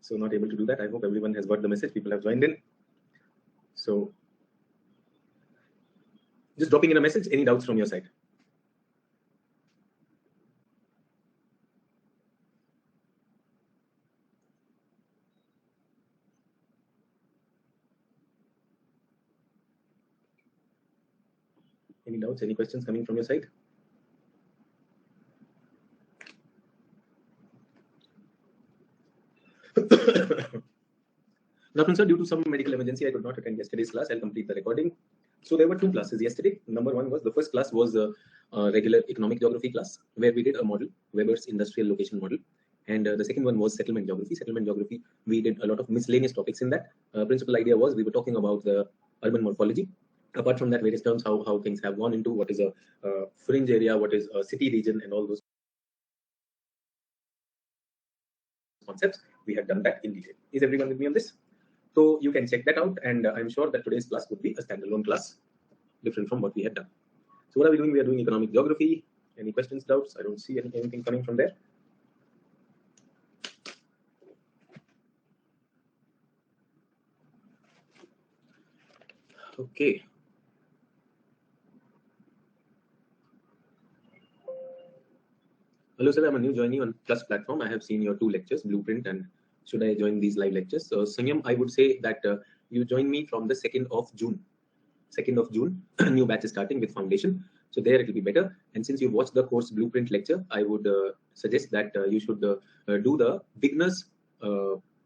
so not able to do that. I hope everyone has got the message. People have joined in. So just dropping in a message. Any doubts from your side? Any doubts? Any questions coming from your side? Nothing, sir. Due to some medical emergency, I could not attend yesterday's class. I'll complete the recording. So there were two classes yesterday. Number one was, the first class was a regular economic geography class, where we did a model, Weber's industrial location model. And the second one was settlement geography. Settlement geography, we did a lot of miscellaneous topics in that. Principal idea was we were talking about the urban morphology. Apart from that, various terms, how things have gone into, what is a fringe area, what is a city region, and all those concepts. We have done that in detail. Is everyone with me on this? So you can check that out, and I'm sure that today's class would be a standalone class, different from what we had done. So what are we doing? We are doing economic geography. Any questions, doubts? I don't see anything coming from there. Okay. Hello, sir. I'm a new joinee on Plus platform. I have seen your two lectures, Blueprint and should I join these live lectures? So, Sanyam, I would say that you join me from the 2nd of June. 2nd of June, new batch is starting with foundation. So there it will be better. And since you watched the course Blueprint lecture, I would suggest that you should do the beginners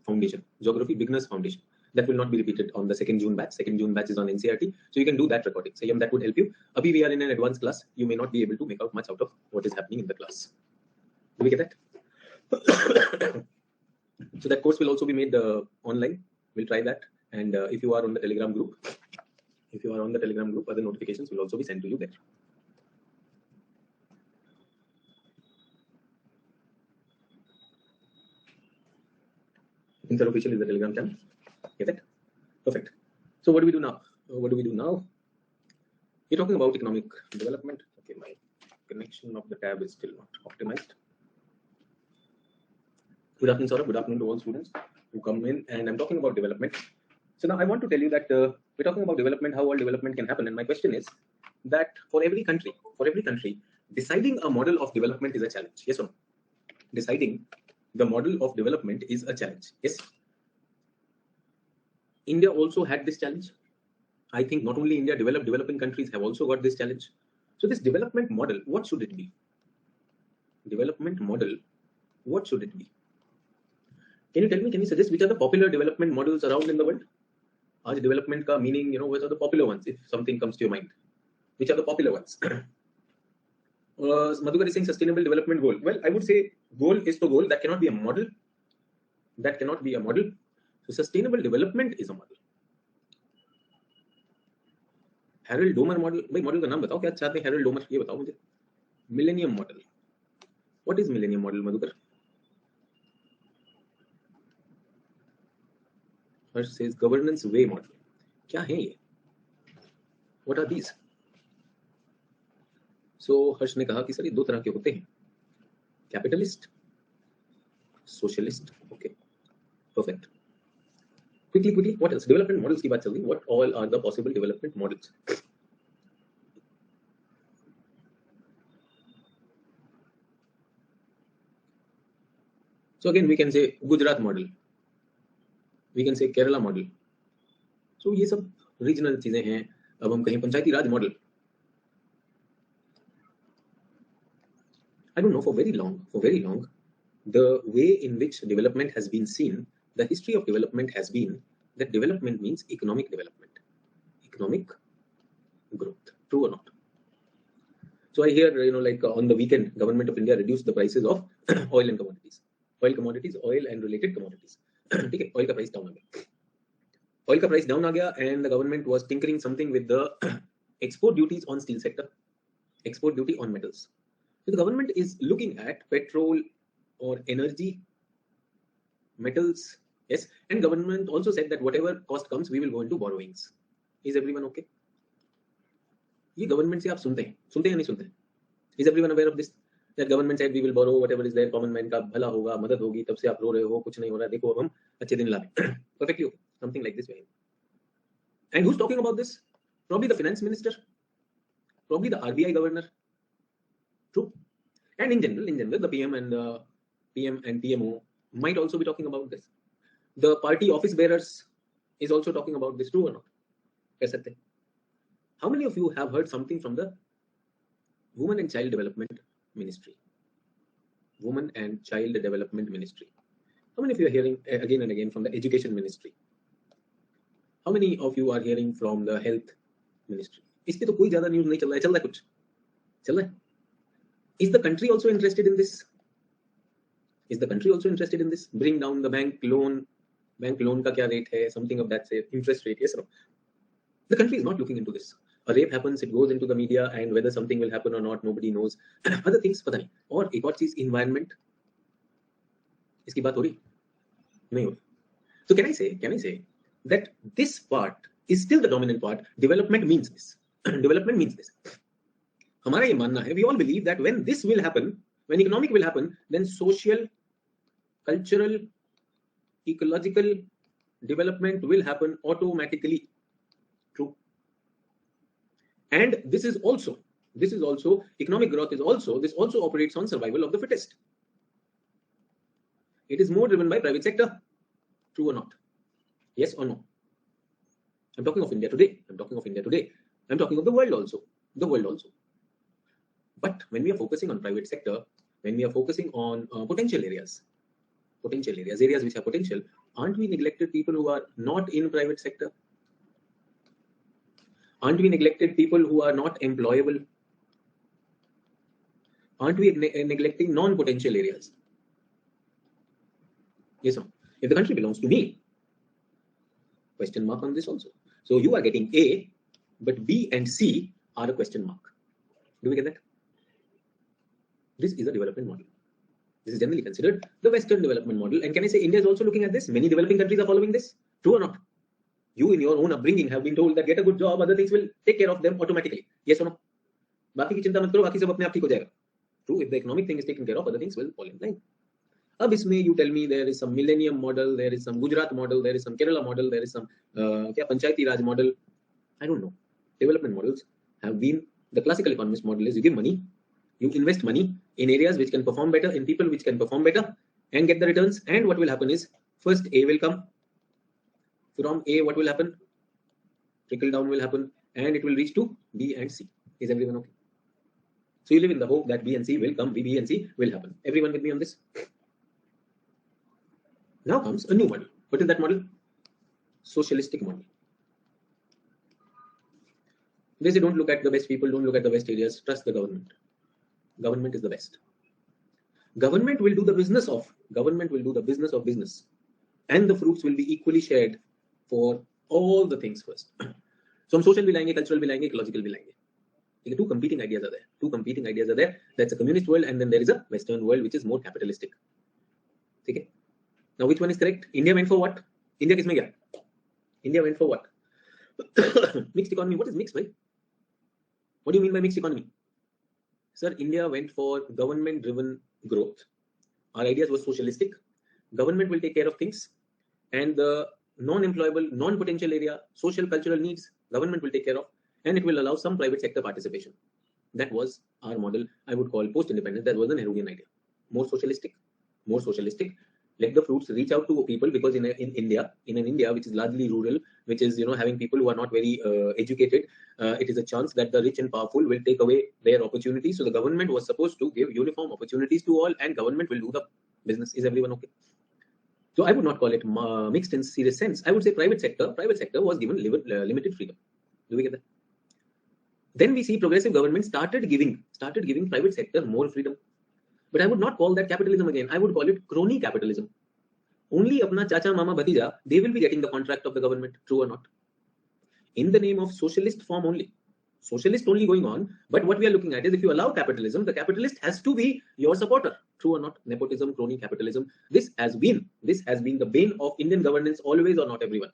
foundation, geography beginners foundation. That will not be repeated on the 2nd June batch. 2nd June batch is on NCRT. So you can do that recording. Sanyam, that would help you. Abhi, we are in an advanced class. You may not be able to make out much out of what is happening in the class. Do we get that? So that course will also be made online. We'll try that. And if you are on the Telegram group, other notifications will also be sent to you there. Interofficial is the Telegram channel. Get it? Perfect. So what do we do now? We're talking about economic development. Okay, my connection of the tab is still not optimized. Good afternoon, Saurabh. Good afternoon to all students who come in, and I'm talking about development. So now I want to tell you that we're talking about development, how all development can happen. And my question is that for every country, deciding a model of development is a challenge. Yes or no? Deciding the model of development is a challenge. Yes. India also had this challenge. I think not only India, developing countries have also got this challenge. So this development model, what should it be? Development model, what should it be? Can you tell me, can you suggest which are the popular development models around in the world? Aaj development ka meaning, what are the popular ones, if something comes to your mind? Which are the popular ones? Madhukar is saying sustainable development goal. Well, I would say goal is the goal. That cannot be a model. So sustainable development is a model. Harold Domer model. भाई model का नाम बताओ क्या चाहते हैं? Harold Domer ये बताओ मुझे. Millennium model. What is millennium model, Madhukar? Harsh says governance way model. क्या है ये? What are these? So हर्ष ने कहा कि सर ये दो तरह के होते हैं, capitalist, socialist. Okay, perfect. Quickly, what else? Development models की बात चल रही. What all are the possible development models? So again, we can say Gujarat model. We can say Kerala model. So ये सब रीजनल चीजें हैं. अब हम कहें पंचायती राज model. I don't know, for very long, the way in which development has been seen, the history of development has been that development means economic development, economic growth. True or not? So I hear, like on the weekend, government of India reduced the prices of oil and commodities, oil and related commodities. Okay, oil ka price down आ गया. Oil ka price down आ गया, and the government was tinkering something with the export duties on steel sector, export duty on metals. So the government is looking at petrol or energy, metals, yes, and government also said that whatever cost comes, we will go into borrowings. Is everyone okay? ये government से आप सुनते हैं या नहीं सुनते हैं? Is everyone aware of this? That government said we will borrow whatever is there, common man का भला होगा, मदद होगी, तब से आप रो रहे हो, कुछ नहीं हो रहा, देखो अब हम अच्छे दिन ला रहे हैं. Perfectly okay. Something like this way. And who's talking about this? Probably the finance minister, probably the RBI governor. True. And in general, the PM and PMO might also be talking about this. The party office bearers is also talking about this, true or not? How many of you have heard something from the Women and Child Development Ministry? Women and Child Development Ministry. How many of you are hearing again and again from the Education Ministry? How many of you are hearing from the Health Ministry? इस पे तो कोई ज़्यादा news नहीं चल रहा है, चल रहा है कुछ? चल रहा है? Is the country also interested in this? Is the country also interested in this? Bring down the bank loan. Bank loan का क्या rate है? Something of that say interest rate. Yes or no? The country is not looking into this. A rape happens, it goes into the media, and whether something will happen or not, nobody knows. Other things पता नहीं. और एक और चीज environment. इसकी बात हो रही? नहीं हो रही. So can I say that this part is still the dominant part? Development means this. Development means this. हमारा ये मानना है, we all believe that when this will happen, when economic will happen, then social, cultural, ecological development will happen automatically. True. And this is also economic growth is also, this also operates on survival of the fittest. It is more driven by private sector. True or not? Yes or no? I'm talking of India today. I'm talking of the world also. But when we are focusing on private sector, when we are focusing on potential areas which have potential, aren't we neglected people who are not in private sector? Aren't we neglected people who are not employable? Aren't we neglecting non-potential areas? Yes or no? If the country belongs to me, question mark on this also. So you are getting A, but B and C are a question mark. Do we get that? This is a development model. This is generally considered the Western development model. And can I say India is also looking at this? Many developing countries are following this. True or not? You in your own upbringing have been told that get a good job, other things will take care of them automatically. Yes or no? बाकी की चिंता मत करो, बाकी सब अपने आप ठीक हो जाएगा. True, if the economic thing is taken care of, other things will fall in line. अब इसमें you tell me there is some millennium model, there is some Gujarat model, there is some Kerala model, there is some क्या पंचायती राज model. I don't know. Development models have been, the classical economist model is you give money, you invest money in areas which can perform better, in people which can perform better and get the returns. And what will happen is first A will come. From A, what will happen? Trickle down will happen and it will reach to B and C. Is everyone okay? So you live in the hope that B and C will come, B and C will happen. Everyone with me on this? Now comes a new model. What is that model? Socialistic model. They say don't look at the best people, don't look at the best areas, trust the government. Government is the best. Government will do the business of business. And the fruits will be equally shared for all the things first. So हम social भी लाएंगे, cultural भी लाएंगे, ecological भी लाएंगे. Two competing ideas are there. That's a communist world and then there is a Western world which is more capitalistic. Okay? Now which one is correct? India went for what? India किसमें गया? India went for what? Mixed economy. What is mixed, right? What do you mean by mixed economy? Sir, India went for government-driven growth. Our ideas were socialistic. Government will take care of things and the non-employable, non-potential area, social, cultural needs, government will take care of and it will allow some private sector participation. That was our model, I would call post-independence. That was an Nehruvian idea. More socialistic. Let the fruits reach out to people because in India which is largely rural, which is having people who are not very educated, it is a chance that the rich and powerful will take away their opportunities. So the government was supposed to give uniform opportunities to all and government will do the business. Is everyone okay? So I would not call it mixed in serious sense. I would say private sector was given limited freedom. Do we get that? Then we see progressive government started giving private sector more freedom. But I would not call that capitalism again. I would call it crony capitalism. Only apna chacha, mama, bhatija, they will be getting the contract of the government. True or not? In the name of socialist form only. Socialist only going on. But what we are looking at is if you allow capitalism, the capitalist has to be your supporter. True or not? Nepotism, crony capitalism. This has been the bane of Indian governance always or not everyone.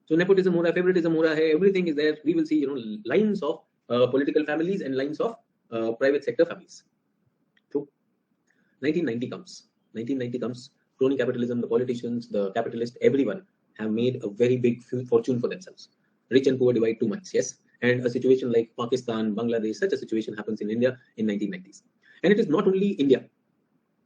So nepotism ho raha hai, favoritism ho raha hai, everything is there. We will see lines of political families and lines of private sector families. 1990 comes. 1990 comes. Crony capitalism, the politicians, the capitalists, everyone have made a very big fortune for themselves. Rich and poor divide too much, yes. And a situation like Pakistan, Bangladesh, such a situation happens in India in 1990s. And it is not only India.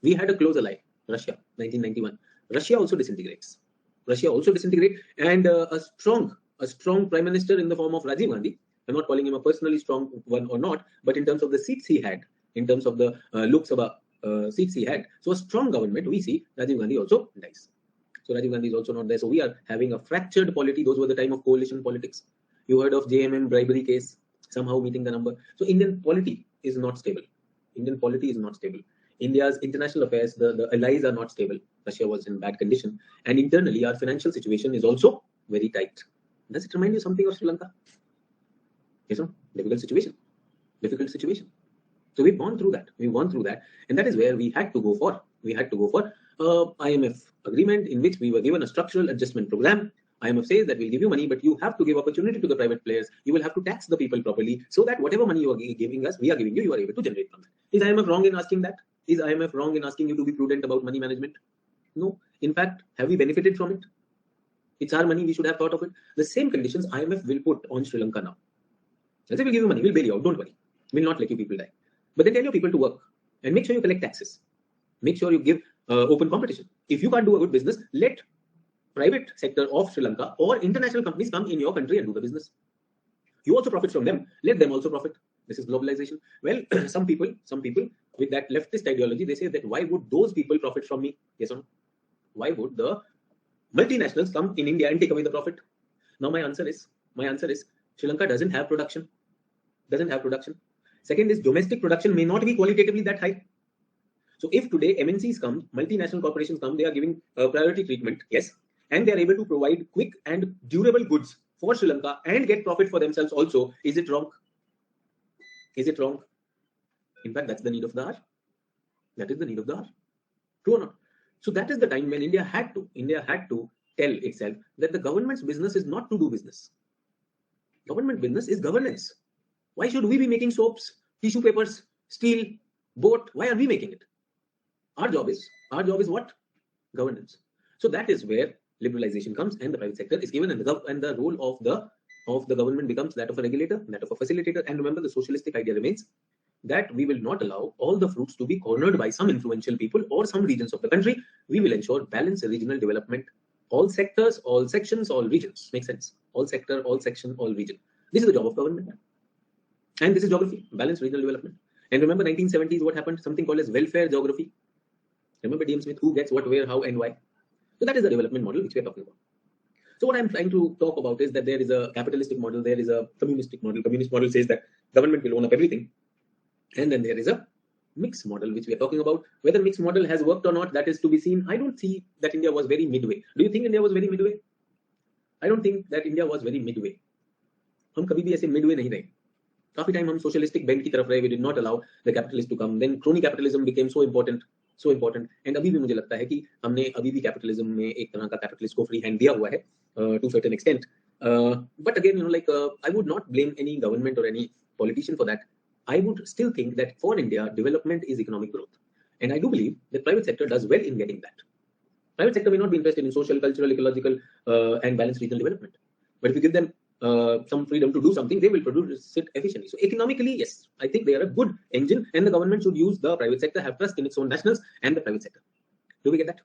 We had a close ally, Russia, 1991. Russia also disintegrates. Russia also disintegrates, and a strong prime minister in the form of Rajiv Gandhi. I'm not calling him a personally strong one or not, but in terms of the seats he had, in terms of the Lok Sabha seats he had, so a strong government, we see Rajiv Gandhi also dies. So Rajiv Gandhi is also not there. So we are having a fractured polity. Those were the time of coalition politics. You heard of JMM bribery case, somehow meeting the number. So Indian polity is not stable. Indian polity is not stable. India's international affairs, the allies are not stable. Russia was in bad condition. And internally, our financial situation is also very tight. Does it remind you something of Sri Lanka? Yes, no? Difficult situation. Difficult situation. So we've gone through that. We've gone through that. And that is where we had to go for. We had to go for IMF agreement in which we were given a structural adjustment program. IMF says that we'll give you money, but you have to give opportunity to the private players. You will have to tax the people properly so that whatever money you are giving us, we are giving you, you are able to generate from that. Is IMF wrong in asking that? Is IMF wrong in asking you to be prudent about money management? No. In fact, have we benefited from it? It's our money. We should have thought of it. The same conditions IMF will put on Sri Lanka now. Let's say we'll give you money. We'll bail you out. Don't worry. We'll not let you people die. But then tell your people to work and make sure you collect taxes. Make sure you give open competition. If you can't do a good business, let private sector of Sri Lanka or international companies come in your country and do the business. You also profit from them. Let them also profit. This is globalization. Well, some people with that leftist ideology, they say that why would those people profit from me? Yes or no? Why would the multinationals come in India and take away the profit? Now my answer is Sri Lanka doesn't have production. Second is domestic production may not be qualitatively that high. So if today MNCs come, multinational corporations come, they are giving priority treatment, yes, and they are able to provide quick and durable goods for Sri Lanka and get profit for themselves also. Is it wrong? Is it wrong? In fact, that's the need of the hour. That is the need of the hour. True or not? So that is the time when India had to tell itself that the government's business is not to do business. Government business is governance. Why should we be making soaps, tissue papers, steel, boat? Why are we making it? Our job is what? Governance. So that is where liberalization comes and the private sector is given, and the role of the government becomes that of a regulator, that of a facilitator. And remember, the socialistic idea remains that we will not allow all the fruits to be cornered by some influential people or some regions of the country. We will ensure balanced regional development. All sectors, all sections, all regions. Make sense? All sector, all section, all region. This is the job of government. And this is geography, balanced regional development. And remember 1970s, what happened? Something called as welfare geography. Remember DM Smith, who gets what, where, how, and why? So that is the development model which we are talking about. So what I'm trying to talk about is that there is a capitalistic model, there is a communistic model. Communist model says that government will own up everything. And then there is a mixed model which we are talking about. Whether mixed model has worked or not, that is to be seen. I don't see that India was very midway. Do you think India was very midway? I don't think that India was very midway. हम कभी भी ऐसे midway नहीं रहे. काफी time हम socialistic bent की तरफ रहे. We did not allow the capitalists to come. Then crony capitalism became so important. And अभी भी मुझे लगता है कि हमने अभी भी capitalism में एक तरह का capitalist को free hand दिया हुआ है to a certain extent. But again, I would not blame any government or any politician for that. I would still think that for India, development is economic growth. And I do believe the private sector does well in getting that. Private sector may not be interested in social, cultural, ecological, and balanced regional development. But if you give them some freedom to do something, they will produce it efficiently. So economically, yes, I think they are a good engine, and the government should use the private sector, have trust in its own nationals and the private sector. Do we get that?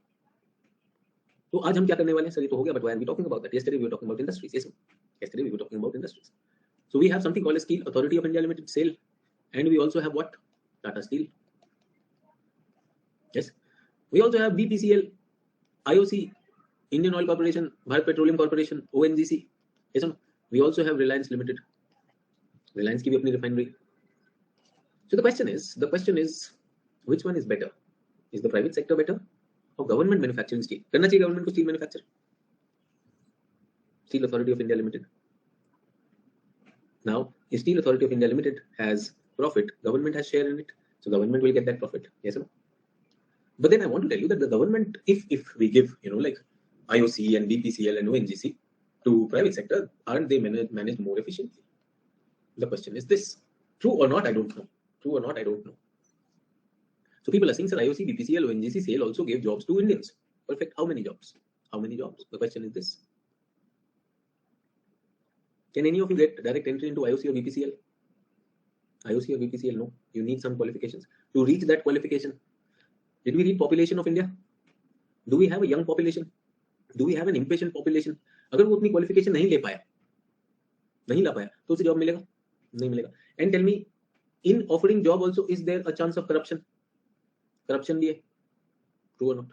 So आज हम क्या करने वाले हैं? Sir ये तो हो गया, but why are we talking about that? Yesterday we were talking about industries. Yes, yesterday we were talking about industries. So we have something called a Steel Authority of India Limited, SAIL, and we also have what? Tata Steel. Yes, we also have BPCL, IOC, Indian Oil Corporation, Bharat Petroleum Corporation, ONGC. Yes, we also have Reliance Limited. Reliance की भी अपनी refinery. So the question is, which one is better? Is the private sector better or government manufacturing steel? करना चाहिए government को steel manufacture. Steel Authority of India Limited. Now, if Steel Authority of India Limited has profit, government has share in it, so government will get that profit. Yes or no? But then I want to tell you that the government, if we give, like IOC and BPCL and ONGC to private sector, aren't they managed more efficiently? The question is this. True or not, I don't know. So people are saying, sir, IOC, BPCL, ONGC, SAIL also gave jobs to Indians. Perfect. How many jobs? How many jobs? The question is this. Can any of you get direct entry into IOC or BPCL? IOC or BPCL? No. You need some qualifications. To reach that qualification, did we read population of India? Do we have a young population? Do we have an impatient population? अगर वो अपनी qualification नहीं ले पाया, नहीं ला पाया, तो उसे job मिलेगा? नहीं मिलेगा. And tell me, in offering job also, is there a chance of corruption? Corruption भी है. True or not?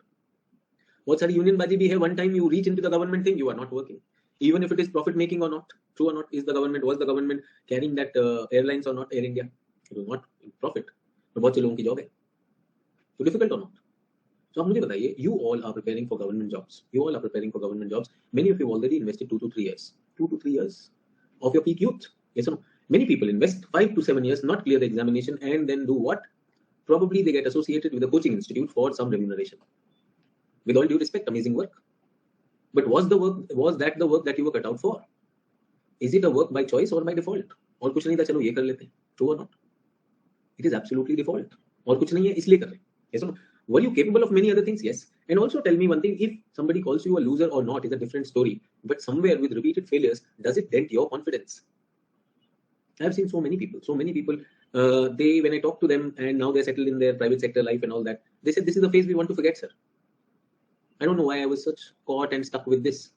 बहुत सारी यूनियनबाजी भी है. One time you reach into the government thing, you are not working. Even if it is profit making or not, true or not, was the government carrying that airlines or not, Air India? It was not profit. but बहुत से लोगों की job है. So difficult or not? So आप मुझे बताइए, you all are preparing for government jobs. You all are preparing for government jobs. Many of you already invested 2 to 3 years. 2 to 3 years of your peak youth. Yes or no? Many people invest 5 to 7 years, not clear the examination, and then do what? Probably they get associated with a coaching institute for some remuneration. With all due respect, amazing work. But was that the work that you were cut out for? Is it a work by choice or by default? और कुछ नहीं था, चलो ये कर लेते हैं. True or not? It is absolutely default. और कुछ नहीं है, इसलिए कर रहे हैं. Yes or no? Were you capable of many other things? Yes. And also tell me one thing, if somebody calls you a loser or not is a different story. But somewhere with repeated failures, does it dent your confidence? I've seen so many people, when I talk to them and now they're settled in their private sector life and all that, they said, this is the phase we want to forget, sir. I don't know why I was such caught and stuck with this.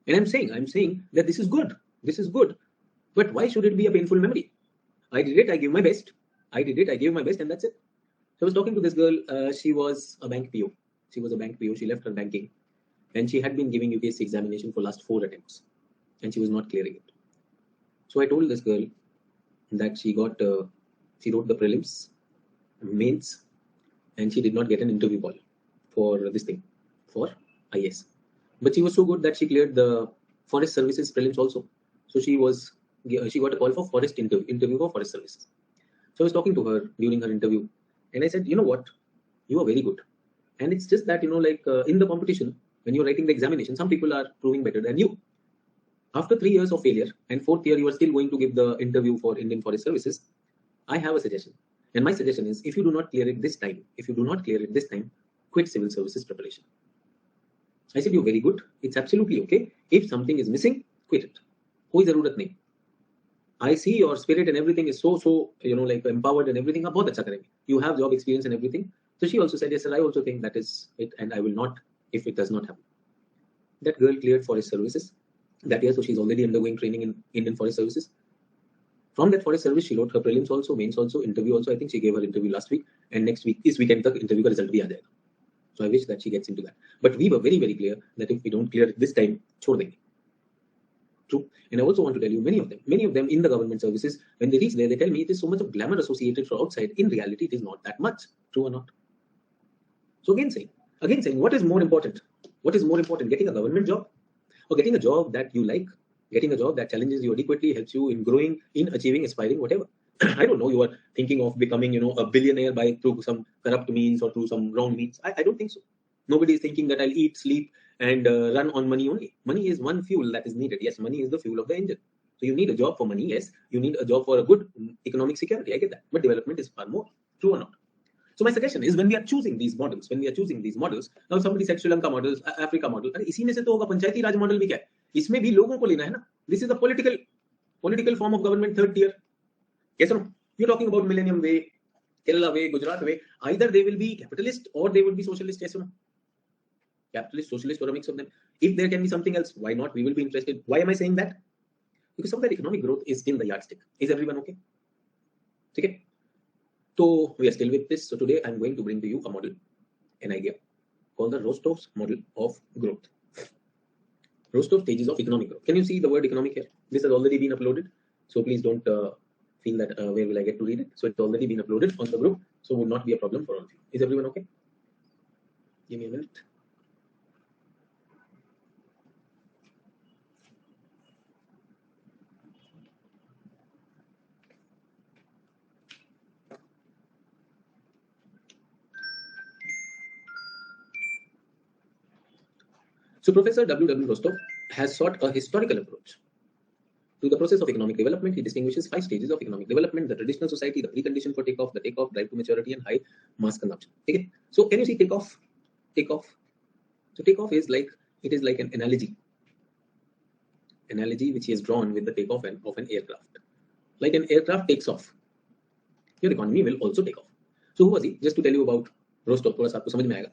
And I'm saying that this is good. This is good. But why should it be a painful memory? I did it. I gave my best. And that's it. So I was talking to this girl. She was a bank PO. She left her banking. And she had been giving UPSC examination for last 4 attempts. And she was not clearing it. So I told this girl that she wrote the prelims, mains, and she did not get an interview call for this thing, for IS. But she was so good that she cleared the forest services prelims also. So she got a call for forest interview for forest services. So I was talking to her during her interview, and I said, you know what, you are very good. And it's just that, in the competition, when you're writing the examination, some people are proving better than you. After 3 years of failure and 4th year, you are still going to give the interview for Indian Forest Services. I have a suggestion. And my suggestion is, if you do not clear it this time, quit civil services preparation. I said, you're very good. It's absolutely okay. If something is missing, quit it. Koi zarurat nahi. I see your spirit and everything is so empowered and everything. Bahut acha karenge. You have job experience and everything. So she also said, yes, sir, I also think that is it, and I will not if it does not happen. That girl cleared forest services that year, so she's already undergoing training in Indian Forest Services. From that forest service, she wrote her prelims also, mains also, interview also. I think she gave her interview last week, and next week, this weekend, the interview ka result bhi aa jayega. So I wish that she gets into that. But we were very, very clear that if we don't clear it this time, chhod denge. True. And I also want to tell you, many of them in the government services, when they reach there, they tell me it is so much of glamour associated for outside. In reality, it is not that much. True or not? So again saying, what is more important? Getting a government job or getting a job that you like? Getting a job that challenges you adequately, helps you in growing, in achieving, aspiring, whatever. I don't know, you are thinking of becoming, a billionaire through some corrupt means or through some wrong means. I don't think so. Nobody is thinking that I'll eat, sleep, and run on money only. Money is one fuel that is needed. Yes, money is the fuel of the engine. So you need a job for money. Yes, you need a job for a good economic security. I get that. But development is far more. True or not? So my suggestion is, when we are choosing these models, now somebody said Sri Lanka models, Africa model, अरे इसी में से तो होगा पंचायती राज model भी क्या है? इसमें भी लोगों को लेना है ना. This is a political form of government, third tier. Yes or no? You're talking about Millennium Way, Kerala Way, Gujarat Way. Either they will be capitalist or they will be socialist. Yes or no? Capitalist, socialist, or a mix of them. If there can be something else, why not? We will be interested. Why am I saying that? Because somewhere economic growth is still the yardstick. Is everyone okay? Okay. So we are still with this. So today I'm going to bring to you a model, an idea called the Rostov's model of growth. Rostov stages of economic growth. Can you see the word economic here? This has already been uploaded. So please don't feel that where will I get to read it. So it's already been uploaded on the group. So would not be a problem for all of you. Is everyone okay? Give me a minute. So Professor W. Rostov has sought a historical approach To the process of economic development, he distinguishes 5 stages of economic development: the traditional society, the precondition for takeoff, the takeoff, drive to maturity, and high mass consumption. Okay. So can you see takeoff? Takeoff. So takeoff is like, it is like an analogy which he has drawn with the takeoff of an aircraft. Like an aircraft takes off, your economy will also take off. So who was he? Just to tell you about Rostov, थोड़ा सा आपको समझ में आएगा.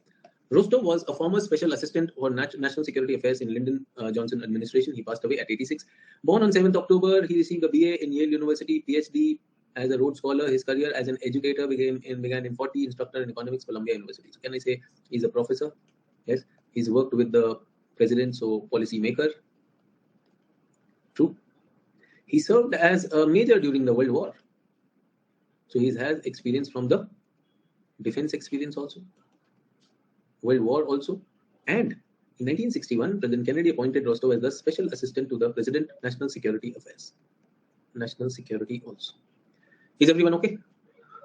Rostov was a former special assistant for national security affairs in Lyndon Johnson administration. He passed away at 86. Born on 7th October, he received a BA in Yale University, PhD as a Rhodes Scholar. His career as an educator began in 40, instructor in economics, Columbia University. So can I say he's a professor? Yes. He's worked with the president, so policy maker. True. He served as a major during the World War. So he has experience from the defense experience also, World War also. And in 1961, President Kennedy appointed Rostov as the special assistant to the President, National Security Affairs. National Security also. Is everyone okay?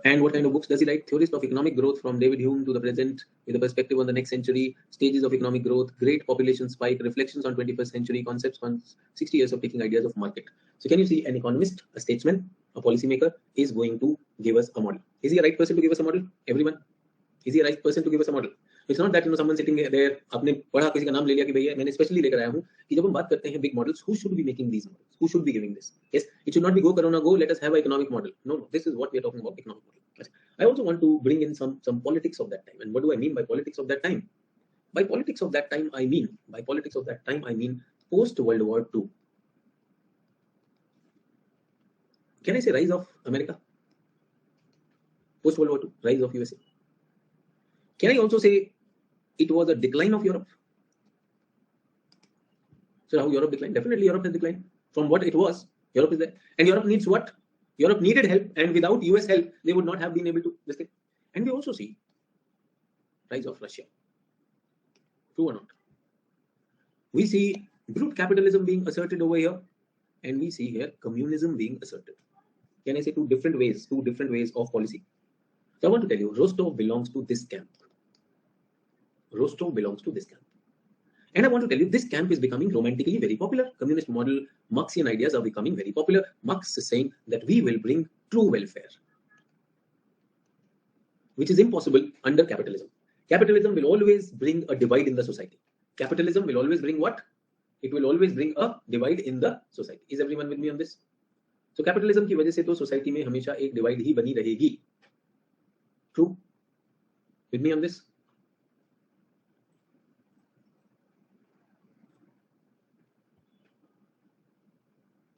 And what kind of books does he write? Theorist of Economic Growth from David Hume to the Present, with a perspective on the next century, Stages of Economic Growth, Great Population Spike, Reflections on 21st Century, Concepts on 60 Years of Taking Ideas of Market. So can you see an economist, a statesman, a policymaker is going to give us a model? Is he a right person to give us a model? Everyone? Is he a right person to give us a model? It's not that someone sitting there, आपने पढ़ा किसी का नाम ले लिया कि भैया मैंने स्पेशली लेकर आया हूँ कि जब हम बात करते हैं big models, who should be making these models? Who should be giving this? Yes, it should not be go Corona go. Let us have an economic model. No, this is what we are talking about, economic model. I also want to bring in some politics of that time. And what do I mean by politics of that time? By politics of that time, I mean post World War II. Can I say rise of America? Post World War II, rise of USA. Can I also say it was a decline of Europe? So how Europe declined? Definitely Europe has declined from what it was. Europe is there. And Europe needs what? Europe needed help, and without US help, they would not have been able to this thing. And we also see rise of Russia. True or not? We see brute capitalism being asserted over here, and we see here communism being asserted. Can I say two different ways of policy? So I want to tell you, Rostov belongs to this camp. Rostov belongs to this camp. And I want to tell you, this camp is becoming romantically very popular. Communist model, Marxian ideas are becoming very popular. Marx is saying that we will bring true welfare, which is impossible under capitalism. Capitalism will always bring a divide in the society. Capitalism will always bring what? It will always bring a divide in the society. Is everyone with me on this? So capitalism की वजह से तो society में हमेशा एक divide ही बनी रहेगी. True? With me on this?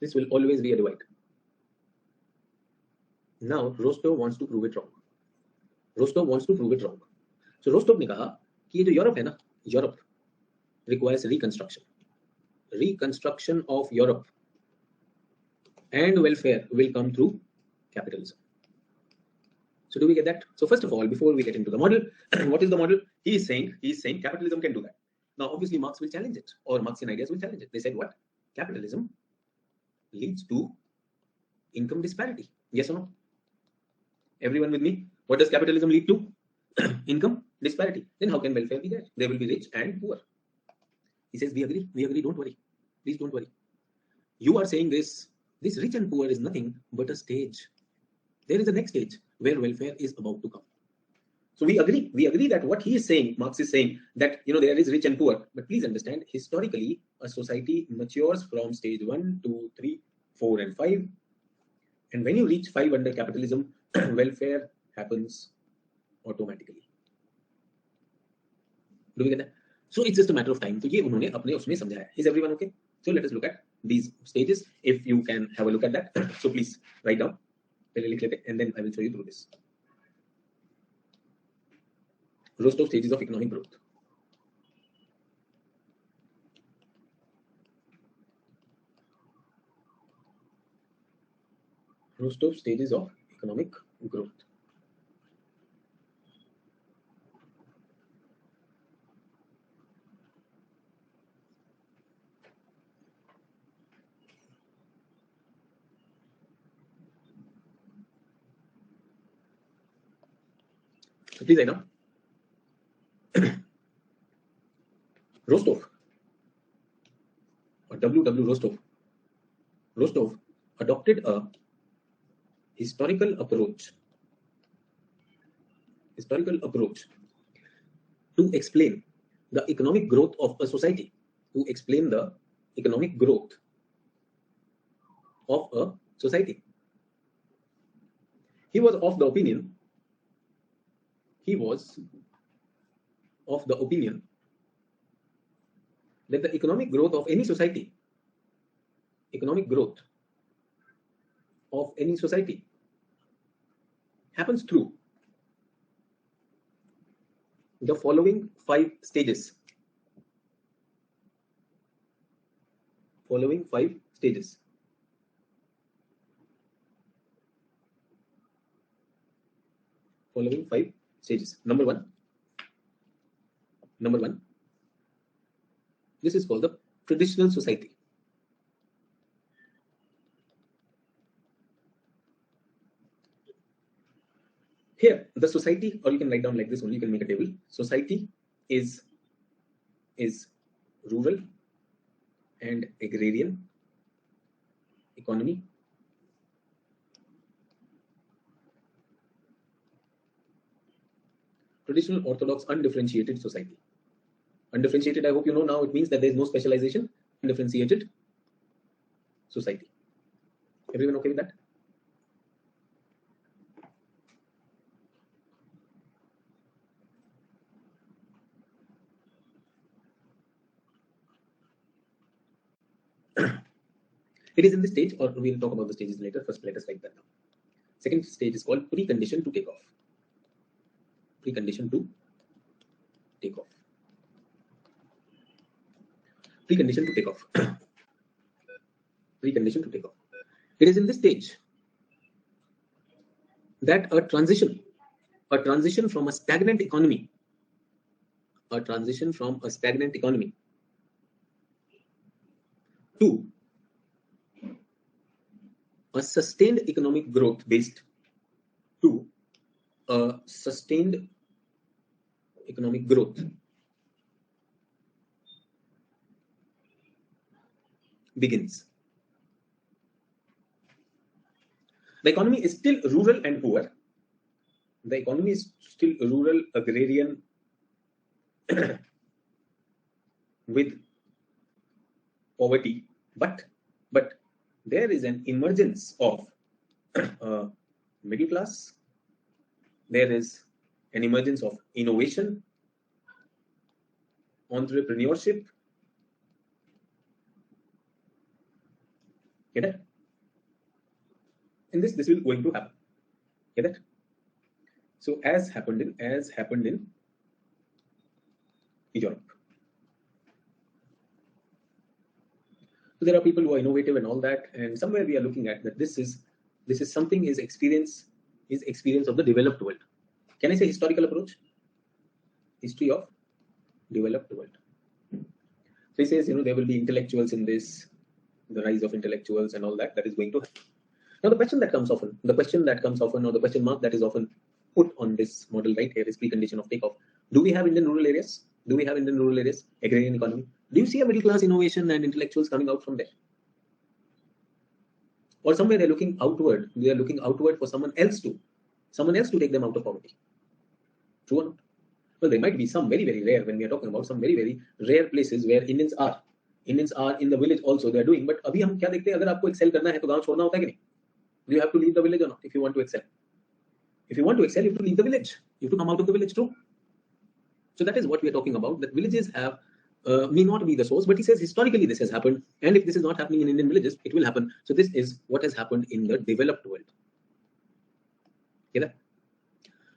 This will always be a divide. Now, Rostov wants to prove it wrong. So Rostov ने कहा कि ये जो यूरोप है ना, Europe requires reconstruction of Europe, and welfare will come through capitalism. So do we get that? So first of all, before we get into the model, what is the model? He is saying capitalism can do that. Now, obviously, Marx will challenge it, or Marxian ideas will challenge it. They said what? Capitalism leads to income disparity. Yes or no? Everyone with me? What does capitalism lead to? Income disparity. Then how can welfare be there? There will be rich and poor. He says, we agree, don't worry. Please don't worry. You are saying this rich and poor is nothing but a stage. There is a next stage where welfare is about to come. So we agree that what he is saying, Marx is saying that there is rich and poor. But please understand, historically, a society matures from stage 1, 2, 3, 4, and 5. And when you reach 5 under capitalism, welfare happens automatically. Do we get that? So it's just a matter of time. So ये उन्होंने अपने उसमें समझाया. Is everyone okay? So let us look at these stages. If you can have a look at that, so please write down. And then I will show you through this. Rostov stages of economic growth. Rostov stages of economic growth. So please write down. Rostov, or WW Rostov. Rostov adopted a historical approach to explain the economic growth of a society, to explain the economic growth of a society. He was of the opinion that the economic growth of any society happens through the following five stages. Number one, this is called the traditional society. Here, the society, or you can write down like this only, you can make a table. Society is rural and agrarian economy. Traditional, orthodox, undifferentiated society. Undifferentiated, I hope you know now, it means that there is no specialization. Undifferentiated society. Everyone okay with that? It is in this stage, or we'll talk about the stages later. First, let us write that down. Second stage is called precondition to take off. Precondition to take off. Precondition to take off. Precondition to take off. It is in this stage that a transition from a stagnant economy, to a sustained economic growth begins. The economy is still rural and poor. The economy is still rural, agrarian, with poverty, but there is an emergence of middle class. There is an emergence of innovation, entrepreneurship. Get it? In this will going to happen. Get it? So as happened in Europe. So there are people who are innovative and all that, and somewhere we are looking at that this is something his experience of the developed world. Can I say historical approach? History of developed world. So he says, there will be intellectuals in this, the rise of intellectuals and all that is going to happen. Now the question that comes often, or the question mark that is often put on this model right here is precondition of takeoff. Do we have Indian rural areas? Agrarian economy? Do you see a middle class innovation and intellectuals coming out from there? Or somewhere they're looking outward. They are looking outward for someone else to take them out of poverty. True or not? Well, there might be some very, very rare, when we are talking about some very, very rare places where Indians are in the village also, they are doing. But abhi hum kya dekhte hain, agar aapko excel karna hai to gaon chhodna hota hai ki nahi? Do you have to leave the village or not if you want to excel? If you want to excel, you have to leave the village. You have to come out of the village too. So that is what we are talking about, that villages have may not be the source, but he says historically this has happened, and if this is not happening in Indian villages, it will happen. So this is what has happened in the developed world. Okay?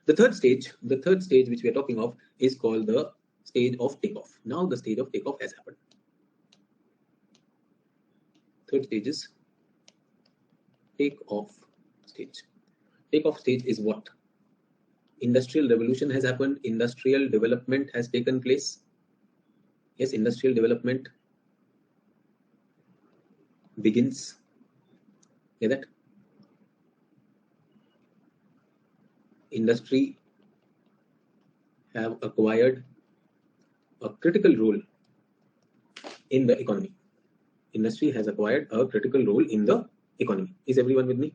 The third stage which we are talking of is called the stage of takeoff. Now the stage of takeoff has happened. Third stage is takeoff stage. Takeoff stage is what? Industrial revolution has happened. Industrial development has taken place. Yes, industrial development begins. Hear that? Industry have acquired a critical role in the economy. industry has acquired a critical role in the economy. Is everyone with me?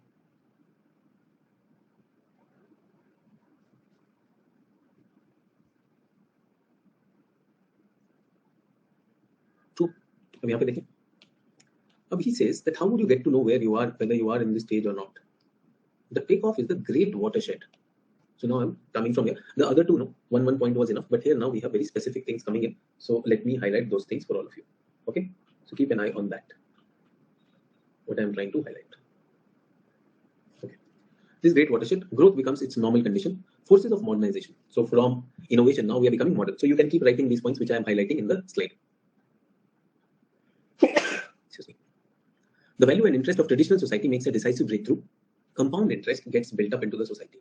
True. अब यहाँ पे देखिए, अब he says that how would you get to know where you are, whether you are in this stage or not? The takeoff is the great watershed. So now I'm coming from here. The other two, no, one point was enough, but here now we have very specific things coming in. So let me highlight those things for all of you. Okay, so keep an eye on that. What I'm trying to highlight. Okay, this great watershed, growth becomes its normal condition. Forces of modernization. So from innovation, now we are becoming modern. So you can keep writing these points which I am highlighting in the slide. Excuse me. The value and interest of traditional society makes a decisive breakthrough. Compound interest gets built up into the society.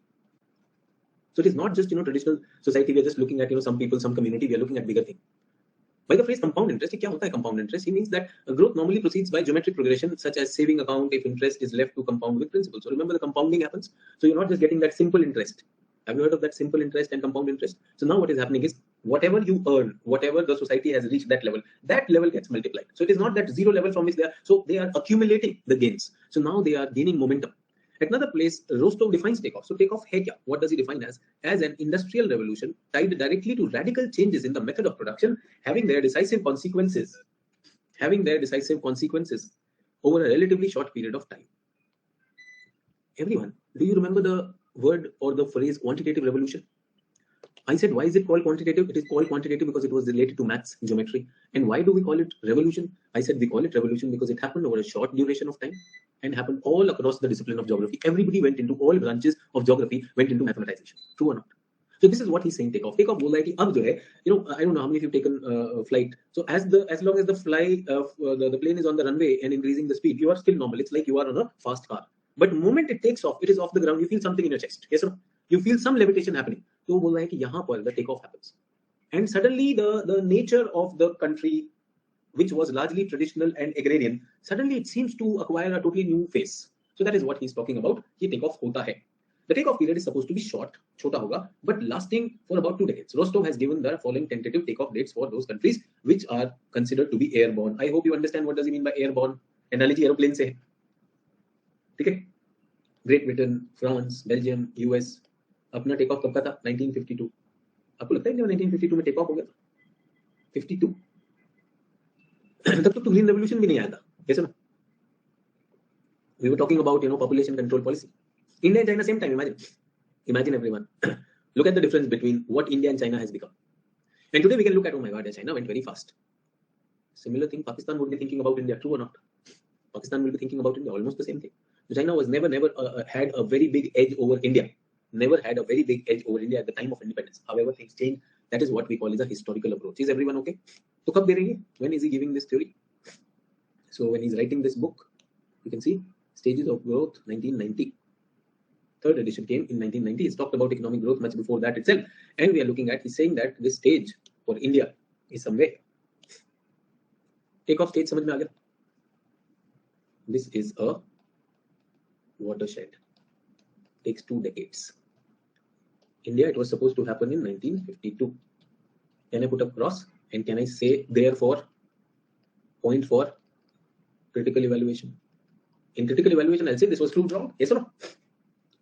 So it is not just traditional society. We are just looking at some people, some community. We are looking at bigger thing. By the phrase compound interest, क्या होता है compound interest? He means that growth normally proceeds by geometric progression, such as saving account if interest is left to compound with principal. So remember the compounding happens. So you're not just getting that simple interest. Have you heard of that simple interest and compound interest? So now what is happening is whatever you earn, whatever the society has reached that level gets multiplied. So it is not that zero level from which they are. So they are accumulating the gains. So now they are gaining momentum. At another place, Rostov defines takeoff. So takeoff hai kya? What does he define as? As an industrial revolution tied directly to radical changes in the method of production, having their decisive consequences over a relatively short period of time. Everyone, do you remember the word or the phrase quantitative revolution? I said, why is it called quantitative? It is called quantitative because it was related to maths, geometry. And why do we call it revolution? I said we call it revolution because it happened over a short duration of time and happened all across the discipline of geography. Everybody went into all branches of geography, went into mathematization. True or not? So this is what he's saying. Takeoff बोल रहा है कि अब जो है, I don't know how many of you've taken a flight. So as long as the plane is on the runway and increasing the speed, you are still normal. It's like you are on a fast car. But the moment it takes off, it is off the ground. You feel something in your chest. Yes or no? You feel some levitation happening. तो वो बोल रहा है कि यहाँ पर the takeoff happens, and suddenly the nature of the country, which was largely traditional and agrarian, suddenly it seems to acquire a totally new face. So that is what he's talking about. कि takeoff होता है. The takeoff period is supposed to be short, छोटा होगा, but lasting for about 2 decades. Rostov has given the following tentative takeoff dates for those countries which are considered to be airborne. I hope you understand what does he mean by airborne. Analogy aeroplane से है. ठीक है? Great Britain, France, Belgium, US. अपना take off कब का था? 1952. आपको लगता है कि 1952 में टेक ऑफ हो गया था? 52 तब तो ग्रीन रेवोल्यूशन भी नहीं आया था. कैसे ना? We were talking about population control policy. India and China same time. Imagine everyone. Look at the difference between what India and China has become. And today we can look at, oh my God, China went very fast. Similar thing Pakistan would be thinking about India. True or not? Pakistan will be thinking about India. Almost the same thing. China was never had a very big edge over India. Never had a very big edge over India at the time of independence. However, things change. That is what we call as a historical approach. Is everyone okay? So, कब दे रही है? When is he giving this theory? So, when he's writing this book, you can see Stages of Growth, 1990. Third edition came in 1990. He's talked about economic growth much before that itself. And we are looking at, he's saying that this stage for India is somewhere. Take off stage, समझ में आ गया? This is a watershed. Takes 2 decades. India, it was supposed to happen in 1952. Can I put a cross? And can I say therefore point for critical evaluation? In critical evaluation, I'll say this was proved wrong. Yes or no?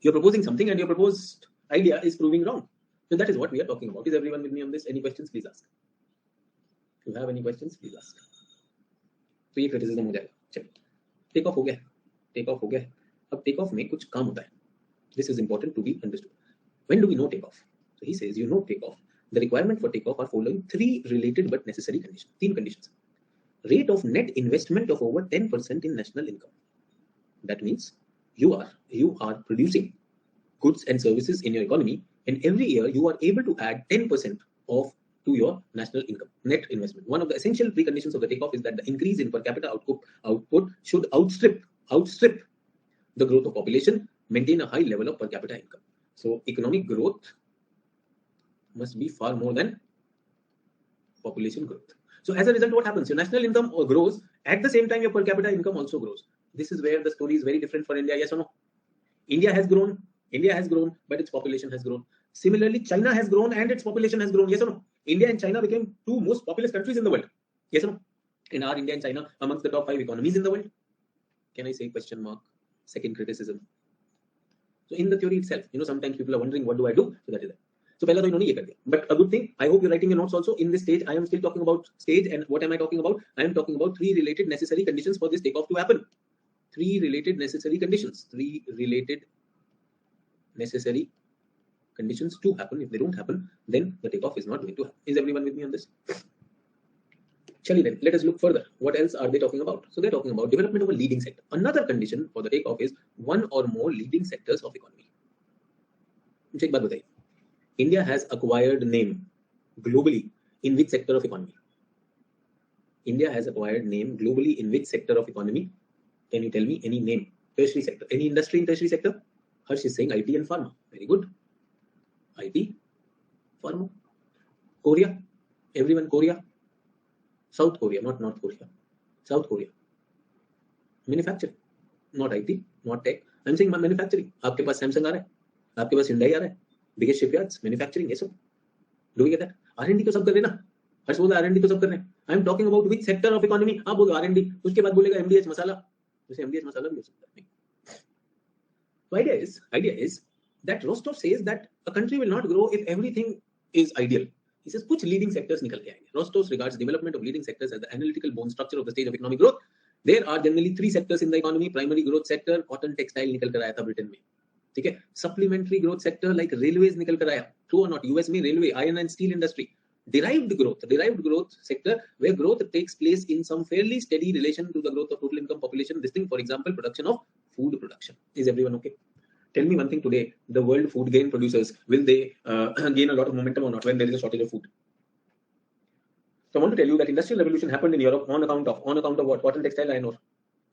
You're proposing something and your proposed idea is proving wrong. So that is what we are talking about. Is everyone with me on this? Any questions, please ask. If you have any questions, please ask. तो ये criticism हो जाएगा. चलिए, take off हो गया. Take off हो गया. अब टेक ऑफ में कुछ काम होता है. This is important to be understood. When do we know takeoff? So he says, you know takeoff. The requirement for takeoff are following 3 related but necessary conditions. 3 conditions. Rate of net investment of over 10% in national income. That means you are producing goods and services in your economy, and every year you are able to add 10% to your national income, net investment. One of the essential preconditions of the takeoff is that the increase in per capita output should outstrip the growth of population, maintain a high level of per capita income. So economic growth must be far more than population growth. So as a result, what happens? Your national income grows, at the same time your per capita income also grows. This is where the story is very different for India. Yes or no? India has grown, but its population has grown. Similarly, China has grown and its population has grown. Yes or no? India and China became 2 most populous countries in the world. Yes or no? And are India and China amongst the top 5 economies in the world? Can I say question mark? Second criticism. So in the theory itself, sometimes people are wondering, what do I do? So that is it. So पहला तो इन्होंने ये कर दिया. But a good thing, I hope you're writing your notes also. In this stage, I am still talking about stage, and what am I talking about? I am talking about 3 related necessary conditions for this takeoff to happen. 3 related necessary conditions. 3 related necessary conditions to happen. If they don't happen, then the takeoff is not going to happen. Is everyone with me on this? Chali then, let us look further. What else are they talking about? So they're talking about development of a leading sector. Another condition for the takeoff is one or more leading sectors of economy. मुझे एक बात बताइए, India has acquired name globally in which sector of economy? India has acquired name globally in which sector of economy? Can you tell me any name? Tertiary sector. Any industry in tertiary sector? Harsh is saying IT and pharma. Very good. IT, pharma. Korea. Everyone, Korea. South Korea, not North Korea. South Korea. Manufacturing. Not IT, not tech. I'm saying manufacturing. आपके पास Samsung आ रहा है, आपके पास Hyundai आ रहा है. Biggest shipyards, manufacturing, ये सब. Do we get that? R&D तो सब कर रहे हैं ना. हर्ष बोला R&D तो सब कर रहे हैं. I'm talking about which sector of economy. आप बोलो R&D, उसके बाद बोलेगा MDH मसाला. जैसे MDH मसाला भी हो सकता है. So idea is that Rostov says that a country will not grow if everything is ideal. He says कुछ leading sectors निकल के आएंगे. Rostov regards development of leading sectors as the analytical bone structure of the stage of economic growth. There are generally 3 sectors in the economy. Primary growth sector, cotton textile निकल कर आया था Britain में. ठीक है. Supplementary growth sector like railways निकल कर आया. True or not? US में railway, iron and steel industry. Derived growth sector where growth takes place in some fairly steady relation to the growth of total income population. This thing, for example, production of food production. Is everyone okay? Tell me one thing today, the world food grain producers, will they gain a lot of momentum or not when there is a shortage of food? So I want to tell you that industrial revolution happened in Europe on account of what? Cotton, textile, iron ore.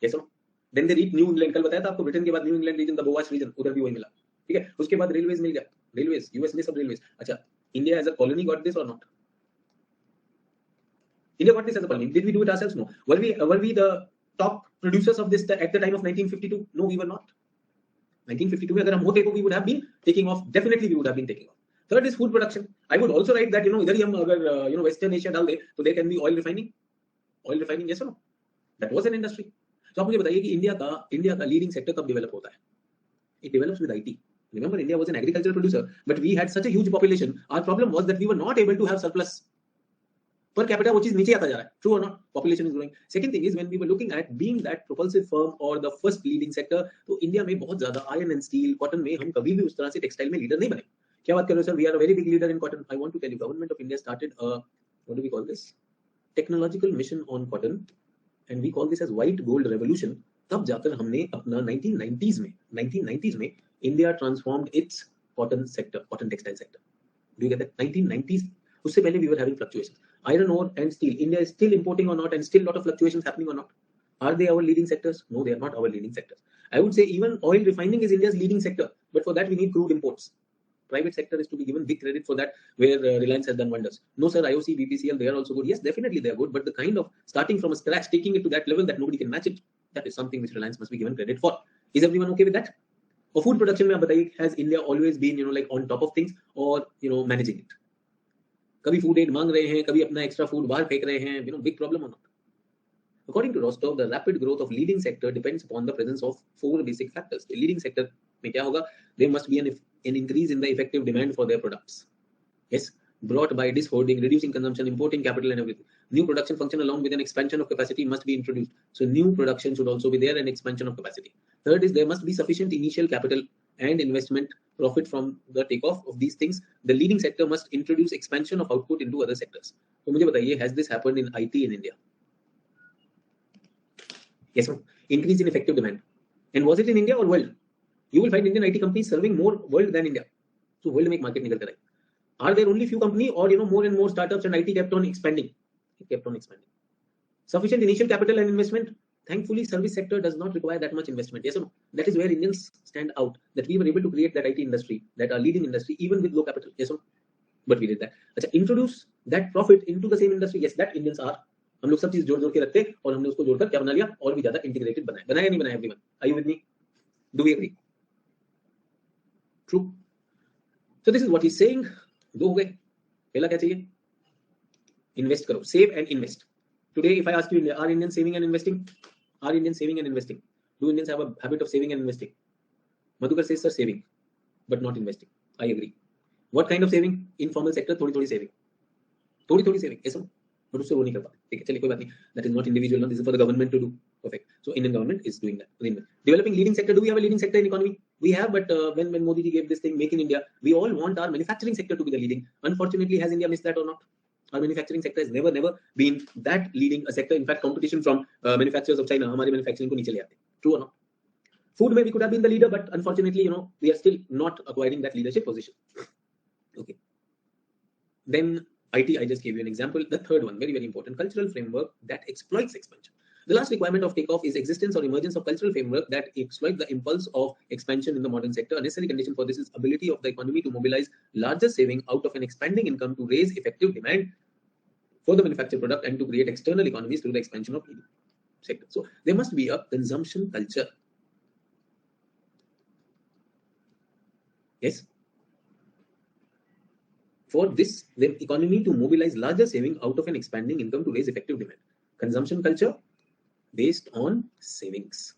Yes or no? Then they reached New England. कल बताया था आपको Britain के बाद New England region, the बोवास region, उधर भी वही मिला. ठीक है. उसके बाद रेलवेज मिल गया. रेलवेज यूएस में सब रेलवेज. अच्छा, India as a colony got this और not? India got this as a colony. Did we do it ourselves? No. Were we the top producers of this at the time of 1952? No, we were not. 1952 में अगर हम होते तो we would have been taking off. Definitely we would have been taking off. Third is food production. I would also write that इधर ही हम अगर Western Asia डाल दे तो there can be oil refining. Oil refining, yes or no? That was an industry. So आप मुझे बताइए कि India का leading sector कब develop होता है? It develops with IT. Remember, India was an agricultural producer, but we had such a huge population. Our problem was that we were not able to have surplus. Per capita, वो चीज नीचे आता जा रहा है. True or not? Population is growing. Second thing is when we were looking at being that propulsive firm or the first leading sector, तो India में बहुत ज्यादा iron and steel, cotton में हम कभी भी उस तरह से टेक्सटाइल में लीडर नहीं बने. क्या बात कर रहे हो sir? We are a very big leader in cotton. I want to tell you, government of India started a, what do we call this? Technological mission on cotton, and we call this as white gold revolution. तब जाकर हमने अपना 1990s में India transformed its cotton sector, cotton textile sector. Do you get that? 1990s. उससे पहले we were having fluctuations. Iron ore and steel. India is still importing or not, and still a lot of fluctuations happening or not. Are they our leading sectors? No, they are not our leading sectors. I would say even oil refining is India's leading sector, but for that we need crude imports. Private sector is to be given big credit for that, where Reliance has done wonders. No sir, IOC, BPCL, they are also good. Yes, definitely they are good, but the kind of starting from scratch, taking it to that level that nobody can match it, that is something which Reliance must be given credit for. Is everyone okay with that? Or food production में आप बताइए, has India always been like on top of things or managing it? कभी food add मांग रहे हैं, कभी अपना extra food बाहर फेंक रहे हैं, बिग प्रॉब्लम और not? According to Rostov, the rapid growth of leading sector depends upon the presence of 4 basic factors. The leading sector में क्या होगा? There must be an increase in the effective demand for their products. Yes, brought by dishoarding, reducing consumption, importing capital and everything. New production function along with an expansion of capacity must be introduced. So new production should also be there and expansion of capacity. Third is there must be sufficient initial capital and investment profit from the takeoff of these things. The leading sector must introduce expansion of output into other sectors. So मुझे बताइए, has this happened in IT in India? Yes, no. Increase in effective demand. And was it in India or world? You will find Indian IT companies serving more world than India. So world में एक market निकल कर आई. Are there only few companies or more and more startups and IT kept on expanding? It kept on expanding. Sufficient initial capital and investment. Thankfully, service sector does not require that much investment. Yes or no? That is where Indians stand out. That we were able to create that IT industry, that are leading industry, even with low capital. Yes or no? But we did that. अच्छा, introduce that profit into the same industry. Yes, that Indians are. हम लोग सब चीज जोड़ के रखते हैं और हमने उसको जोड़कर क्या बना लिया? और भी ज्यादा इंटीग्रेटेड बनाया नहीं बनाया? Everyone, are you with me? Do we agree? True. So this is what he's saying. दो हो गए. पहला क्या चाहिए? Invest करो, save and invest. Today, if I ask you, India, are Indians saving and investing? Are Indians saving and investing? Do Indians have a habit of saving and investing? Madhukar says, sir, saving, but not investing. I agree. What kind of saving? Informal sector, थोड़ी saving. थोड़ी saving. ऐसा but उससे वो नहीं कर पाते. ठीक है, चलिए कोई बात नहीं. That is not individual. No, this is for the government to do. Perfect. So Indian government is doing that. Developing leading sector. Do we have a leading sector in economy? We have, but when Modi ji gave this thing, Make in India, we all want our manufacturing sector to be the leading. Unfortunately, has India missed that or not? Our manufacturing sector has never been that leading a sector. In fact, competition from manufacturers of China, हमारे manufacturing को नीचे ले आते. True or not? Food, we could have been the leader, but unfortunately, we are still not acquiring that leadership position. Okay. Then IT, I just gave you an example. The third one, very, very important, cultural framework that exploits expansion. The last requirement of takeoff is existence or emergence of cultural framework that exploit the impulse of expansion in the modern sector. A necessary condition for this is ability of the economy to mobilize larger saving out of an expanding income to raise effective demand for the manufactured product and to create external economies through the expansion of leading sector. So there must be a consumption culture. Yes. For this, the economy to mobilize larger saving out of an expanding income to raise effective demand. Consumption culture based on savings.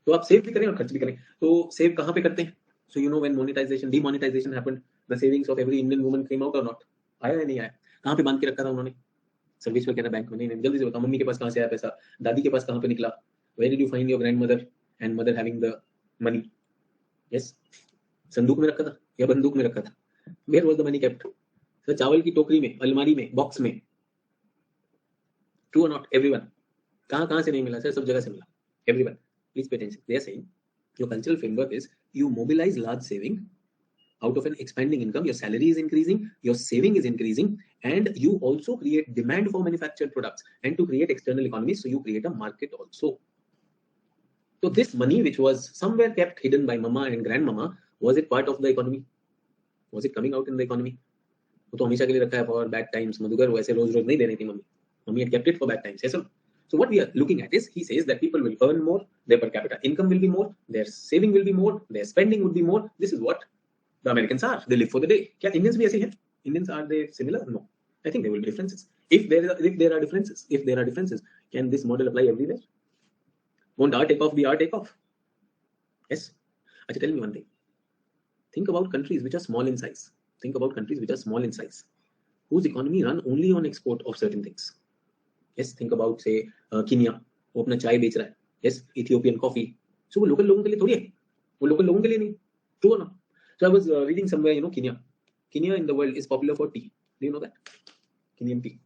तो आप save भी करें और खर्च भी करें. तो save कहाँ पे करते हैं? So when demonetization happened, the savings of every Indian woman came out or not? आया या नहीं आया? कहाँ पे बांध के रखा था उन्होंने? सर्विस वगैरह बैंक में नहीं. जल्दी से बताओ, मम्मी के पास कहाँ से आया पैसा? दादी के पास कहाँ पे निकला? Where did you find your grandmother and mother having the money? Yes, संदूक में रखा था या बंदूक में रखा था? Where was the money kept? So चावल की टोकरी में, अलमारी में, बॉक्स में. True or not? Everyone. कहाँ से नहीं मिला सर? सब जगह से मिला. Everyone. Please pay attention. They are saying your cultural framework is you mobilize large saving out of an expanding income. Your salary is increasing, your saving is increasing, and you also create demand for manufactured products and to create external economies. So you create a market also. So this money, which was somewhere kept hidden by mama and grandmama, was it part of the economy? Was it coming out in the economy? वो तो हमेशा के लिए रखा है for bad times. Madhukar वैसे रोज नहीं दे रही थी mummy. Mummy had kept it for bad times. Yes, sir. So what we are looking at is, he says that people will earn more, their per capita income will be more, their saving will be more, their spending would be more. This is what the Americans are. They live for the day. क्या Indians भी ऐसे हैं? Indians, are they similar? No. I think there will be differences. If there are differences, can this model apply everywhere? Won't our takeoff be our takeoff? Yes. Achha, tell me one thing. Think about countries which are small in size. Whose economy run only on export of certain things. Yes, think about say Kenya. वो अपना चाय बेच रहा है. Yes, Ethiopian coffee. So वो local लोगों के लिए थोड़ी है. वो local लोगों के लिए नहीं. True or not? So I was reading somewhere, Kenya. Kenya in the world is popular for tea. Do you know that? Kenyan tea.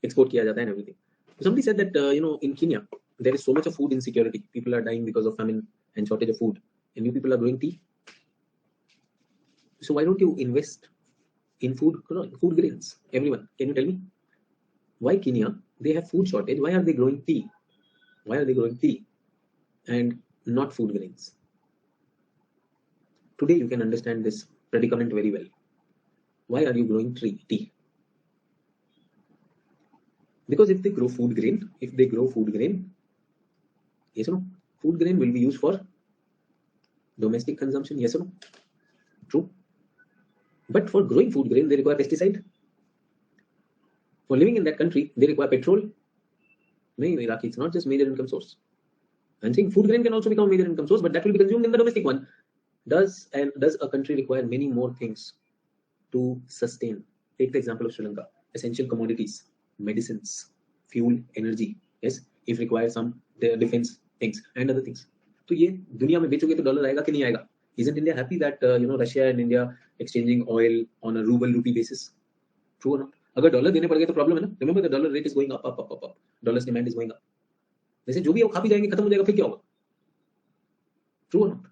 Export किया जाता है and everything. So somebody said that in Kenya there is so much of food insecurity. People are dying because of famine and shortage of food, and you people are growing tea. So why don't you invest in food grains? Everyone, can you tell me why Kenya, they have food shortage? Why are they growing tea? And not food grains? Today you can understand this predicament very well. Why are you growing tea? Because if they grow food grain, yes or no? Food grain will be used for domestic consumption, yes or no? True. But for growing food grain, they require pesticide. For living in that country, they require petrol. No, Iraqi, it's not just major income source. I'm saying food grain can also become a major income source, but that will be consumed in the domestic one. Does a country require many more things to sustain? Take the example of Sri Lanka. Essential commodities, medicines, fuel, energy. Yes, if require some defense things and other things. तो ये दुनिया में बेचोगे तो dollar आएगा कि नहीं आएगा? Isn't India happy that Russia and India exchanging oil on a ruble-rupee basis? True or not? अगर डॉलर देने पड़ गए तो प्रॉब्लम है ना. Remember the dollar rate is going up. Dollar's demand is going up. वैसे जो भी वो खा भी जाएंगे खत्म हो जाएगा फिर क्या होगा? True or not?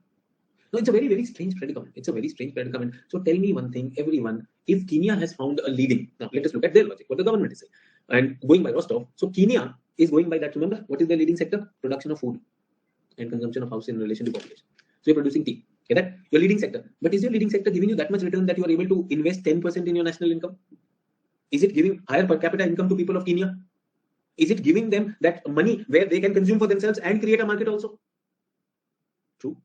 No, it's a very, very strange predicament. So tell me one thing, everyone. If Kenya has found a leading, now let us look at their logic, what the government is saying, and going by Rostov. So Kenya is going by that. Remember, what is the leading sector? Production of food and consumption of house in relation to population. So you're producing tea. Okay, that your leading sector. But is your leading sector giving you that much return that you are able to invest 10% in your national income? Is it giving higher per capita income to people of Kenya? Is it giving them that money where they can consume for themselves and create a market also? True.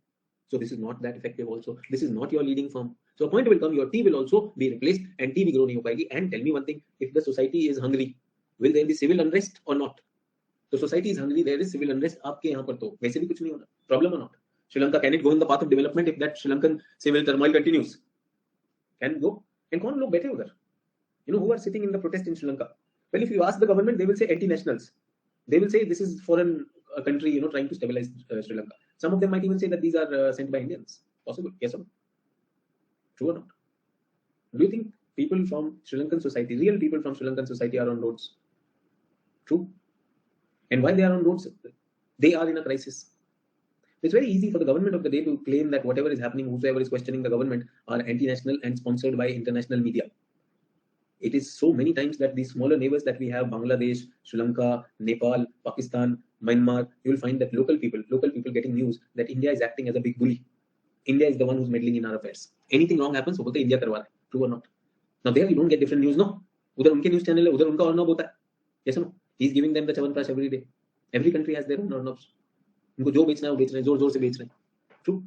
So this is not that effective also. This is not your leading firm. So a point will come, your tea will also be replaced and tea will grow nahi ho payegi. And tell me one thing, if the society is hungry, will there be civil unrest or not? The society is hungry, there is civil unrest. आपके यहाँ पर तो वैसे भी कुछ नहीं होना. Problem or not? Sri Lanka, can it go in the path of development if that Sri Lankan civil turmoil continues? Can it go? And कौन लोग बैठे उधर? You know who are sitting in the protest in Sri Lanka? Well, if you ask the government, they will say anti-nationals. They will say this is foreign country, you know, trying to stabilize Sri Lanka. Some of them might even say that these are sent by Indians. Possible? Yes or no? True or not? Do you think people from Sri Lankan society, real people from Sri Lankan society, are on roads? True. And while they are on roads, they are in a crisis. It's very easy for the government of the day to claim that whatever is happening, whosoever is questioning the government, are anti-national and sponsored by international media. It is so many times that these smaller neighbors that we have, Bangladesh, Sri Lanka, Nepal, Pakistan, Myanmar, you will find that local people getting news that India is acting as a big bully. India is the one who's meddling in our affairs. Anything wrong happens, so India karwa raha hai. True or not? Now there you don't get different news, no? Udhar unke news channel hai, udhar unka arnav hota hai. Yes or no? He's giving them the chawanprash every day. Every country has their own arnavs. उनको जो बेचना है वो बेच रहे हैं, जोर-जोर से बेच रहे हैं. True.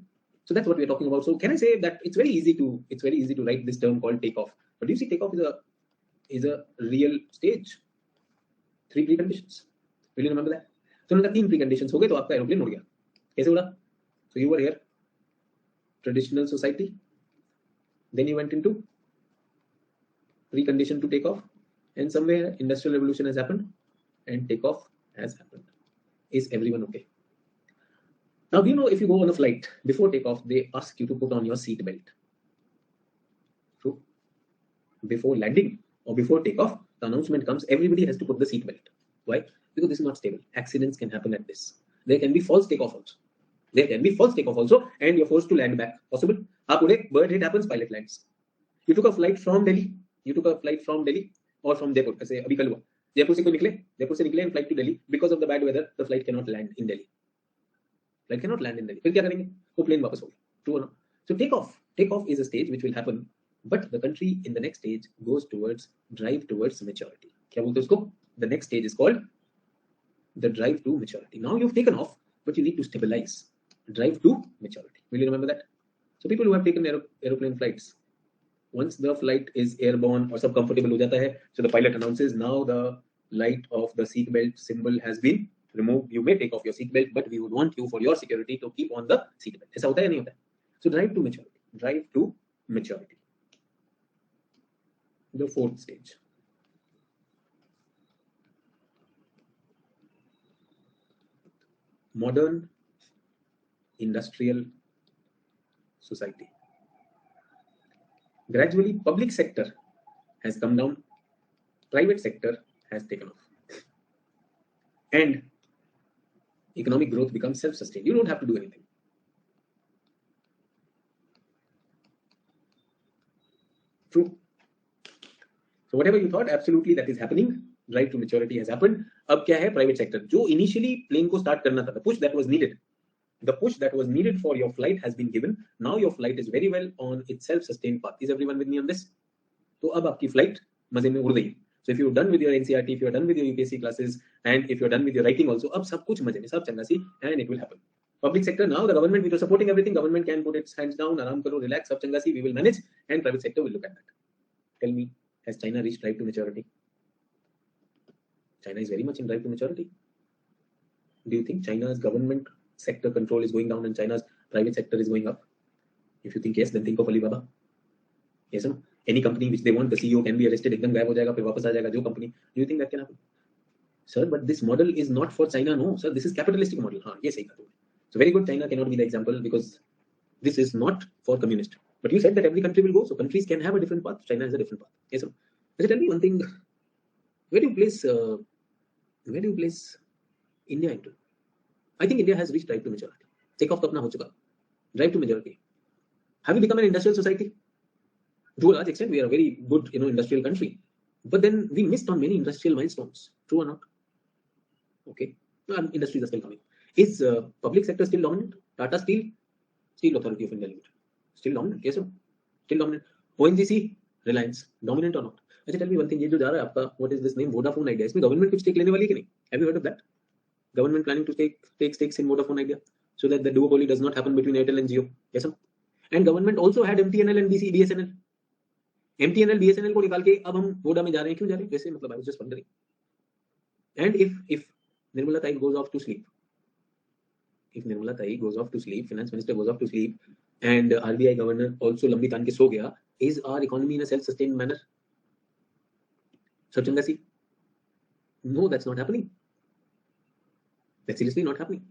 So that's what we are talking about. So can I say that it's very easy to write this term called takeoff. But do you see takeoff is a real stage? 3 preconditions. Will you remember that? So उनका 3 preconditions हो गए तो आपका aeroplane उड़ गया. कैसे उड़ा? So you were here, traditional society. Then you went into precondition to take off, and somewhere industrial revolution has happened and takeoff has happened. Is everyone okay? Now, do you know if you go on a flight, before takeoff, they ask you to put on your seat belt? True. Before landing or before takeoff, the announcement comes, everybody has to put the seat belt. Why? Because this is not stable. Accidents can happen at this. There can be false takeoff also. And you're forced to land back. Possible? Bird hit happens, pilot lands. You took a flight from Delhi or from Jaipur. Say, abhi kal hua. Jaipur se nikle and flight to Delhi. Because of the bad weather, the flight cannot land in Delhi. Flight cannot land in Delhi. फिर क्या करेंगे? वो plane वापस होगा. True or not? So takeoff is a stage which will happen, but the country in the next stage goes towards drive towards maturity. क्या बोलते हैं उसको? The next stage is called the drive to maturity. Now you've taken off, but you need to stabilize. Drive to maturity. Will you remember that? So people who have taken aeroplane flights, once the flight is airborne or sub comfortable हो जाता है, so the pilot announces now the light of the seatbelt symbol has been removed. You may take off your seatbelt, but we would want you for your security to keep on the seatbelt. ऐसा होता है या नहीं होता है? So drive to maturity. Drive to maturity. The 4th stage. Modern industrial society. Gradually, public sector has come down, private sector has taken off, and economic growth becomes self-sustained. You don't have to do anything. True. So whatever you thought, absolutely that is happening. Drive to maturity has happened. अब क्या है? Private sector. जो initially plane को start करना था, the push that was needed for your flight has been given. Now your flight is very well on its self-sustained path. Is everyone with me on this? तो अब आपकी flight मजे में उड़ गई. So if you're done with your NCRT, if you're done with your UPSC classes, and if you're done with your writing also, अब सब कुछ मजे में, सब चंगा सी, and it will happen. Public sector, now the government, we are supporting everything. Government can put its hands down, आराम करो, relax, सब चंगा सी, we will manage, and private sector will look at that. Tell me, has China reached drive to maturity? China is very much in drive to maturity. Do you think China's government sector control is going down and China's private sector is going up? If you think yes, then think of Alibaba. Yes or no? Any company which they want, the CEO can be arrested, एकदम गायब हो जाएगा, फिर वापस आ जाएगा जो company. Do you think that can happen? Sir, but this model is not for China. No, sir, this is capitalistic model. हाँ, ये सही कहा तुमने. So very good, China cannot be the example because this is not for communist. But you said that every country will go, so countries can have a different path. China has a different path. Yes or no? But tell me one thing. Where do you place India into? I think India has reached drive to maturity. Take off तो अपना हो चुका. Drive to maturity. Have we become an industrial society? To a large extent, we are a very good, industrial country. But then we missed on many industrial milestones. True or not? Okay. Industries are still coming. Is public sector still dominant? Tata Steel Authority of India Limited. Still dominant? Yes, sir. Still dominant. ONGC, Reliance, dominant or not? अच्छा, tell me one thing. ये जो जा रहा है आपका, what is this name? Vodafone Idea. इसमें government कुछ stake लेने वाली है कि नहीं? Have you heard of that? Government planning to take stakes in Vodafone Idea so that the duopoly does not happen between Airtel and Jio. Yes, sir. And government also had MTNL and BSNL. MTNL BSNL को निकाल के अब हम Voda में जा रहे हैं. क्यों जा रहे हैं? वैसे मतलब I was just wondering. And if Nirmala Tai goes off to sleep, finance minister goes off to sleep, and RBI governor also lambi taan ke so gaya, is our economy in a self-sustained manner? Sir Changasi? No, that's not happening. That's seriously not happening.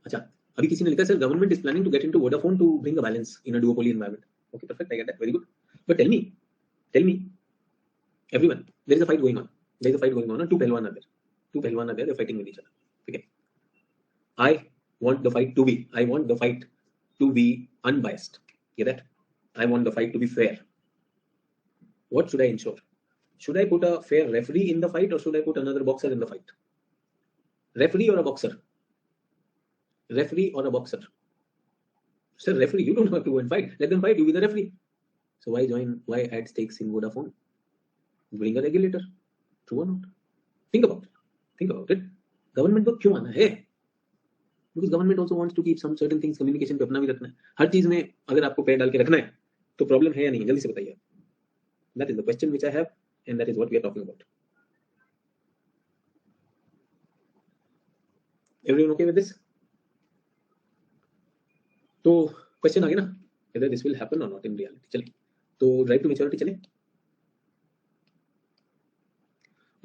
अच्छा, अभी किसी ने लिखा sir government is planning to get into Vodafone to bring a balance in a duopoly environment. Okay, perfect, I get that, very good. But tell me, everyone, there is a fight going on. Two पहलवान are there, they're fighting with each other. Okay, I want the fight to be unbiased. Get that? I want the fight to be fair. What should I ensure? Should I put a fair referee in the fight, or should I put another boxer in the fight? Referee or a boxer? Sir, referee, you don't have to go and fight. Let them fight, you be the referee. So why add stakes in Vodafone? Bring a regulator. True or not? Think about it. Government को क्यों आना है? Because government also wants to keep some certain things, communication पे अपना भी रखना है. हर चीज में अगर आपको पैर डाल के रखना है तो प्रॉब्लम है या नहीं, जल्दी से बताइए. That is the question which I have, and that is what we are talking about. Everyone okay with this? तो क्वेश्चन आ गया ना, whether this will happen or not in reality. चलिए, तो ड्राइव टू मैच्योरिटी चले.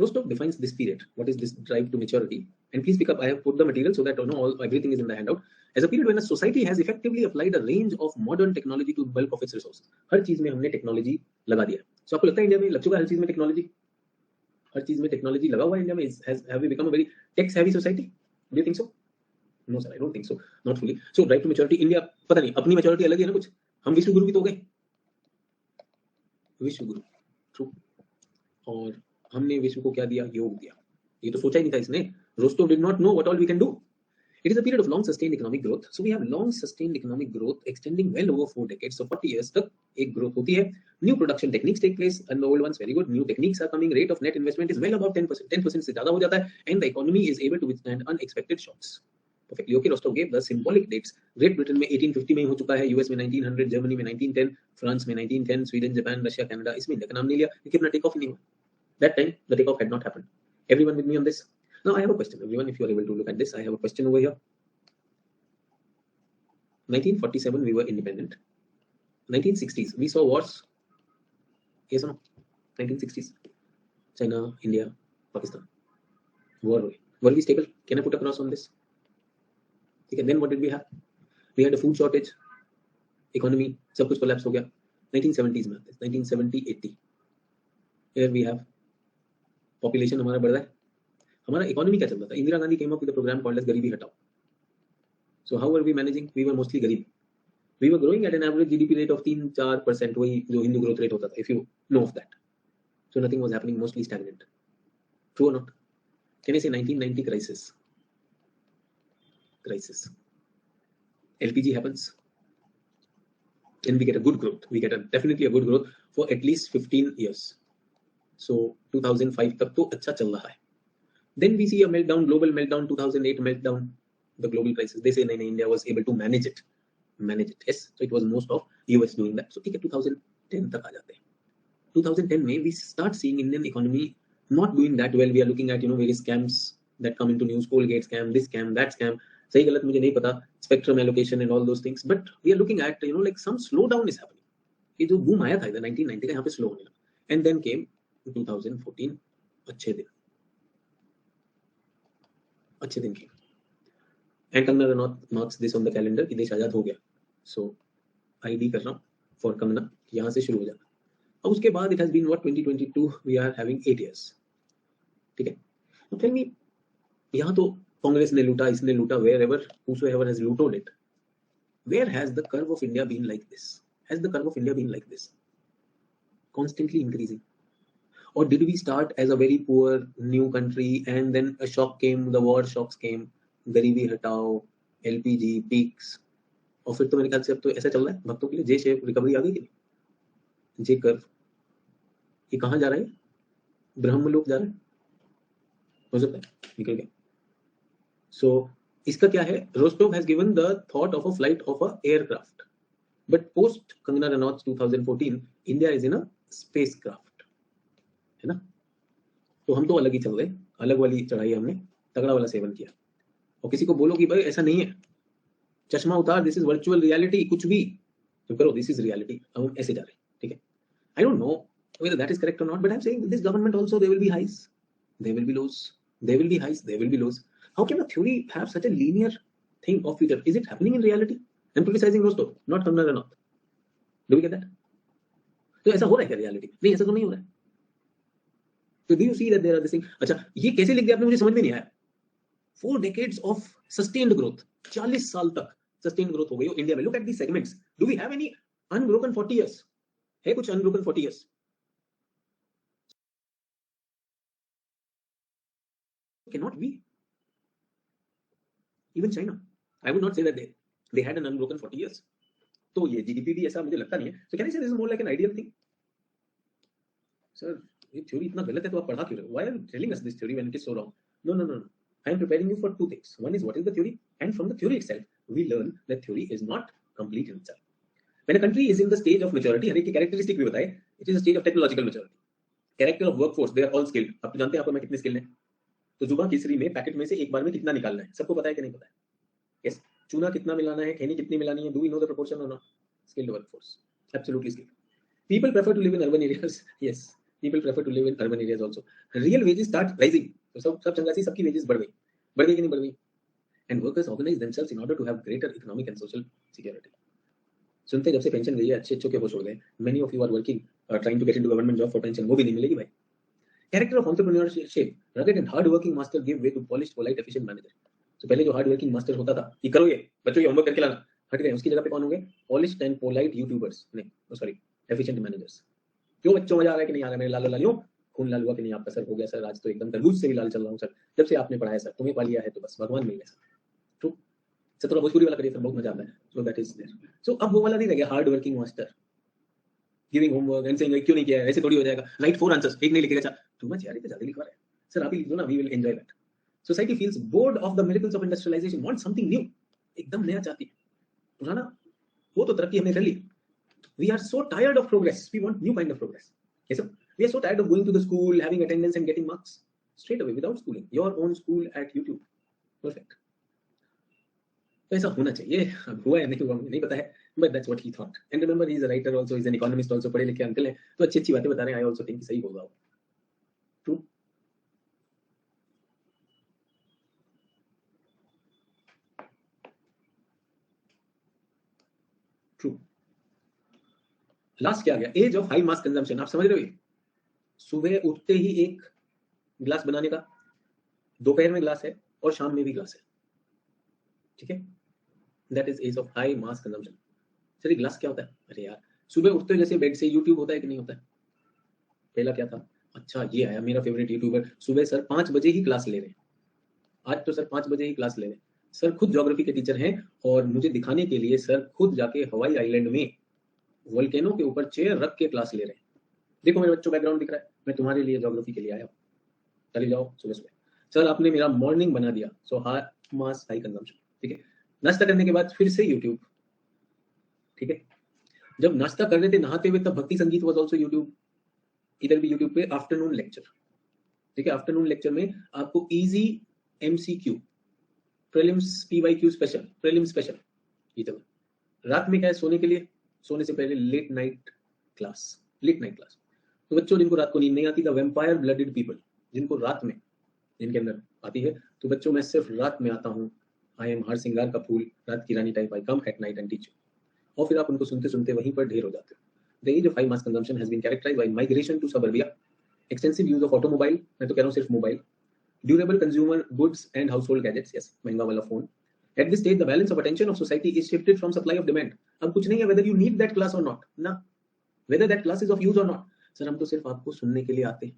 Rostock defines this period. What is this drive to maturity? And please pick up. I have put the material so that everything is in the handout. As a period when a society has effectively applied a range of modern technology to bulk of its resources. हर चीज में हमने technology लगा दिया. So आपको लगता है India में लग चुका है हर चीज में टेक्नोलॉजी? हर चीज में टेक्नोलॉजी लगा हुआ है इंडिया में? Have we become a very tech-savvy society? Do you think so? No, sir, I don't think so. Not fully. So drive to maturity. India पता नहीं अपनी maturity अलग है ना कुछ. हम विश्व गुरु भी तो हो गए. विश्व गुरु. True. और हमने विश्व को क्या दिया? योग दिया. ये तो सोचा ही नहीं था इसने. Rostov did not know what all we can do. It is a period of long sustained economic growth. So we have long sustained economic growth extending well over 4 decades. So 40 years तक एक growth होती है. New production techniques take place and the old ones very good. New techniques are coming. Rate of net investment is well above 10%. 10% से ज़्यादा हो जाता है. And the economy is able to withstand unexpected shocks. Perfectly okay. Rostov gave the symbolic dates. Great Britain में 1850 में हो चुका है. US में 1900, Germany में 1910, France में 1910, Sweden, Japan, Russia, Canada. इसमें इंडिया का नाम नहीं लिया क्योंकि अपना टेक ऑफ नहीं हुआ. That time the takeoff had not happened. Everyone with me on this? Now I have a question. Everyone, if you are able to look at this, I have a question over here. 1947 we were independent. 1960s we saw wars. Yes or no? 1960s. China, India, Pakistan. War. Were we stable? Can I put a cross on this? Okay, then what did we have? We had a food shortage. Economy, सब कुछ collapse हो गया. 1970s में 1970-80. Here we have population हमारा बढ़ रहा है. हमारा इकोनॉमी क्या चल रहा था? Indira Gandhi came up with a program called as गरीबी हटाओ. So how were we managing? We were mostly गरीब. We were growing at an average GDP rate of 3-4%, वही जो हिंदू growth rate होता था, if you know of that. So nothing was happening, mostly stagnant. True or not? Can I say 1990 crisis? LPG happens. And we get a good growth. We get definitely a good growth for at least 15 years. So 2005 तक तो अच्छा चल रहा है. Then we see a meltdown, global meltdown, 2008 meltdown, the global crisis. They say no, India was able to manage it. Yes. So it was most of US doing that. So ठीक है 2010 तक आ जाते हैं. 2010 में we start seeing Indian economy not doing that well. We are looking at various scams that come into news, Colgate scam, this scam, that scam. सही गलत मुझे नहीं पता, spectrum allocation and all those things. But we are looking at like some slowdown is happening. ये जो boom आया था इधर 1990 का यहाँ पे slow होने लगा. And then came 2014 अच्छे दिन के. And Kangna Ranaut marks this on the calendar कि देश आजाद हो गया. So ID कर रहा हूँ for Kangna, यहाँ से शुरू हो जाना. अब उसके बाद it has been what 2022 we are having 8 years. ठीक है. Now tell me, यहाँ तो कांग्रेस ने लूटा, इसने लूटा, wherever whosoever has looted it. Where has the curve of India been like this? Has the curve of India been like this? Constantly increasing. Or did we start as a very poor new country and then a shock came, the war shocks came, गरीबी हटाओ, LPG peaks, और फिर तो मेरे ख्याल से अब तो ऐसा चल रहा है भक्तों के लिए जे शेप रिकवरी आ गई कि नहीं? जे कर्व ये कहाँ जा रहा है? ब्रह्मलोक जा रहा है, हो सकता है निकल गया. So इसका क्या है? Rostov has given the thought of a flight of a aircraft, but post Kangana Ranaut 2014 India is in a spacecraft, है ना? तो हम तो अलग ही चल रहे. अलग वाली चढ़ाई हमने, तगड़ा वाला सेवन किया। और किसी को बोलो कि भाई ऐसा नहीं है, चश्मा उतार, दिस इज वर्चुअल रियलिटी, कुछ भी तो करो, दिस इज रियलिटी, हम ऐसे जा रहे हैं, ठीक है। I don't know whether that is correct or not, but I'm saying this government also, there will be highs, there will be lows, there will be highs, there will be lows. How can a theory have such a linear thing of future? Is it happening in reality? I'm criticizing Rostov, not Kamna Ranaut. Do we get that? तो ऐसा हो रहा है क्या reality? नहीं, ऐसा तो नहीं हो रहा है। तो do you see that there are this thing? अच्छा, ये कैसे लिख दिया आपने, मुझे समझ में नहीं आया। 4 decades of sustained growth, 40 साल तक sustained growth हो गई हो इंडिया में। Look at these segments. Do we have any unbroken 40 years? है कुछ unbroken 40 years? Cannot be. Even China, I would not say that they had an unbroken 40 years. तो ये जीडीपी भी ऐसा मुझे लगता नहीं है। So can I say this is more like an ideal thing? Sir, ये थ्योरी इतना गलत है तो आप पढ़ा क्यों रहे हो? Why are you telling us this theory when it is so wrong? No, no, no, no. I am preparing you for 2 things. One is what is the theory, and from the theory itself, we learn that theory is not complete in itself. When a country is in the stage of maturity, हर एक की characteristic भी बताए, it is a stage of technological maturity. Character of workforce, they are all skilled. आप तो जानते हैं आपको मैं कितने skilled हैं? तो जुबान केसरी में पैकेट में से एक बार में कितना निकालना है, सबको पता है कि नहीं पता है? Yes. चूना कितना मिलाना है, खैनी कितनी मिलानी है, do we know the proportion or not? Skilled workforce, absolutely skilled. People prefer to live in urban areas. Yes, people prefer to live in urban areas also. Real wages start rising. तो सब चंगासी, सबकी wages बढ़ गई कि नहीं बढ़ गई? And workers organize themselves in order to have greater economic and social security. सुनते जब से पेंशन गई है, अच्छे के होश उड़ गए। Many of you are working, trying to get into government job for pension, वो भी नहीं मिलेगी भाई। Character of entrepreneurship, rugged and hard-working master give way to polished, polite, efficient manager. तो पहले जो हार्ड वर्किंग मास्टर होता था कि करो ये बच्चों, ये होमवर्क करके लाना, हट गए, उसकी जगह पे कौन होंगे? पॉलिश्ड एंड पोलाइट यूट्यूबर्स, नहीं सॉरी, एफिशिएंट मैनेजर्स। क्यों बच्चों, मजा आ रहा है कि नहीं आ रहा है? मेरे लाल लालियों, खून लाल हुआ कि नहीं आपका? सर हो गया सर, आज तो एकदम तरबूज से भी लाल चल रहा हूँ सर, जब से आपने पढ़ाया सर, तुम्हें पा लिया है तो बस भगवान मिल गया सर। ट्रू। सर थोड़ा भोजपुरी वाला करिए सर, बहुत मजा आता है। So that is there. So अब वो वाला नहीं रह गया, hard working master giving homework and saying क्यों नहीं किया है, ऐसे थोड़ी हो जाएगा, राइट 4 आंसर्स, एक नहीं लिखेगा, अच्छा टू मच यार, ये तो ज्यादा लिखवा रहा है सर, आप ही लिख दो ना, we will enjoy that. Society feels bored of the miracles of industrialization, wants something new, एकदम नया चाहती है। पुराना वो तो तरक्की हमने कर ली। We are so tired of progress, we want new kind of progress. Yes sir, we are so tired of going to the school, having attendance and getting marks straight away without schooling. Your own school at YouTube, perfect. तो ऐसा होना चाहिए। अब हुआ है नहीं हुआ मुझे नहीं पता है, but that's what he thought. And remember, he is a writer also, he is an economist also, पढ़े लिखे अंकल हैं, तो अच्छी बातें बता रहे हैं। I also think सही होगा वो। True. ट्रू। लास्ट क्या आ गया? Age of high mass consumption. आप समझ रहे हो? सुबह उठते ही एक गिलास बनाने का, दोपहर में गिलास है और शाम में भी गिलास है, ठीक है? That is age of high mass consumption. Sir गिलास क्या होता है? अरे यार, सुबह उठते हो जैसे बेड से यूट्यूब होता है कि नहीं होता है? पहला क्या था? अच्छा ये आया मेरा फेवरेट यूट्यूबर, सुबह सर 5 बजे ही क्लास ले रहे हैं, आज तो सर 5 बजे ही क्लास ले रहे हैं। सर खुद ज्योग्राफी के टीचर हैं और मुझे दिखाने के लिए सर खुद जाके हवाई आइलैंड में वोल्केनो के ऊपर चेयर रख के क्लास ले रहे हैं। देखो मेरे बच्चों, बैकग्राउंड दिख रहा है, मैं तुम्हारे लिए ज्योग्राफी के लिए आया हूँ। चले जाओ सुबह सुबह। सर आपने मेरा मॉर्निंग बना दिया, सो हाई मास हाई कंजम्पशन, ठीक है? नाश्ता करने के बाद फिर से यूट्यूब, ठीक है? जब नाश्ता कर रहे थे नहाते हुए, तब भक्ति संगीत वाज आल्सो यूट्यूब, इधर भी यूट्यूब पे आफ्टरनून लेक्चर, ठीक है? आफ्टरनून लेक्चर में आपको easy MCQ, prelims PYQ special, prelim special, ये तो रात में क्या है? सोने के लिए, सोने से पहले late night class, late night class. तो बच्चों जिनको रात को नींद नहीं आती, द वैम्पायर ब्लडेड पीपल, जिनको रात में, जिनके अंदर आती है, तो बच्चों मैं सिर्फ रात में आता हूँ, आई एम हर सिंगार का फूल, रात की रानी type, I come at night and teach you. और फिर आप उनको सुनते सुनते वहीं पर ढेर हो जाते हो। The age of high mass consumption has been characterised by migration to suburbia, extensive use of automobile, मैं तो कह रहा हूँ सिर्फ mobile, durable consumer goods and household gadgets, yes महंगा वाला फोन। At this stage, the balance of attention of society is shifted from supply of demand. अब कुछ नहीं है whether you need that class or not, ना whether that class is of use or not. Sir हम तो सिर्फ आपको सुनने के लिए आते हैं,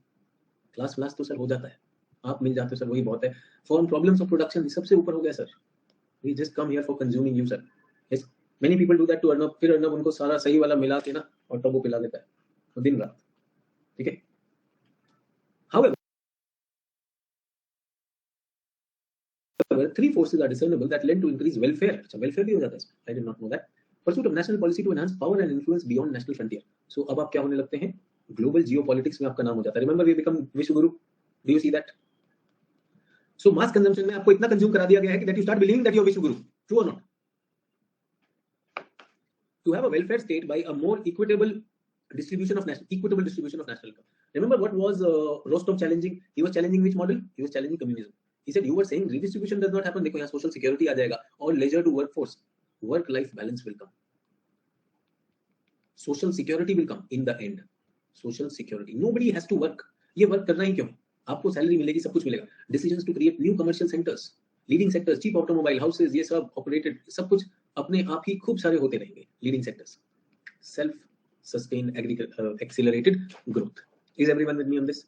क्लास व्लास तो सर हो जाता है, आप मिल जाते हो सर, वही बहुत है। फॉर प्रॉब्लम्स ऑफ प्रोडक्शन सबसे ऊपर हो गया sir, we just come here for consuming you sir. Yes, many people do that to earn up, फिर earn up उनको सारा सही वाला मिला के ना और टर्बो पिला देता है तो दिन रात, ठीक है? However, 3 forces are discernible that lend to increase welfare. अच्छा welfare भी हो जाता है इसमें, I did not know that. Pursuit of national policy to enhance power and influence beyond national frontier. So अब आप क्या होने लगते हैं? ग्लोबल जियोपॉलिटिक्स में आपका नाम हो जाता है। Remember we become विश्व गुरु, do you see that? So mass consumption में आपको इतना consume करा दिया गया है कि that you start believing that you are Vishnu Guru. True or not? To have a welfare state by a more equitable distribution of national income. Remember what was Rostov challenging? He was challenging which model? He was challenging communism. He said you were saying redistribution does not happen. देखो यहाँ social security आ जाएगा और leisure to workforce, work-life balance will come. Social security will come in the end. Social security. Nobody has to work. ये work करना ही क्यों? आपको salary मिलेगी, सब कुछ मिलेगा. Decisions to create new commercial centers, leading sectors, cheap automobile, houses, ये सब operated, सब कुछ अपने आप ही खूब सारे होते रहेंगे. Leading sectors. Self-sustained accelerated growth. Is everyone with me on this?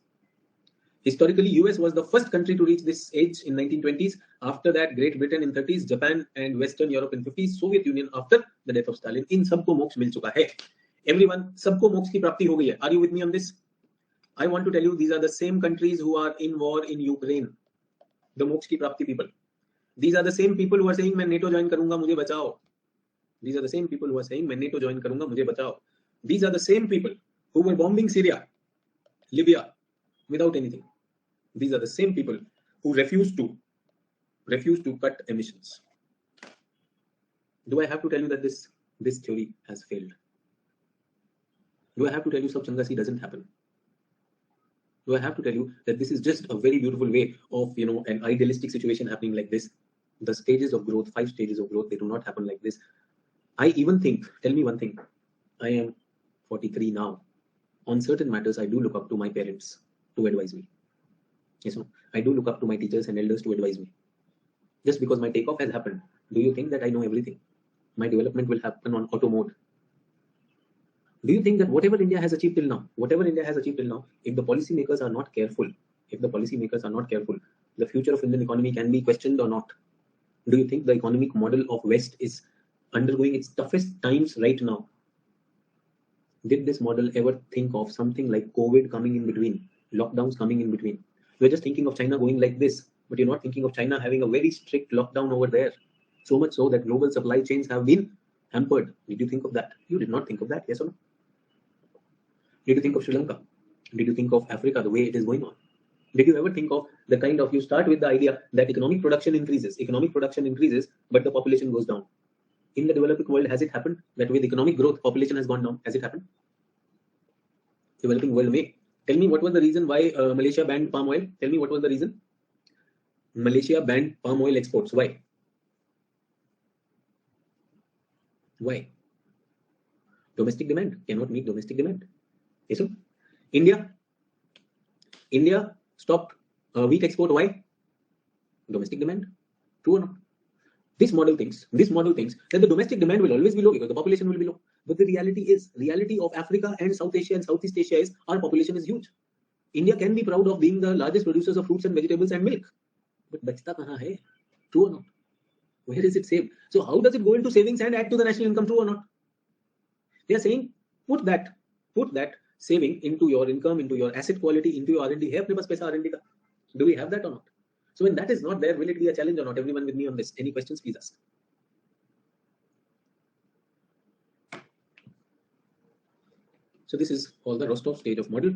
Historically, US was the first country to reach this age in 1920s. After that, Great Britain in 30s, Japan and Western Europe in 50s, Soviet Union after the death of Stalin. इन सबको मोक्ष मिल चुका है. Everyone, सबको मोक्ष की प्राप्ति हो गई है. Are you with me on this? I want to tell you, these are the same countries who are in war in Ukraine. The मोक्ष की प्राप्ति people. These are the same people who are saying मैं NATO join करूंगा, मुझे बचाओ. These are the same people who are saying मैं NATO join करूंगा, मुझे बचाओ. These are the same people who were bombing Syria, Libya without anything. These are the same people who refuse to cut emissions. Do I have to tell you that this theory has failed? Do I have to tell you sab changa si doesn't happen? Do I have to tell you that this is just a very beautiful way of, an idealistic situation happening like this? The stages of growth, 5 stages of growth, they do not happen like this. I even think, tell me one thing, I am 43 now. On certain matters, I do look up to my parents to advise me. Yes, no? I do look up to my teachers and elders to advise me. Just because my takeoff has happened, do you think that I know everything? My development will happen on auto mode. Do you think that whatever India has achieved till now, if the policymakers are not careful, the future of Indian economy can be questioned or not? Do you think the economic model of West is undergoing its toughest times right now? Did this model ever think of something like COVID coming in between, lockdowns coming in between? You're just thinking of China going like this, but you're not thinking of China having a very strict lockdown over there. So much so that global supply chains have been hampered. Did you think of that? You did not think of that, yes or no? Did you think of Sri Lanka? Did you think of Africa the way it is going on? Did you ever think of the kind of, you start with the idea that economic production increases, but the population goes down. In the developing world, has it happened that with economic growth, population has gone down? Has it happened? Developing world may. Tell me what was the reason why Malaysia banned palm oil? Tell me what was the reason? Malaysia banned palm oil exports. Why? Why? Domestic demand. Cannot meet domestic demand. Yes, sir? India stopped wheat export. Why? Domestic demand. True or not? This model thinks that the domestic demand will always be low because the population will be low. But the reality of Africa and South Asia and Southeast Asia is our population is huge. India can be proud of being the largest producers of fruits and vegetables and milk. But bachta kahan hai? True or not? Where is it saved? So how does it go into savings and add to the national income? True or not? They are saying put that saving into your income, into your asset quality, into your R&D. Hai apne paas paisa R&D ka? Do we have that or not? So when that is not there, will it be a challenge or not? Everyone with me on this. Any questions, please ask. So this is all the Rostov stage of model.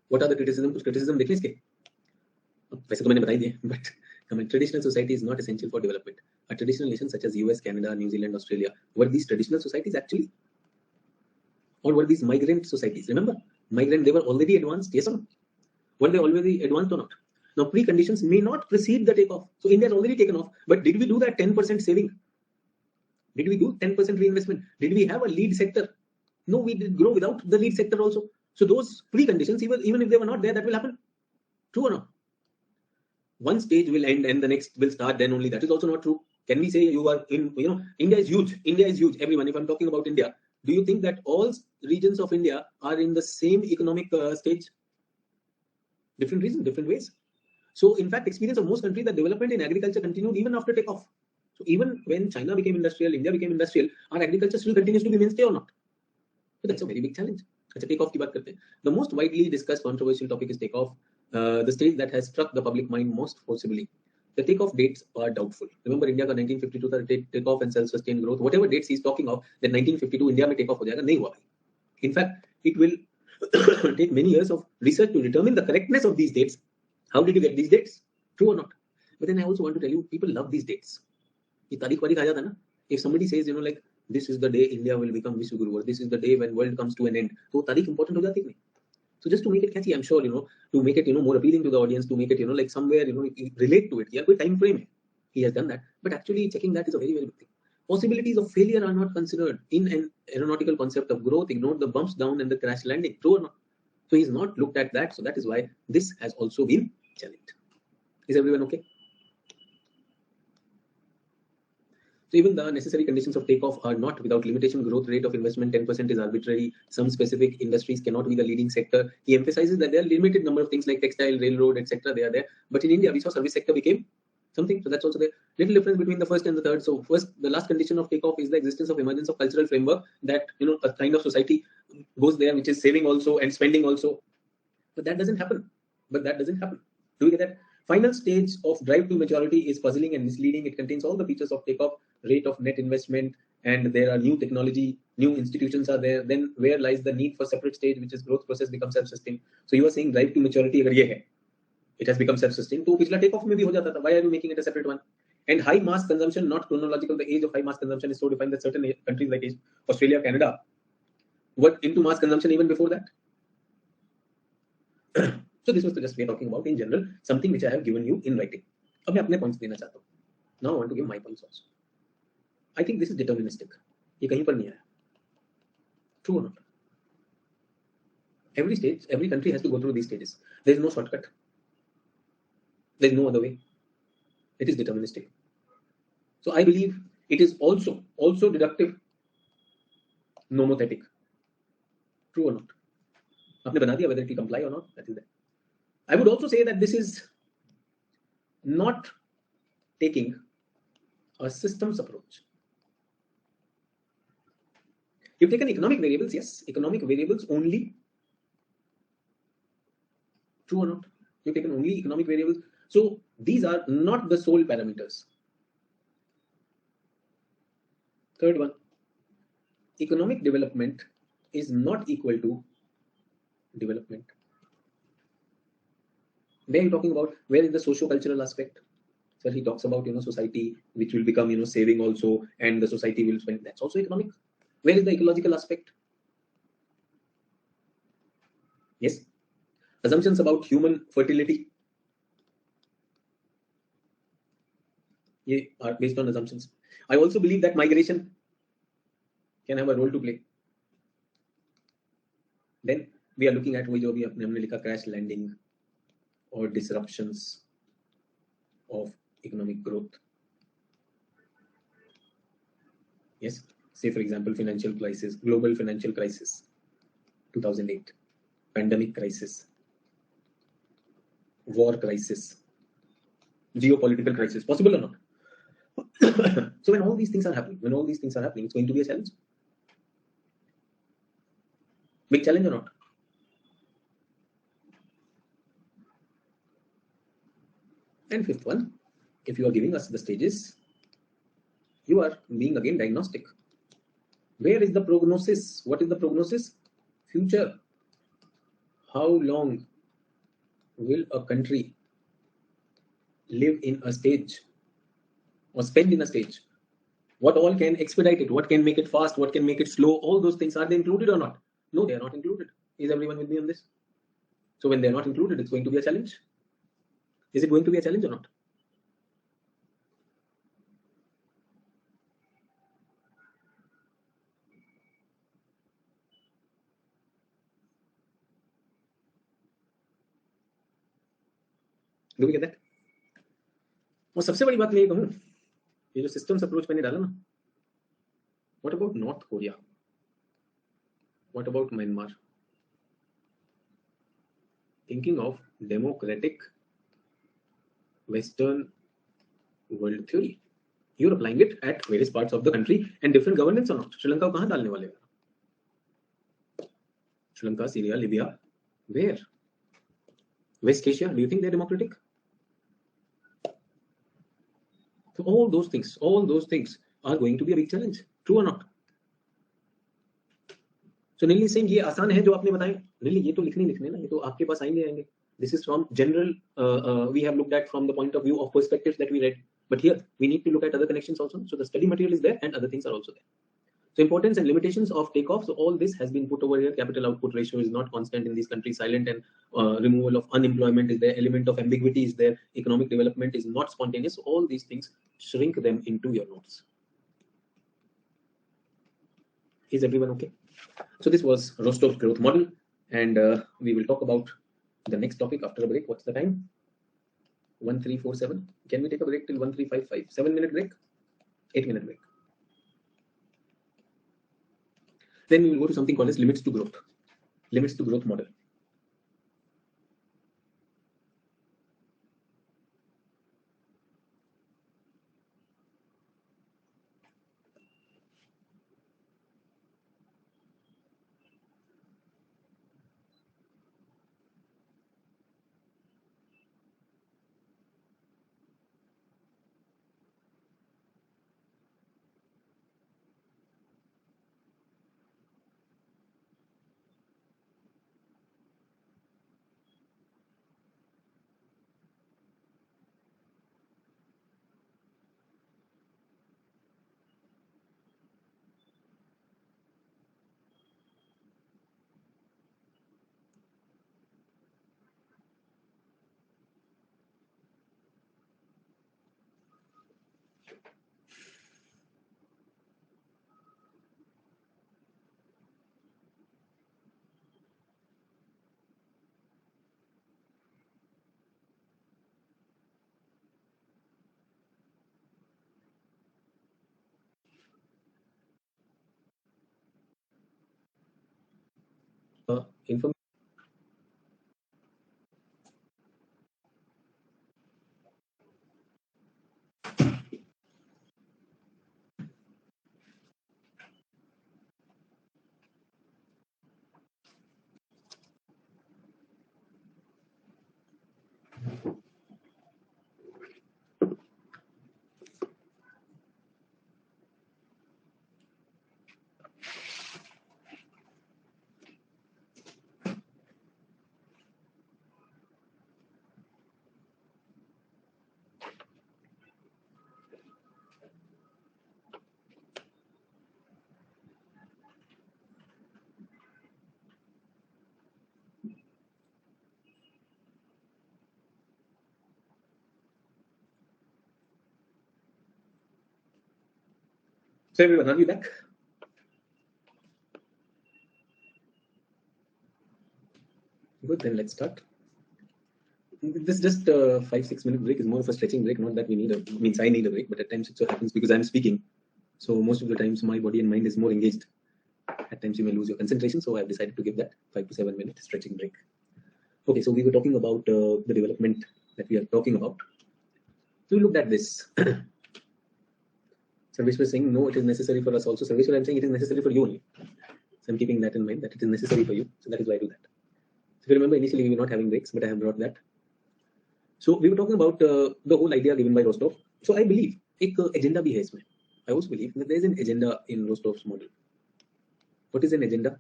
What are the criticism? कुछ criticism देखने इसके? वैसे तो मैंने बता ही दिए, but traditional society is not essential for development. A traditional nation such as US, Canada, New Zealand, Australia, were these traditional societies actually? Or were these migrant societies? Remember, they were already advanced, yes or no? Were they already advanced or not? Now, preconditions may not precede the takeoff. So India has already taken off. But did we do that 10% saving? Did we do 10% reinvestment? Did we have a lead sector? No, we did grow without the lead sector also. So those preconditions, even if they were not there, that will happen. True or not? One stage will end and the next will start, then only. That is also not true. Can we say you are in, India is huge. Everyone, if I'm talking about India, do you think that all regions of India are in the same economic stage? Different reasons, different ways. So, in fact, experience of most countries, that development in agriculture continued even after takeoff. So, even when China became industrial, India became industrial, our agriculture still continues to be mainstay or not? So, that's a very big challenge. Achha, takeoff ki baat karte hain. The most widely discussed controversial topic is takeoff, the stage that has struck the public mind most forcibly. The takeoff dates are doubtful. Remember, India ka 1952 tha takeoff and self-sustained growth. Whatever dates he's talking of, that 1952 India mein takeoff ho jayega, nahi hua bhai. In fact, it will take many years of research to determine the correctness of these dates. How did you get these dates? True or not? But then I also want to tell you, people love these dates. ये तारीख वारीख आ जाता है ना. If somebody says, like, this is the day India will become Vishwa Guru, or this is the day when world comes to an end, तो तारीख important हो जाती है नहीं. So just to make it catchy, I'm sure, to make it, more appealing to the audience, to make it, like somewhere, relate to it. Yeah, कोई time frame है. He has done that. But actually checking that is a very, very big thing. Possibilities of failure are not considered in an aeronautical concept of growth. Ignore the bumps down and the crash landing. True or not? So he's not looked at that. So that is why this has also been challenged. Is everyone okay? So even the necessary conditions of takeoff are not without limitation. Growth rate of investment 10% is arbitrary. Some specific industries cannot be the leading sector. He emphasizes that there are limited number of things like textile, railroad, etc. They are there. But in India, we saw service sector became something. So that's also the little difference between the first and the third. So first, the last condition of takeoff is the existence of emergence of cultural framework that, a kind of society goes there, which is saving also and spending also. But that doesn't happen. Do we get that? Final stage of drive to maturity is puzzling and misleading. It contains all the features of takeoff, rate of net investment, and there are new technology, new institutions are there. Then where lies the need for separate stage, which is growth process becomes self-sustained. So you are saying drive to maturity, agar ye hai, it has become self-sustained. तो पिछला takeoff में भी हो जाता था. Why are you making it a separate one? And high mass consumption, not chronological. The age of high mass consumption is so defined that certain countries like Australia, Canada, were into mass consumption even before that. So this was just we are talking about in general, something which I have given you in writing. अब मैं अपने points देना चाहता हूँ. Now I want to give my points also. I think this is deterministic. ये कहीं पर नहीं आया. True or not? Every stage, every country has to go through these stages. There is no shortcut. There is no other way. It is deterministic. So I believe it is also deductive, nomothetic. True or not? आपने बना दिया whether it will comply or not. That is that. I would also say that this is not taking a systems approach. You've taken economic variables, yes, economic variables only. True or not? You've taken only economic variables. So these are not the sole parameters. Third one, economic development is not equal to development. Where are you talking about? Where is the socio-cultural aspect? So he talks about, society which will become, saving also, and the society will spend. That's also economic. Where is the ecological aspect? Yes. Assumptions about human fertility. They are based on assumptions. I also believe that migration can have a role to play. Then we are looking at crash landing or disruptions of economic growth. Yes, say for example, financial crisis, global financial crisis, 2008, pandemic crisis, war crisis, geopolitical crisis, possible or not? So when all these things are happening, it's going to be a challenge. Big challenge or not? And fifth one, if you are giving us the stages, you are being again diagnostic. Where is the prognosis? What is the prognosis? Future. How long will a country live in a stage or spend in a stage? What all can expedite it? What can make it fast? What can make it slow? All those things, are they included or not? No, they are not included. Is everyone with me on this? So when they are not included, it's going to be a challenge. Is it going to be a challenge or not? Do we get that? और सबसे बड़ी बात मैं ये कहूं, ये जो systems approach मैंने डाला ना, what about North Korea? What about Myanmar? Thinking of democratic Western world theory. You're applying it at various parts of the country and different governments or not. Sri Lanka को कहाँ डालने वाले हो? Sri Lanka, Syria, Libya, where? West Asia, do you think they're democratic? So all those things are going to be a big challenge. True or not? So Nilli saying ये आसान है जो आपने बताया. Nilli ये तो लिखने ना, ये तो आपके पास आएंगे. This is from general, we have looked at from the point of view of perspectives that we read. But here we need to look at other connections also. So the study material is there and other things are also there. So importance and limitations of takeoff. So all this has been put over here. Capital output ratio is not constant in these countries. Silent and removal of unemployment is there. Element of ambiguity is there. Economic development is not spontaneous. So all these things, shrink them into your notes. Is everyone okay? So this was Rostov's growth model, and we will talk about the next topic after a break. What's the time? 1347. Can we take a break till 1355? 7-minute break? 8-minute break. Then we will go to something called as limits to growth. Limits to growth model. Information. So everyone, are you back? Good, then let's start. This just 5-6 minute break is more of a stretching break. Not that we need a means I need a break, but at times it so happens because I'm speaking. So most of the times my body and mind is more engaged. At times you may lose your concentration. So I've decided to give that 5 to 7 minute stretching break. Okay, so we were talking about the development that we are talking about. So we looked at this. Service was saying no, it is necessary for us also. Service I'm saying it is necessary for you only. So I'm keeping that in mind that it is necessary for you. So that is why I do that. So if you remember, initially we were not having breaks, but I have brought that. So we were talking about the whole idea given by Rostov. So I believe एक agenda भी है इसमें. I also believe that there is an agenda in Rostov's model. What is an agenda?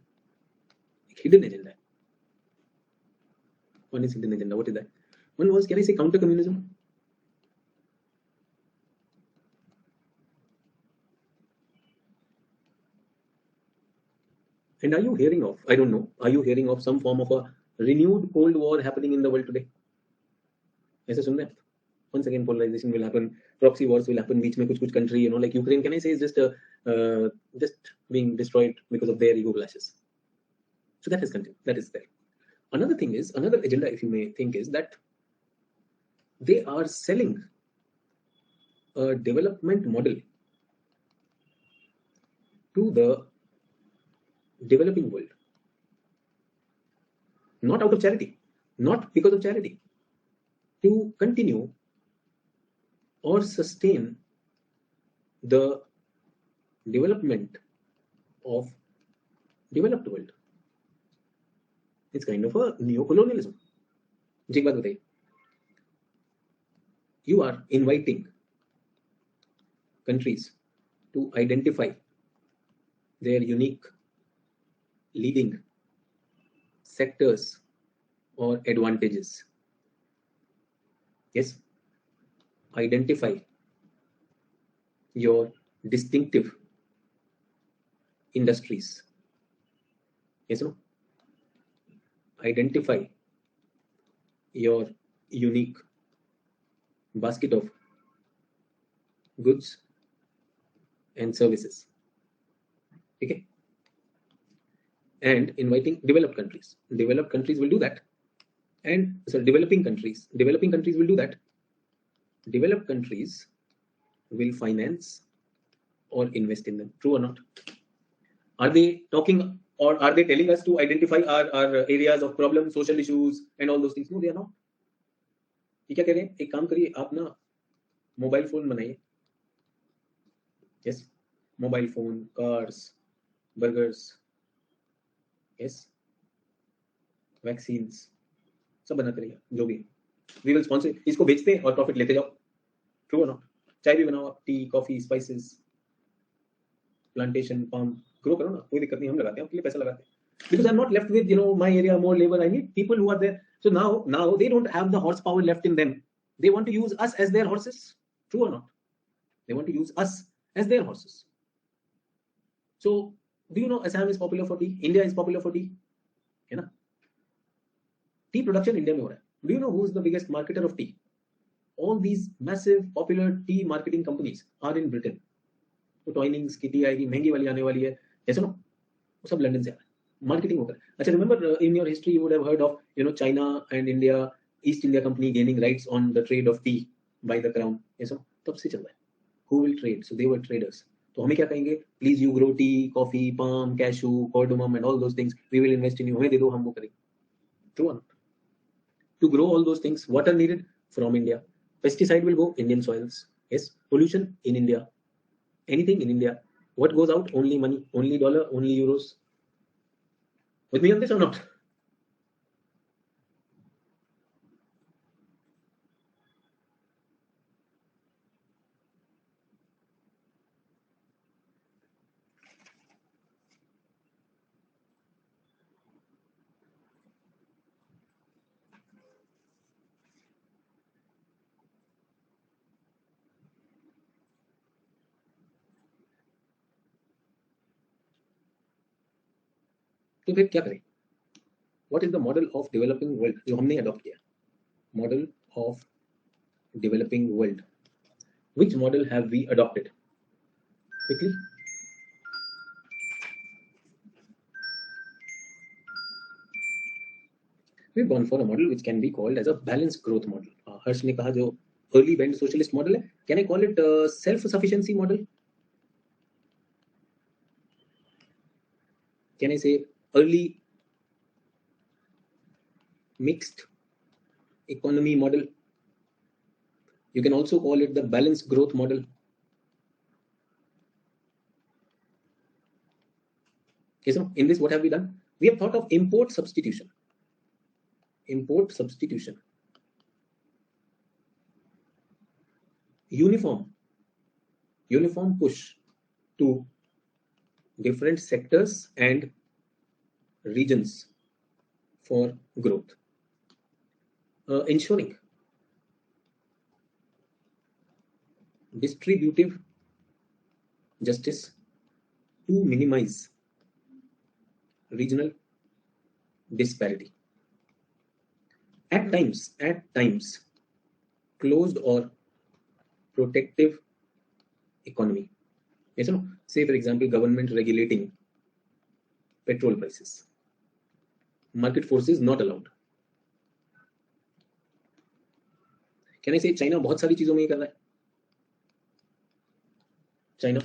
A hidden agenda. One is hidden agenda. What is that? One was, can I say, counter communism? And are you hearing of, I don't know, are you hearing of some form of a renewed Cold War happening in the world today? ऐसा सुन रहे हैं? Once again polarization will happen, proxy wars will happen बीच में कुछ country, you know, like Ukraine, can I say, is just being destroyed because of their ego clashes. So that is continued, that is there. Another thing is, another agenda, if you may think, is that they are selling a development model to the developing world, not out of charity, not because of charity, to continue or sustain the development of developed world. It's kind of a neo-colonialism. एक बात बताइए, you are inviting countries to identify their unique leading sectors or advantages. Yes. Identify your distinctive industries. Yes or no? Identify your unique basket of goods and services. Okay. And inviting developed countries. Developed countries will do that. And so developing countries will do that. Developed countries will finance or invest in them. True or not? Are they talking or are they telling us to identify our areas of problem, social issues, and all those things? No, they are not. ये क्या कह रहे हैं? एक काम करिए, आप ना मोबाइल फोन बनाइए. Yes, mobile phone, cars, burgers, yes, vaccines, सब बनाते रहिए, जो भी. We will sponsor. इसको बेचते हैं और प्रॉफिट लेते जाओ. True or not? चाय भी बनाओ आप, T, coffee, spices, plantation, palm grow करो ना, कोई दिक्कत नहीं, हम लगाते हैं, आपके लिए पैसा लगाते हैं. Because I'm not left with, my area, more labor. I need people who are there. So now they don't have the horsepower left in them. They want to use us as their horses. True or not? They want to use us as their horses. So do you know Assam is popular for tea? India is popular for tea. है ना? Tea production India में हो रहा है. Do you know who is the biggest marketer of tea? All these massive popular tea marketing companies are in Britain. तो Twinings की T आएगी, महंगी वाली आने वाली है, ऐसा ना? वो सब लंदन से आ रहा है. Marketing होकर. अच्छा, remember in your history you would have heard of China and India, East India Company gaining rights on the trade of tea by the crown. ऐसा तब से चल रहा है. Who will trade? So they were traders. तो हमें क्या कहेंगे? Please you grow tea, coffee, palm, cashew, cardamom and all those things. We will invest in you. हमें दे दो, हम वो करेंगे. True or not? To grow all those things, what are needed from India? Pesticide will go Indian soils. Yes. Pollution in India. Anything in India. What goes out? Only money, only dollar, only euros. With me on this or not? तो फिर क्या करें? What is the model of developing world जो हमने adopt किया? Model of developing world. Which model have we adopted? Quickly. We've gone for a model which can be called as a balanced growth model. हर्ष ने कहा जो early bend socialist model है, can I call it a self-sufficiency model? Can I say early mixed economy model? You can also call it the balanced growth model. Okay, so in this, what have we done? We have thought of import substitution. Import substitution. Uniform push to different sectors and regions for growth. Ensuring distributive justice to minimize regional disparity. At times, closed or protective economy. Yes or no? Say, for example, government regulating petrol prices. Market forces not allowed. Can I say China बहुत सारी चीजों में ये कर रहा है? China.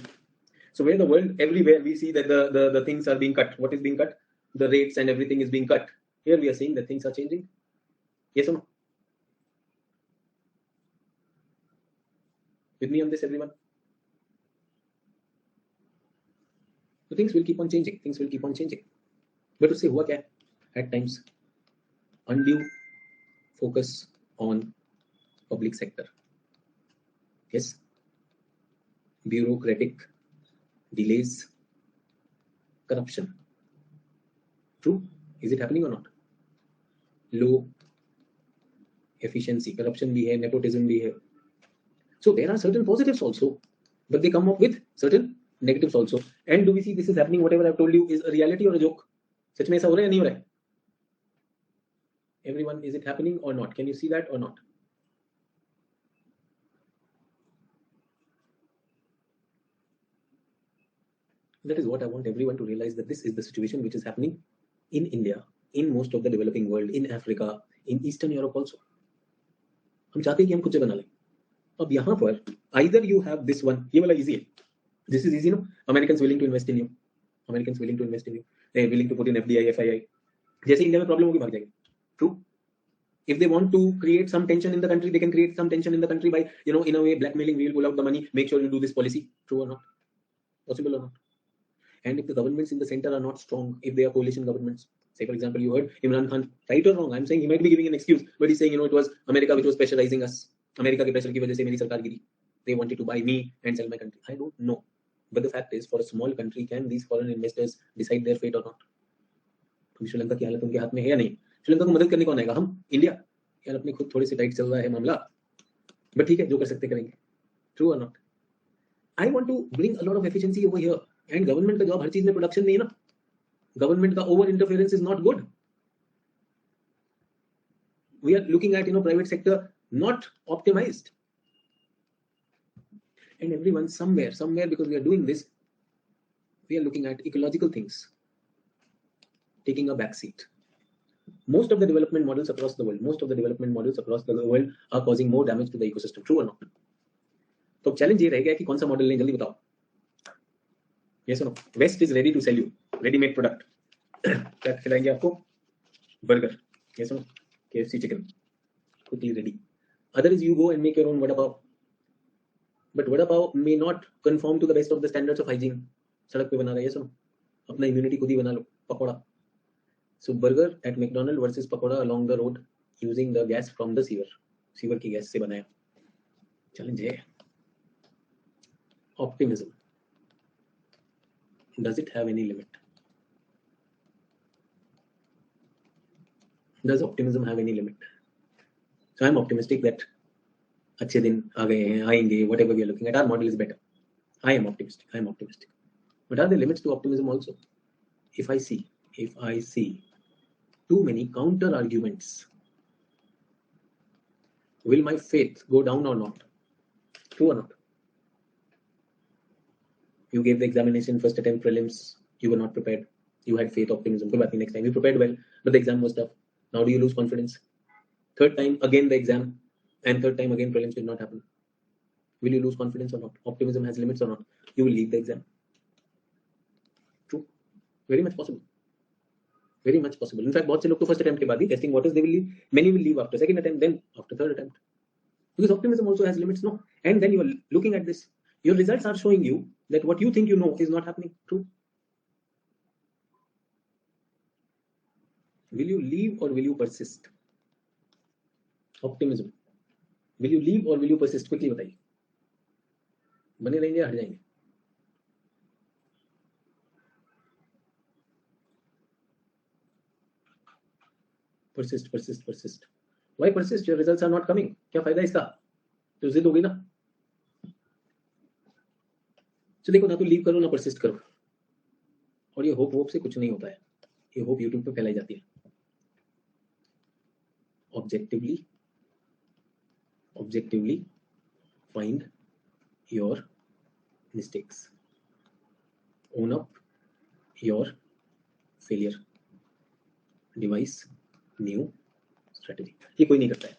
So where the world, everywhere we see that the things are being cut. What is being cut? The rates and everything is being cut. Here we are seeing that things are changing. Yes or no? With me on this, everyone? So things will keep on changing. Things will keep on changing. But उससे हुआ क्या? At times, undue focus on public sector. Yes. Bureaucratic delays, corruption. True? Is it happening or not? Low efficiency, corruption भी है, nepotism भी है. So there are certain positives also, but they come up with certain negatives also. And do we see this is happening? Whatever I've told you is a reality or a joke? सच में ऐसा हो रहा है या नहीं हो रहा है? Everyone, is it happening or not? Can you see that or not? That is what I want everyone to realize, that this is the situation which is happening in India, in most of the developing world, in Africa, in Eastern Europe also. हम चाहते हैं कि हम खुद से बना लें. अब यहाँ पर either you have this one, ये वाला easy है. This is easy, no? Americans willing to invest in you. Americans willing to invest in you. They're willing to put in FDI, FII. जैसे इंडिया में प्रॉब्लम होगी भाग जाएंगे. True. If they want to create some tension in the country, they can create some tension in the country by, in a way, blackmailing. We will pull out the money. Make sure you do this policy. True or not? Possible or not? And if the governments in the center are not strong, if they are coalition governments, say for example, you heard Imran Khan, right or wrong, I'm saying he might be giving an excuse, but he's saying, it was America which was pressurizing us. America के pressure की वजह से मेरी सरकार गिरी. They wanted to buy me and sell my country. I don't know. But the fact is, for a small country, can these foreign investors decide their fate or not? क्योंकि श्रीलंका की हालत उनके हाथ में है या नहीं? श्रीलंका को मदद करने कौन आएगा? हम, इंडिया. यार अपने खुद थोड़े से टाइट चल रहा है मामला, बट ठीक है, जो कर सकते करेंगे. True or not? I want to bring a lot of efficiency over here. And government का जॉब हर चीज में प्रोडक्शन नहीं है ना. Government का over interference is not good. We are looking at private sector not optimized. And everyone somewhere, because we are doing this, we are looking at ecological things taking a back seat. Most of the development models across the world are causing more damage to the ecosystem. True or not? तो challenge ये रहेगा कि कौन सा model लें, जल्दी बताओ. Yes or no? West is ready to sell you ready-made product. क्या खिलाएंगे आपको? Burger. Yes or no? KFC chicken. Quickly ready. Other is you go and make your own vada pav. But vada pav may not conform to the best of the standards of hygiene. सड़क पे बना रहा है. Yes or no? अपना immunity खुद ही बना लो. Pakora. So burger at McDonald versus pakora along the road using the gas from the sewer. Sewer की गैस से बनाया. Challenge है. Optimism. Does it have any limit? Does optimism have any limit? So I'm optimistic that अच्छे दिन आ गए हैं, आएंगे. Whatever we are looking at, our model is better. I am optimistic. But are there limits to optimism also? If I see too many counter arguments, will my faith go down or not? True or not? You gave the examination, first attempt prelims, you were not prepared. You had faith, optimism. Koई बात नहीं, next time you prepared well, but the exam was tough. Now do you lose confidence? Third time again the exam, and third time again prelims did not happen. Will you lose confidence or not? Optimism has limits or not? You will leave the exam. True. Very much possible. Very much possible. In fact, बहुत से लोग तो first attempt के बाद ही testing waters they will leave. Many will leave after second attempt, then after third attempt. Because optimism also has limits, no? And then you are looking at this. Your results are showing you that what you think you know is not happening. True. Will you leave or will you persist? Optimism. Will you leave or will you persist? Quickly बताइए. बने रहेंगे हट जाएंगे. Persist. Why persist? Your results are not coming. क्या फायदा इसका? तो जिद होगी ना. तो देखो, ना तो लीव करो ना परसिस्ट करो. और ये होप से कुछ नहीं होता है. ये होप यूट्यूब पे फैलाई जाती है. Objectively find your mistakes. Own up your failure. Devise new strategy. ये कोई नहीं करता है.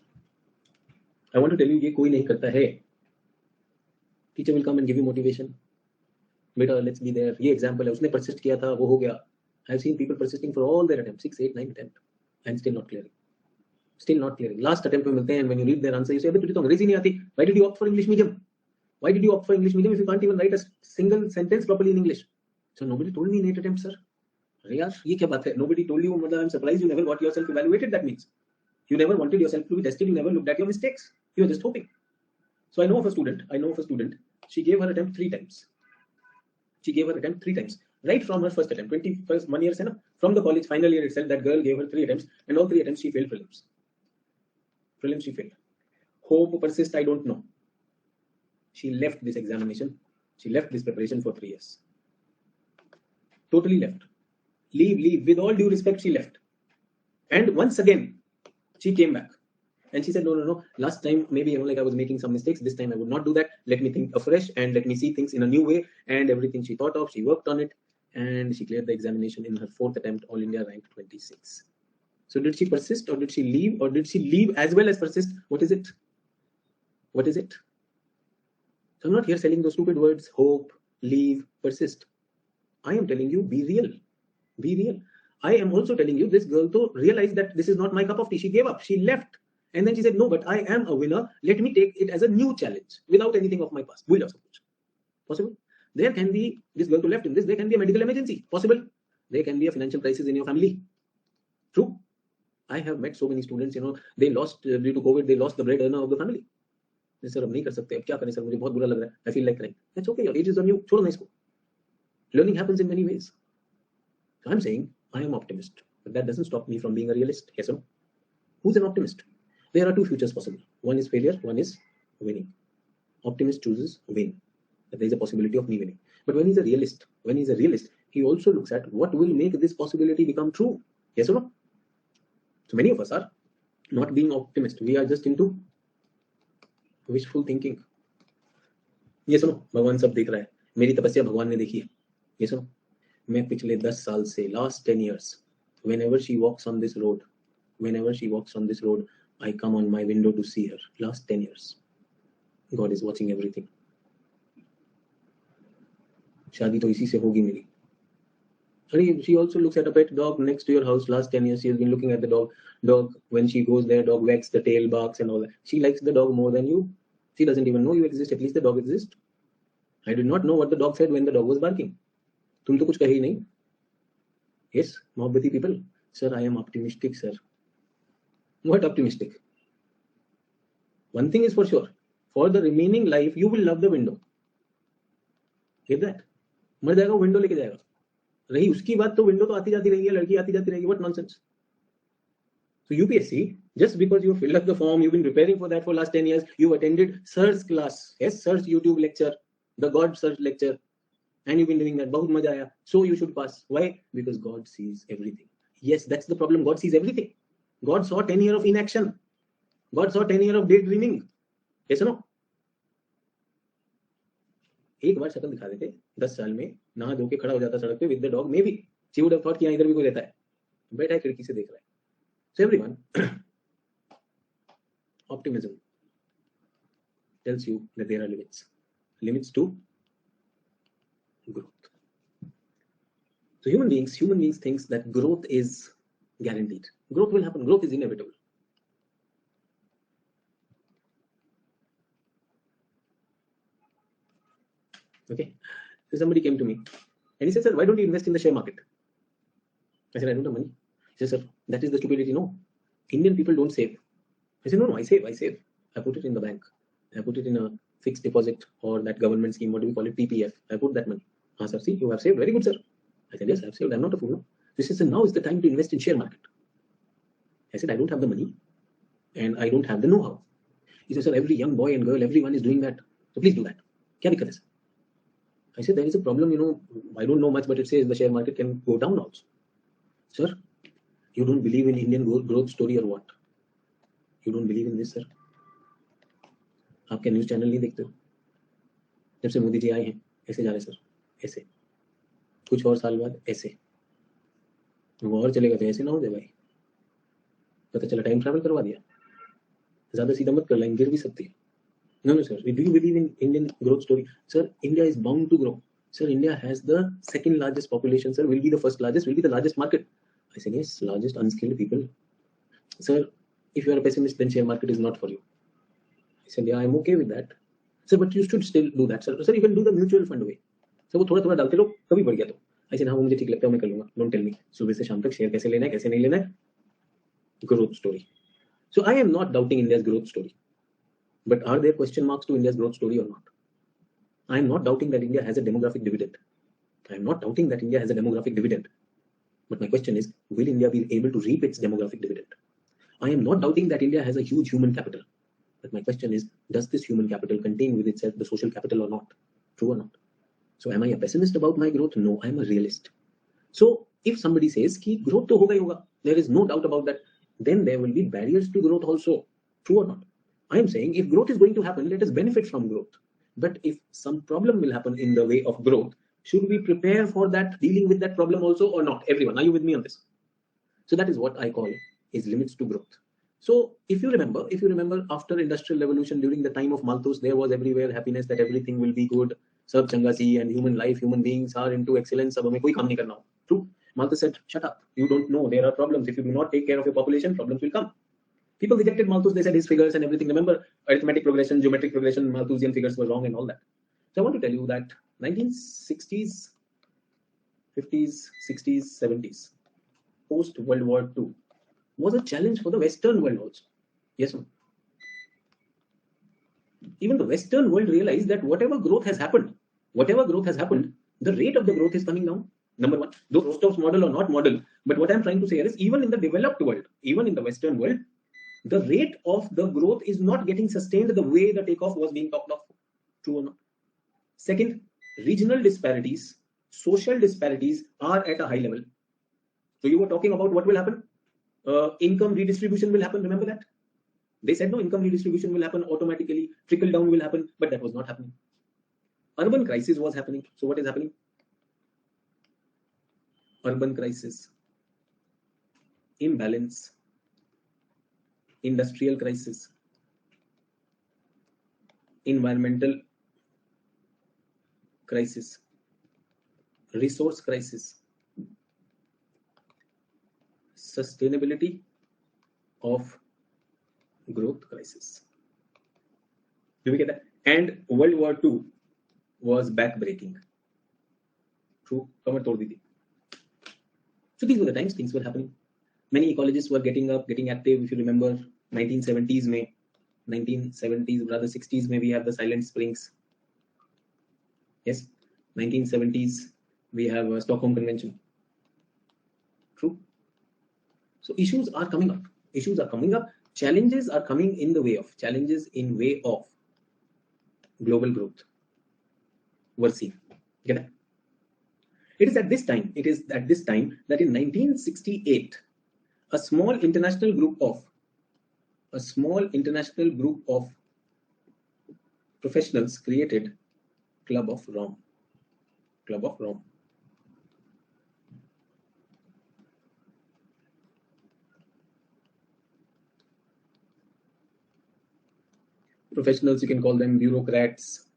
I want to tell you, ये कोई नहीं करता है. Teacher will come and give you motivation. बेटा let's be there. ये example है. उसने persist किया था, वो हो गया. I have seen people persisting for all their attempts, 6, 8, 9 attempts, and still not clearing. Last attempt में मिलते हैं, and when you read their answer, you say, अबे तुझे तो अंग्रेजी नहीं आती. Why did you opt for English medium? If you can't even write a single sentence properly in English? So nobody told me in 8 attempts, sir. अरे यार, ये क्या बात है? Nobody told you. मतलब I'm surprised you never got yourself evaluated. That means you never wanted yourself to be tested. You never looked at your mistakes. You were just hoping. So I know of a student. She gave her attempt 3 times. Right from her first attempt, 21st 1 year, from the college final year itself, that girl gave her 3 attempts, and all 3 attempts she failed prelims. Prelims she failed. Hope, persist, I don't know. She left this examination. She left this preparation for 3 years. Totally left. Leave. With all due respect, she left. And once again, she came back. And she said, no. Last time, maybe, like I was making some mistakes. This time I would not do that. Let me think afresh and let me see things in a new way. And everything she thought of, she worked on it. And she cleared the examination in her 4th attempt, All India ranked 26. So did she persist or did she leave? Or did she leave as well as persist? What is it? What is it? So I'm not here selling those stupid words, hope, leave, persist. I am telling you, be real. Be real. I am also telling you, this girl to realize that this is not my cup of tea. She gave up. She left. And then she said, no, but I am a winner. Let me take it as a new challenge without anything of my past. Will of support. Possible. There can be, this girl to left in this, there can be a medical emergency. Possible. There can be a financial crisis in your family. True. I have met so many students, they lost, due to COVID, they lost the bread earner of the family. Sir अब नहीं कर सकते, अब क्या करें sir, मुझे बहुत बुरा लग रहा है, I feel like crying. That's okay, your age is on you, छोड़ो ना इसको. Learning happens in many ways. So I'm saying I am optimist, but that doesn't stop me from being a realist. Yes or no? Who's an optimist? There are 2 futures possible. One is failure, one is winning. Optimist chooses win. That there is a possibility of me winning. But when he's a realist, he also looks at what will make this possibility become true. Yes or no? So many of us are not being optimist. We are just into wishful thinking. ये सुनो, भगवान सब देख रहा है, मेरी तपस्या भगवान ने देखी है. ये सुनो, मैं पिछले 10 साल से, last 10 years, whenever she walks on this road, I come on my window to see her. Last 10 years, God is watching everything. शादी तो इसी से होगी मेरी. She also looks at a pet dog next to your house. Last 10 years, she has been looking at the dog. Dog, when she goes there, dog wags the tail, barks and all that. She likes the dog more than you. She doesn't even know you exist. At least the dog exists. I did not know what the dog said when the dog was barking. तुम तो कुछ कहे ही नहीं. Yes, मोहब्बती people. Sir, I am optimistic, sir. What optimistic? One thing is for sure. For the remaining life, you will love the window. Get that? मर जाएगा वो window लेके जाएगा. रही उसकी बात तो विंडो तो आती जाती रहेगी, लड़की आती जाती रहेगी. What nonsense. So UPSC, just because you filled up the form, you've been preparing for that for last 10 years, you attended Sir's class, yes, Sir's YouTube lecture, the God Sir's lecture, and you've been doing that. बहुत मजा आया. So you should pass. Why? Because God sees everything. Yes, that's the problem. God sees everything. God saw 10 years of inaction. God saw 10 years of daydreaming. Yes or no? एक बार शक्ल दिखा देते 10 साल में, नहा धो के खड़ा हो जाता सड़क पे with the dog, may be she would have thought कि इधर भी कोई रहता है, बैठा है खिड़की से देख रहा है. So everyone, optimism tells you that there are limits to growth. So human beings thinks that growth is guaranteed. Growth will happen. Growth is inevitable. Okay. So somebody came to me and he said, sir, why don't you invest in the share market? I said, I don't have money. He said, sir, that is the stupidity. No, Indian people don't save. I said, no, I save. I put it in the bank. I put it in a fixed deposit or that government scheme. What do we call it? PPF. I put that money. Sir, see, you have saved. Very good, sir. I said, yes, I have saved. I'm not a fool. No. He said, now is the time to invest in share market. I said, I don't have the money and I don't have the know-how. He said, sir, every young boy and girl, everyone is doing that. So please do that. Kya dikkat hai, sir? I said, there is a problem, I don't know much, but it says the share market can go down also. Sir, you don't believe in Indian growth story or what? You don't believe in this, sir? आप क्या news channel नहीं देखते हो? जब से मोदी जी आए हैं ऐसे जा रहे सर, ऐसे कुछ और साल बाद ऐसे वो और चलेगा तो ऐसे ना हो जाए भाई. पता चला टाइम ट्रैवल करवा दिया. ज्यादा सीधा मत कर, लाइन गिर भी सकती है. No, sir. Do you believe in Indian growth story? Sir, India is bound to grow. Sir, India has the second largest population. Sir, will be the first largest, will be the largest market. I said, yes, largest unskilled people. Sir, if you are a pessimist, then share market is not for you. I said, yeah, I'm okay with that. Sir, but you should still do that. Sir, you can do the mutual fund way. Sir, वो थोड़ा डालते रहो, कभी बढ़ गया तो. I said, हाँ, वो मुझे ठीक लगता है, मैं कर लूँगा. Don't tell me. सुबह से शाम तक शेयर कैसे लेना है, कैसे नहीं लेना है. Growth story. So I am not doubting India's growth story. But are there question marks to India's growth story or not? I am not doubting that India has a demographic dividend. I am not doubting that India has a demographic dividend. But my question is, will India be able to reap its demographic dividend? I am not doubting that India has a huge human capital. But my question is, does this human capital contain with itself the social capital or not? True or not? So am I a pessimist about my growth? No, I'm a realist. So if somebody says ki growth to hoga hi hoga, there is no doubt about that, then there will be barriers to growth also. True or not? I am saying if growth is going to happen, let us benefit from growth. But if some problem will happen in the way of growth, should we prepare for that, dealing with that problem also or not? Everyone, are you with me on this? So that is what I call is limits to growth. So if you remember after industrial revolution, during the time of Malthus, there was everywhere happiness, that everything will be good, sab changa si, and human life, human beings are into excellence, sab hame koi kaam nahi karna ho. True. Malthus said, shut up, you don't know, there are problems. If you do not take care of your population, problems will come. People rejected Malthus, they said his figures and everything. Remember, arithmetic progression, geometric progression, Malthusian figures were wrong and all that. So I want to tell you that 1960s, 50s, 60s, 70s, post World War II, was a challenge for the Western world also. Yes, no? Even the Western world realized that whatever growth has happened, the rate of the growth is coming down. Number one, though Rostov's model or not model, but what I'm trying to say here is, even in the developed world, even in the Western world, the rate of the growth is not getting sustained the way the takeoff was being talked of. True or not? Second, regional disparities, social disparities are at a high level. So you were talking about what will happen? Income redistribution will happen. Remember that? They said no, income redistribution will happen automatically, trickle down will happen, but that was not happening. Urban crisis was happening. So what is happening? Urban crisis, imbalance, industrial crisis, environmental crisis, resource crisis, sustainability of growth crisis. Do we get that? And World War II was backbreaking. True. So these were the times things were happening. Many ecologists were getting up, getting active. If you remember, 1970s, rather 60s, we have the Silent Springs. Yes, 1970s, we have a Stockholm Convention. True. So issues are coming up. Challenges are coming in the way of global growth. We're seeing. Get that? It is at this time that in 1968, a small international group of professionals created Club of Rome. Professionals, you can call them bureaucrats,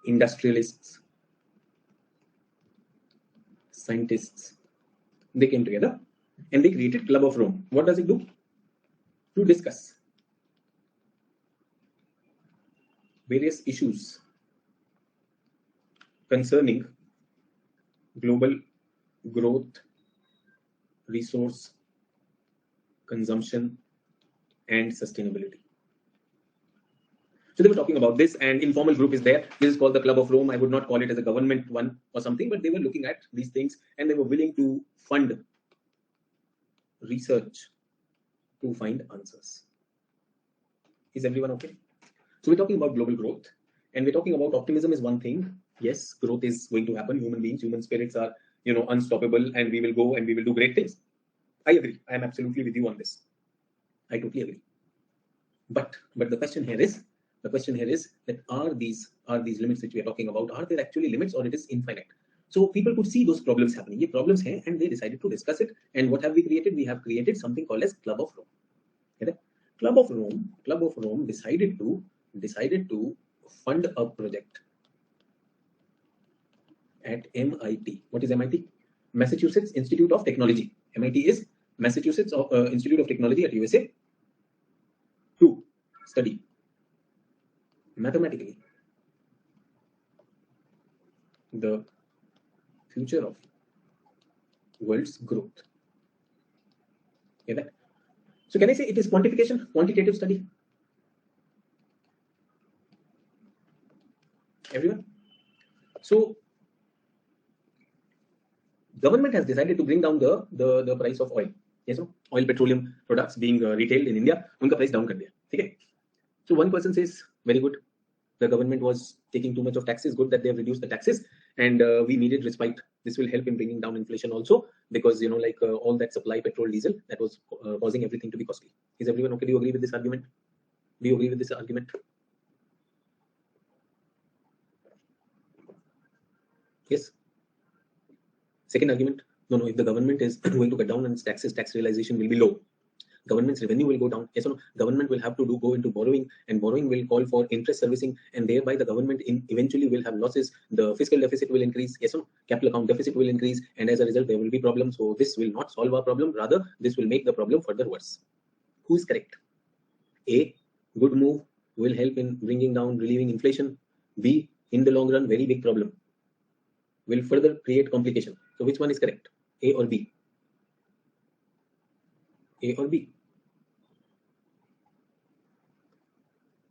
industrialists, scientists. They came together and they created Club of Rome. What does it do? To discuss various issues concerning global growth, resource consumption, and sustainability. So they were talking about this, and informal group is there. This is called the Club of Rome. I would not call it as a government one or something, but they were looking at these things and they were willing to fund research to find answers. Is everyone okay? So we're talking about global growth, and we're talking about optimism is one thing. Yes, growth is going to happen. Human beings, human spirits are, unstoppable, and we will go and we will do great things. I agree. I am absolutely with you on this. I totally agree. But the question here is that are these limits which we are talking about, are there actually limits or it is infinite? So people could see those problems happening. Ye problems hai, and they decided to discuss it. And what have we created? We have created something called as Club of Rome. Okay? Club of Rome decided to fund a project at MIT. What is MIT? Massachusetts Institute of Technology. MIT is Massachusetts Institute of Technology at USA, to study mathematically the future of world's growth. Okay, that? So can I say it is quantification, quantitative study? Everyone? So Government has decided to bring down the price of oil. Yes, no? Oil, petroleum products being retailed in India, उनका price down कर दिया. ठीक है? So one person says, very good. The government was taking too much of taxes. Good that they have reduced the taxes, and we needed respite. This will help in bringing down inflation also, because all that supply petrol, diesel, that was causing everything to be costly. Is everyone okay? Do you agree with this argument? Do you agree with this argument? Yes. Second argument, no. If the government is going to cut down on its taxes, tax realization will be low. Government's revenue will go down. Yes or no? Government will have to go into borrowing, and borrowing will call for interest servicing, and thereby the government eventually will have losses. The fiscal deficit will increase. Yes or no? Capital account deficit will increase, and as a result, there will be problems. So this will not solve our problem. Rather, this will make the problem further worse. Who is correct? A, good move will help in bringing down, relieving inflation. B, in the long run, very big problem, will further create complication. So which one is correct? A or B? A or B?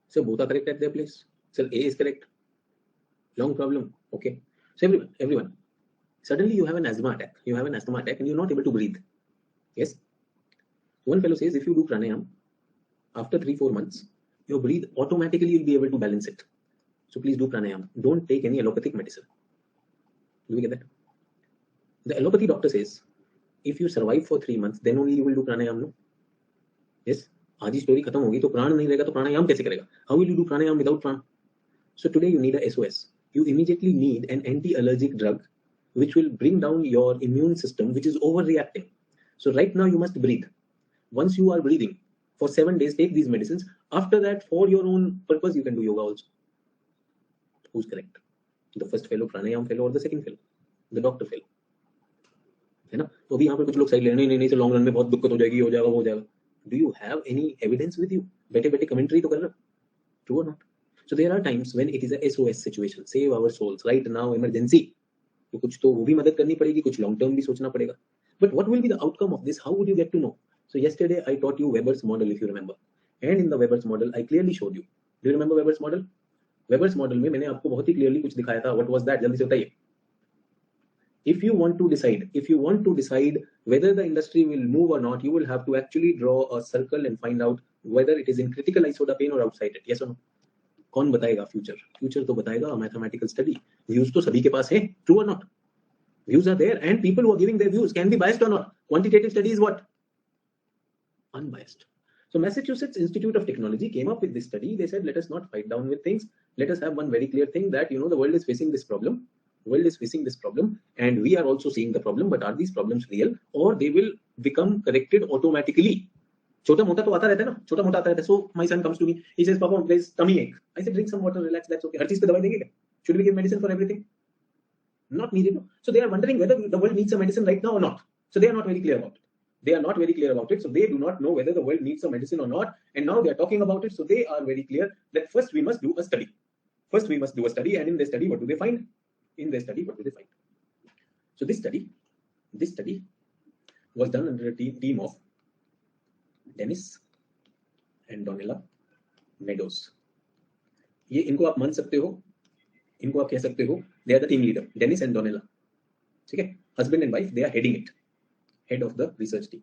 So both are correct at their place. So A is correct. Long problem. Okay. So everyone, suddenly you have an asthma attack. You have an asthma attack and you're not able to breathe. Yes. One fellow says if you do pranayam, after 3-4 months, your breathe automatically you'll be able to balance it. So please do pranayam. Don't take any allopathic medicine. Do we get that? The allopathy doctor says if you survive for 3 months, then only you will do pranayam. No? Yes. आज ही story खत्म होगी तो प्राण नहीं रहेगा तो प्राणायाम कैसे करेगा? How will you do pranayam without pran? So today you need a SOS. You immediately need an anti-allergic drug which will bring down your immune system, which is overreacting. So right now you must breathe. Once you are breathing for 7 days, take these medicines. After that, for your own purpose, you can do yoga also. Who's correct? The first fellow, pranayam fellow, or the second fellow, the doctor fellow? है ना? तो अभी यहाँ पे कुछ लोग सही ले नहीं नहीं तो लॉन्ग रन में बहुत दिक्कत हो जाएगी, हो जाएगा, हो जाएगा. Do you have any evidence with you? बैठे बैठे कमेंट्री तो कर रहे हो. True or not? So there are times when it is a SOS situation, save our souls right now, emergency. तो कुछ तो वो भी मदद करनी पड़ेगी, कुछ लॉन्ग टर्म भी सोचना पड़ेगा. But what will be the outcome of this? How would you get to know? So yesterday I taught you Weber's model, if you remember, and in the Weber's model I clearly showed you. Do you remember Weber's model? Weber's model में मैंने आपको बहुत ही clearly कुछ दिखाया था. What was that? जल्दी से बताइए. If you want to decide whether the industry will move or not, you will have to actually draw a circle and find out whether it is in critical isoda pane or outside it. Yes or no? कौन बताएगा future? Future तो बताएगा mathematical study. Views तो सभी के पास है. True or not? Views are there, and people who are giving their views can be biased or not. Quantitative study is what? Unbiased. So Massachusetts Institute of Technology came up with this study. They said, let us not fight down with things. Let us have one very clear thing that the world is facing this problem. And we are also seeing the problem. But are these problems real, or they will become corrected automatically? छोटा मोटा तो आता रहता है ना, छोटा मोटा आता रहता है. So my son comes to me, he says, Papa, there's tummy ache. I said, drink some water, relax, that's okay. हर चीज पे दवाई देंगे क्या? Should we give medicine for everything? Not needed. So they are wondering whether the world needs a medicine right now or not. So they are not very clear about it. So they do not know whether the world needs a medicine or not. And now they are talking about it. So they are very clear that first we must do a study. And in the study, what do they find? So this study was done under a team of Dennis and Donella Meadows. ये इनको आप मान सकते हो, इनको आप कह सकते हो, they are the team leader, Dennis and Donella. ठीक है? Husband and wife, they are heading it, head of the research team.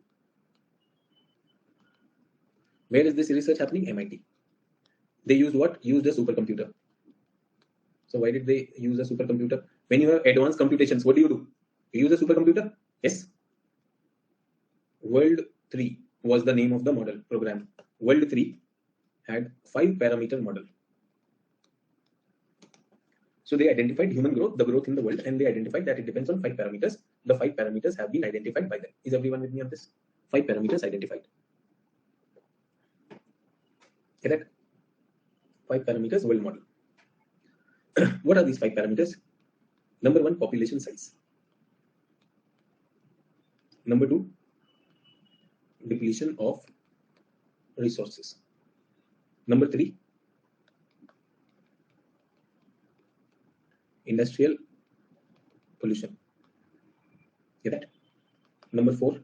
Where is this research happening? MIT. They used what? Used a supercomputer. So why did they use a supercomputer? When you have advanced computations, what do? You use a supercomputer? Yes. World 3 was the name of the model program. World 3 had 5-parameter model. So they identified human growth, the growth in the world, and they identified that it depends on 5 parameters. The 5 parameters have been identified by them. Is everyone with me on this? 5 parameters identified. Correct? 5 parameters world model. What are these 5 parameters? Number 1, population size. Number 2, depletion of resources. Number 3, industrial pollution. Get that? Number 4,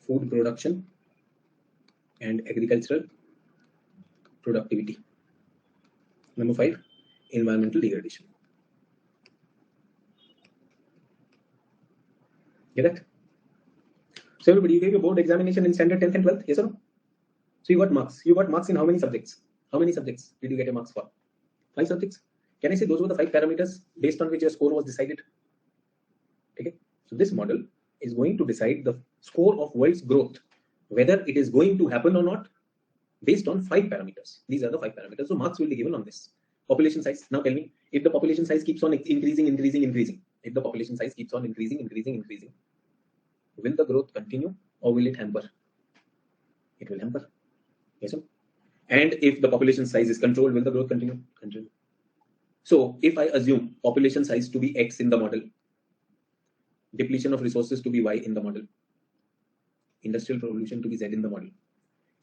food production and agricultural productivity. Number 5, environmental degradation. Get that? So everybody, you gave your board examination in standard 10th and 12th, yes or no? So you got marks. You got marks in how many subjects? How many subjects did you get a marks for? 5 subjects. Can I say those were the 5 parameters based on which your score was decided? Okay. So this model is going to decide the score of world's growth, whether it is going to happen or not, based on 5 parameters. These are the 5 parameters. So marks will be given on this. Population size. Now tell me, if the population size keeps on increasing, if the population size keeps on increasing, will the growth continue or will it hamper? It will hamper. Yes, sir. And if the population size is controlled, will the growth continue? Continue. So if I assume population size to be X in the model, depletion of resources to be Y in the model, industrial revolution to be Z in the model,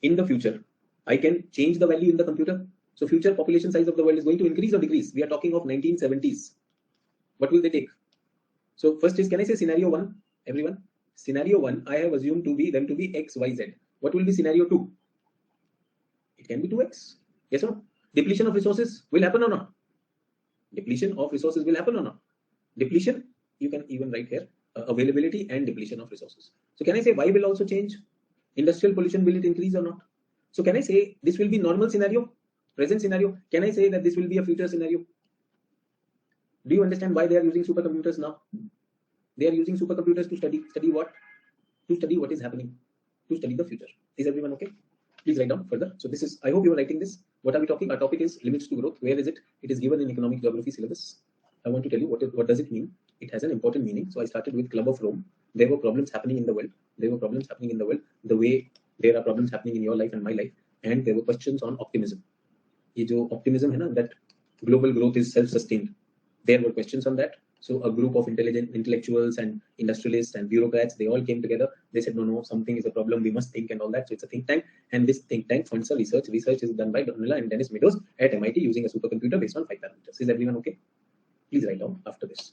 in the future, I can change the value in the computer. So future population size of the world is going to increase or decrease. We are talking of 1970s. What will they take? So first is, can I say scenario 1, everyone? Scenario 1, I have assumed them to be X, Y, Z. What will be scenario 2? It can be 2X. Yes or no? Depletion of resources will happen or not? Depletion of resources will happen or not? Depletion, you can even write here, availability and depletion of resources. So can I say Y will also change? Industrial pollution, will it increase or not? So can I say this will be normal scenario, present scenario? Can I say that this will be a future scenario? Do you understand why they are using supercomputers now? They are using supercomputers to study what? To study what is happening, to study the future. Is everyone okay? Please write down further. So this is, I hope you are writing this. What are we talking? Our topic is limits to growth. Where is it? It is given in economic geography syllabus. I want to tell you what does it mean. It has an important meaning. So I started with Club of Rome. There were problems happening in the world. The way there are problems happening in your life and my life. And there were questions on optimism. ये जो optimism है ना, that global growth is self-sustained. There were questions on that. So a group of intelligent intellectuals and industrialists and bureaucrats, they all came together. They said, no, something is a problem. We must think and all that. So it's a think tank. And this think tank funds a research. Research is done by Donella and Dennis Meadows at MIT using a supercomputer based on 5 parameters. Is everyone okay? Please write down after this.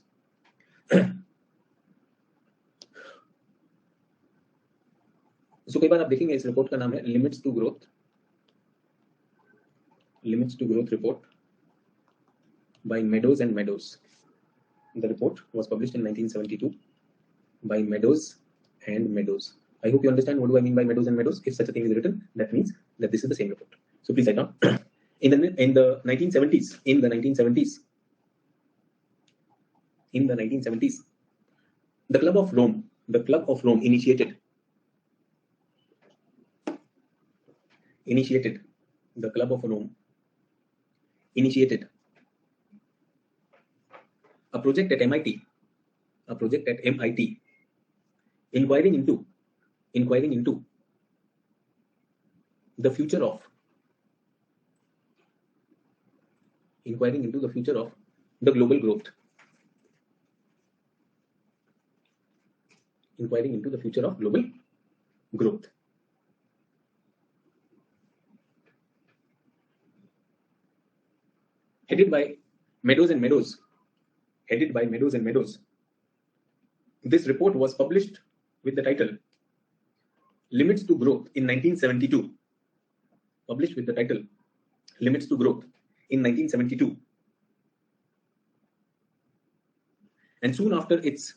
So कई बार आप देखेंगे इस report का नाम है limits to growth report by Meadows and Meadows. The report was published in 1972 by Meadows and Meadows. I hope you understand what do I mean by Meadows and Meadows. If such a thing is written, that means that this is the same report. So please write down. In the 1970s, the Club of Rome initiated a project at MIT, inquiring into the future of the global growth. Inquiring into the future of global growth. Headed by Meadows and Meadows. This report was published with the title Limits to Growth in 1972. Published with the title Limits to Growth in 1972. And soon after its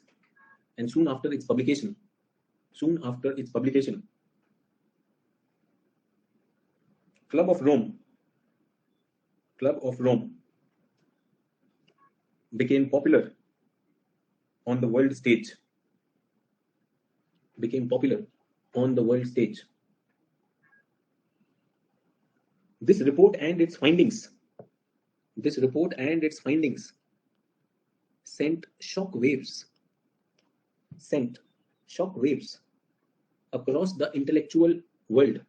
publication, Club of Rome became popular on the world stage. This report and its findings sent shock waves across the intellectual world.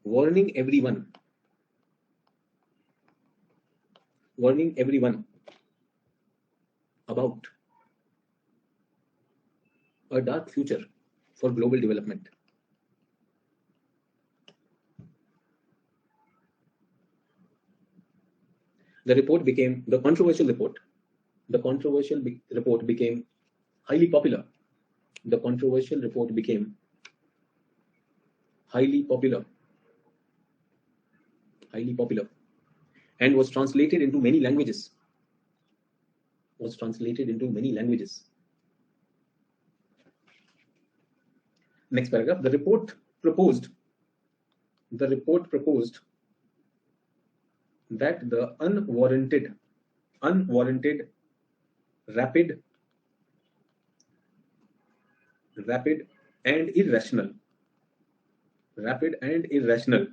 Warning everyone about a dark future for global development. The controversial report became highly popular. and was translated into many languages. Next paragraph. The report proposed that the unwarranted, rapid and irrational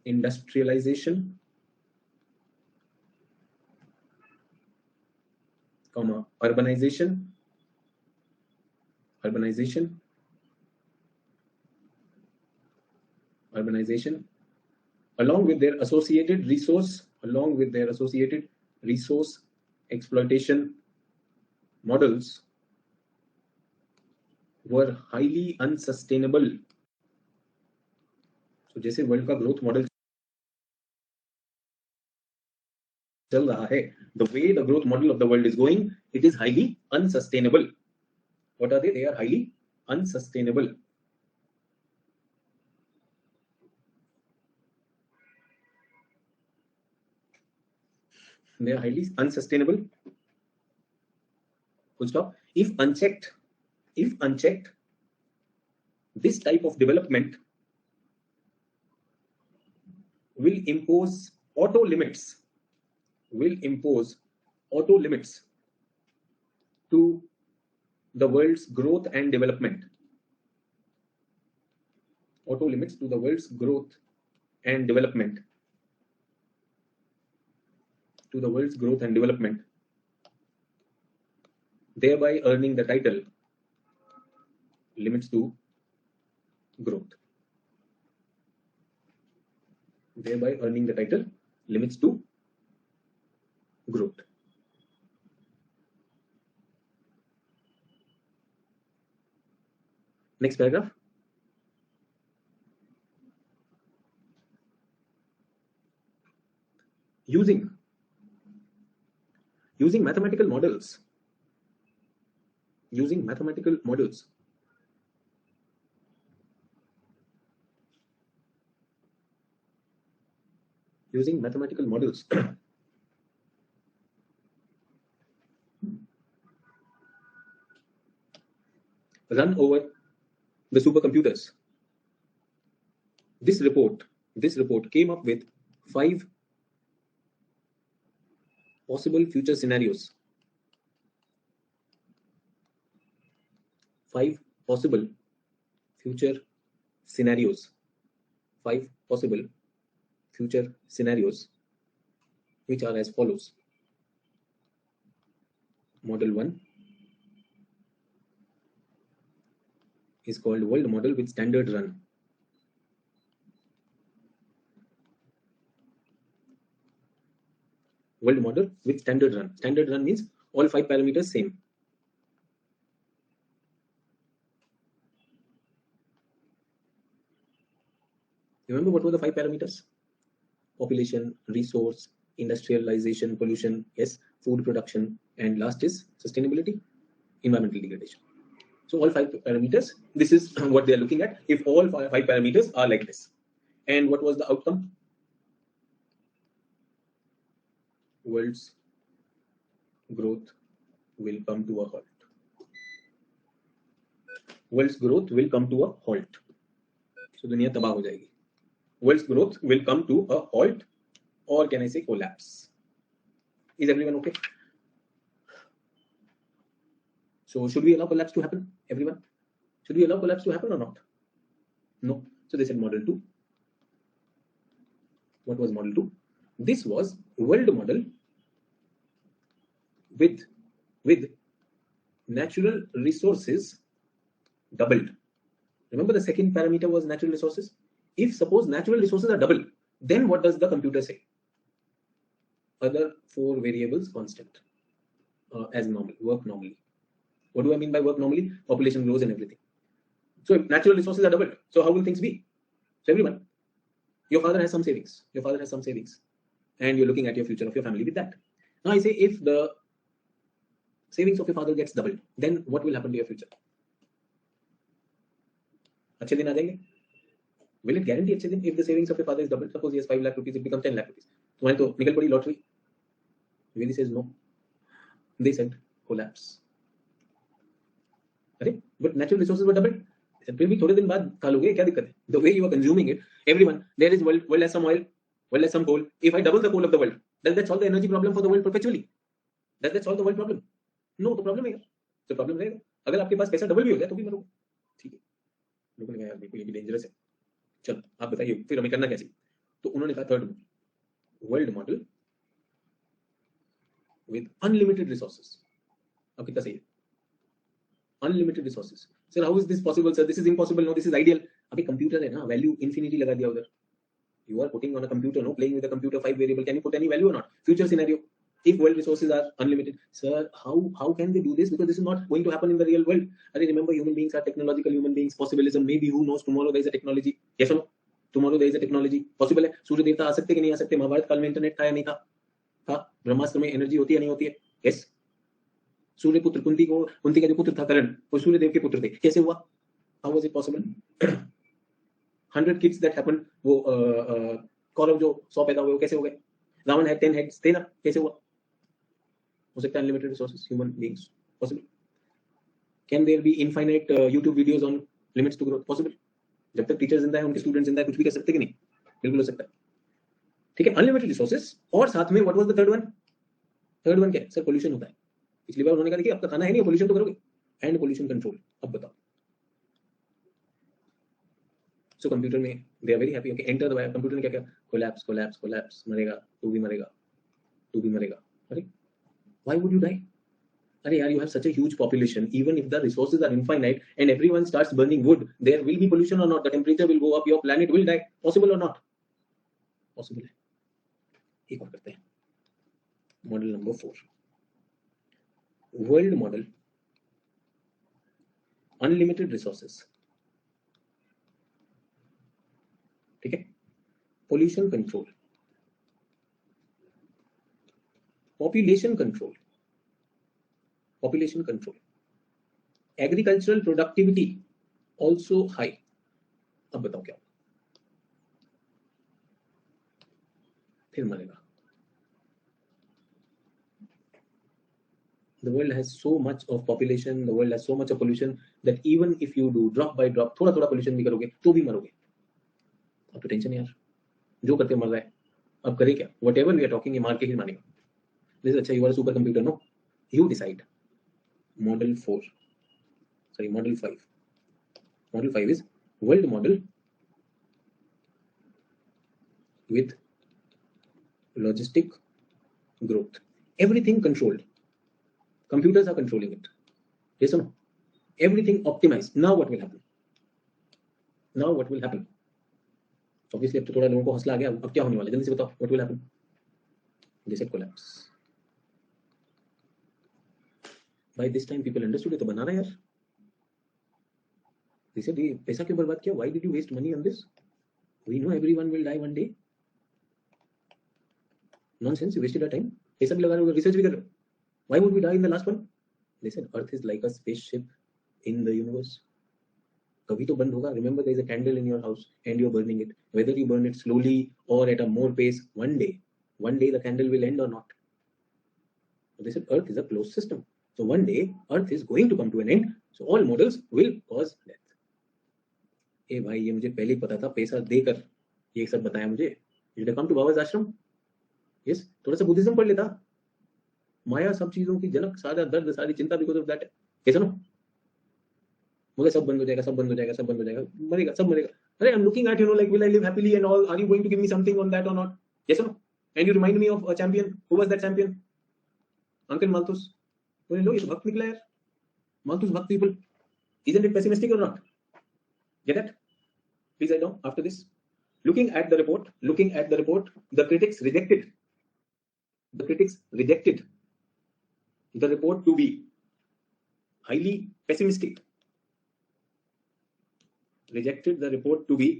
industrialization, urbanization, along with their associated resource exploitation models were highly unsustainable. So जैसे world का growth model चल रहा है, the way the growth model of the world is going, it is highly unsustainable. What are they? They are highly unsustainable. They are highly unsustainable. Full stop. If unchecked, this type of development will impose auto limits to the world's growth and development. Thereby earning the title limits to growth. Next paragraph. Using mathematical models. Run over the supercomputers. This report came up with 5 possible future scenarios. 5 possible future scenarios, which are as follows. Model 1 is called world model with standard run. Standard run means all 5 parameters same. Remember what were the 5 parameters? Population, resource, industrialization, pollution, yes, food production, and last is sustainability, environmental degradation. So all 5 parameters, this is what they are looking at if all 5 parameters are like this. And what was the outcome? World's growth will come to a halt. So दुनिया तबाह हो जाएगी. World's growth will come to a halt, or can I say collapse? Is everyone okay? So should we allow collapse to happen, everyone? Should we allow collapse to happen or not? No. So they said model 2. What was model 2? This was world model with natural resources doubled. Remember the second parameter was natural resources. If suppose natural resources are double, then what does the computer say? Other 4 variables constant, as normal, work normally. What do I mean by work normally? Population grows and everything. So if natural resources are doubled, so how will things be? So everyone, your father has some savings, and you're looking at your future of your family with that. Now I say if the savings of your father gets doubled, then what will happen to your future? अच्छे दिन आ जाएंगे? Will it guarantee अच्छे दिन? If the savings of your father is double, suppose he has 5 lakh rupees, it becomes 10 lakh rupees. तुम्हारी तो निकल पड़ी lottery. Really says no. They said collapse. अरे, but natural resources were doubled. फिर भी थोड़े दिन बाद खा लोगे, क्या दिक्कत है? The way you are consuming it, everyone, there is world has some oil, world has some coal. If I double the coal of the world, does that solve the energy problem for the world perpetually? Does that solve the world problem? No, तो problem है यार. तो problem रहेगा. अगर आपके पास पैसा double भी हो गया तो भी मरोगे. ठीक है. लोगों ने कहा यार देखो ये भी डेंजरस है. चलो आप बताइए फिर हमें करना क्या चाहिए? तो उन्होंने कहा third world model with unlimited resources. अब कितना सही है? Unlimited resources. Sir, how is this possible, sir? This is impossible. No, this is ideal. अभी कंप्यूटर है ना, वैल्यू इन्फिनिटी लगा दिया उधर. You are putting on a computer, no, playing with a computer 5 variable. Can you put any value or not? Future scenario. If world resources are unlimited, sir, how can they do this? Because this is not going to happen in the real world. I remember human beings are technological human beings. Possibilism. Maybe who knows? Tomorrow there is a technology. Yes or no? Tomorrow there is a technology. Possible है. सूर्य देवता आ सकते कि नहीं आ सकते? महाभारत काल में internet था या नहीं था? था. ब्रह्मास्त्र में एनर्जी होती है नहीं होती है? Yes. सूर्य पुत्र कुंती का जो पुत्र था करण, वो सूर्य देव के पुत्र थे. कैसे हुआ? How was it possible? 100 kids that happened. वो कौरव जो 100 पैदा हुए वो कैसे हो गए? रावण had 10 heads थे ना, कैसे हुआ? हो सकता है unlimited resources, human beings, possible. Can there be infinite YouTube videos on limits to growth? Possible. जब तक टीचर जिंदा है उनके स्टूडेंट जिंदा है, कुछ भी कर सकते कि नहीं? बिल्कुल हो सकता है. ठीक है, अनलिमिटेड रिसोर्सेज. और साथ में what was the third one? Third one क्या है? सर पोल्यूशन होता है. पिछली बार उन्होंने कहा देखिए आपका खाना है नहीं, पोल्यूशन तो करोगे. And pollution control. अब बताओ. सो कंप्यूटर में they are very happy. Okay, enter दबाया. कंप्यूटर ने क्या किया? Collapse collapse collapse. मरेगा, तू भी मरेगा, तू भी मरेगा. अरे व्हाई वुड यू डाई? अरे यार, you have such a huge population. Even if the resources are infinite and everyone starts burning wood, there will be pollution or not? The temperature will go up, your planet will die. Possible or not? Possible है. एक और करते हैं. Model number 4. World model, unlimited resources. ठीक है. Pollution control, population control, population control, agricultural productivity also high. अब बताओ क्या? फिर मरेगा. The world has so much of population, the world has so much of pollution that even if you do drop by drop, थोड़ा थोड़ा pollution भी करोगे तो भी मरोगे. अब तो टेंशन है यार, जो करते मर रहा है. अब करे क्या? Whatever we are talking, ये मार के ही मानेगा. This is अच्छा, you are a super computer, no? You decide. Model 4, sorry, model 5. Model 5 is world model with logistic growth. Everything controlled. Computers are controlling it. Yes or no? Everything optimized. Now what will happen? Now what will happen? Obviously, अब तो थोड़ा लोगों को हौसला आ गया. अब क्या होने वाला है? जल्दी से बताओ. What will happen? They said collapse. By this time people understood it. तो बनाना यार. They said ये पैसा क्यों बर्बाद किया? Why did you waste money on this? We know everyone will die one day. Nonsense. You wasted our time. पैसा भी लगा रहे हो, रिसर्च भी कर रहे हो. Why would we die in the last one? They said Earth is like a spaceship in the universe. कभी तो बंद होगा. Remember, there is a candle in your house and you're burning it. Whether you burn it slowly or at a more pace, one day the candle will end or not. So they said Earth is a closed system. So one day Earth is going to come to an end. So all models will cause death. ए भाई, ये मुझे पहले ही पता था. पैसा देकर ये सब बताया मुझे. You should have come to बाबा's आश्रम. Yes, थोड़ा सा बुद्धिज्म पढ़ लेता. माया सब चीजों की जनक, सारा दर्द सारी चिंता बिकॉज ऑफ दैट. कैसा नो? मुझे सब बंद हो जाएगा, सब बंद हो जाएगा, सब बंद हो जाएगा, मरेगा, सब मरेगा. अरे I am looking at, you know, like will I live happily and all. Are you going to give me something on that और नॉट? यस और no? And you remind me of a champion. Who was that champion? Uncle Malthus. बोले लो, ये तो भक्त निकला यार. मालथुस भक्त people. Isn't it pessimistic or not? Get that? Please write down after this. Looking at the report, the critics rejected the report to be highly pessimistic. Rejected the report to be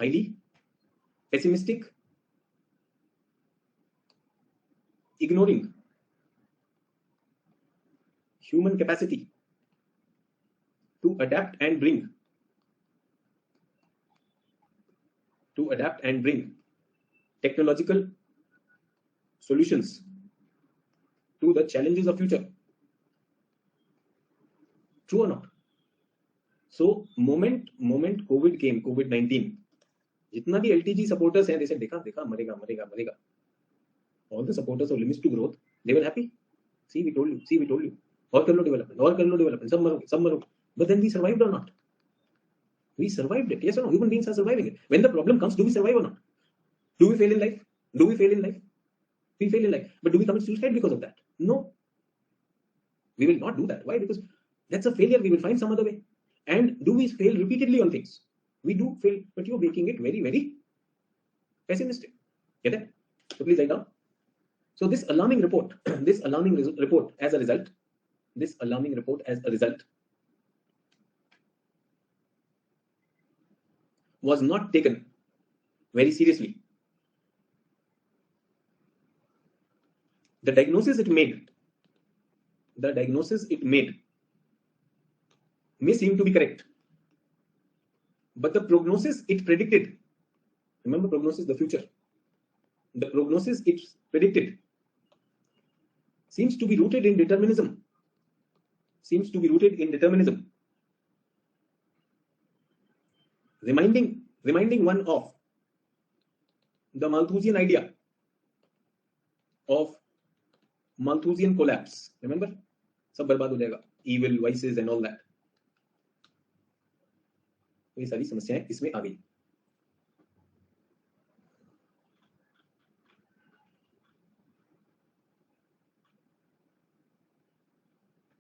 highly pessimistic, ignoring human capacity to adapt and bring technological solutions to the challenges of future. True or not? So moment COVID came, COVID-19, जितना भी LTG supporters हैं, they said देखा मरेगा. All the supporters of limits to growth, they were happy. See, we told you. और कर लो development. सब मरोगे. But then we survived or not? We survived it. Yes or no? Human beings are surviving it. When the problem comes, do we survive or not? Do we fail in life? We fail in life. But do we commit suicide because of that? No. We will not do that. Why? Because that's a failure. We will find some other way. And do we fail repeatedly on things? We do fail, but you're making it very, very pessimistic. Get it? So please write down. So this alarming report, as a result, was not taken very seriously. The diagnosis it made may seem to be correct, but the prognosis it predicted, remember prognosis, the future, the prognosis it predicted seems to be rooted in determinism. Reminding one of the Malthusian idea of Malthusian collapse. Remember? सब बर्बाद हो जाएगा. Evil, vices and all that. ये सारी समस्याएं इसमें आ गई.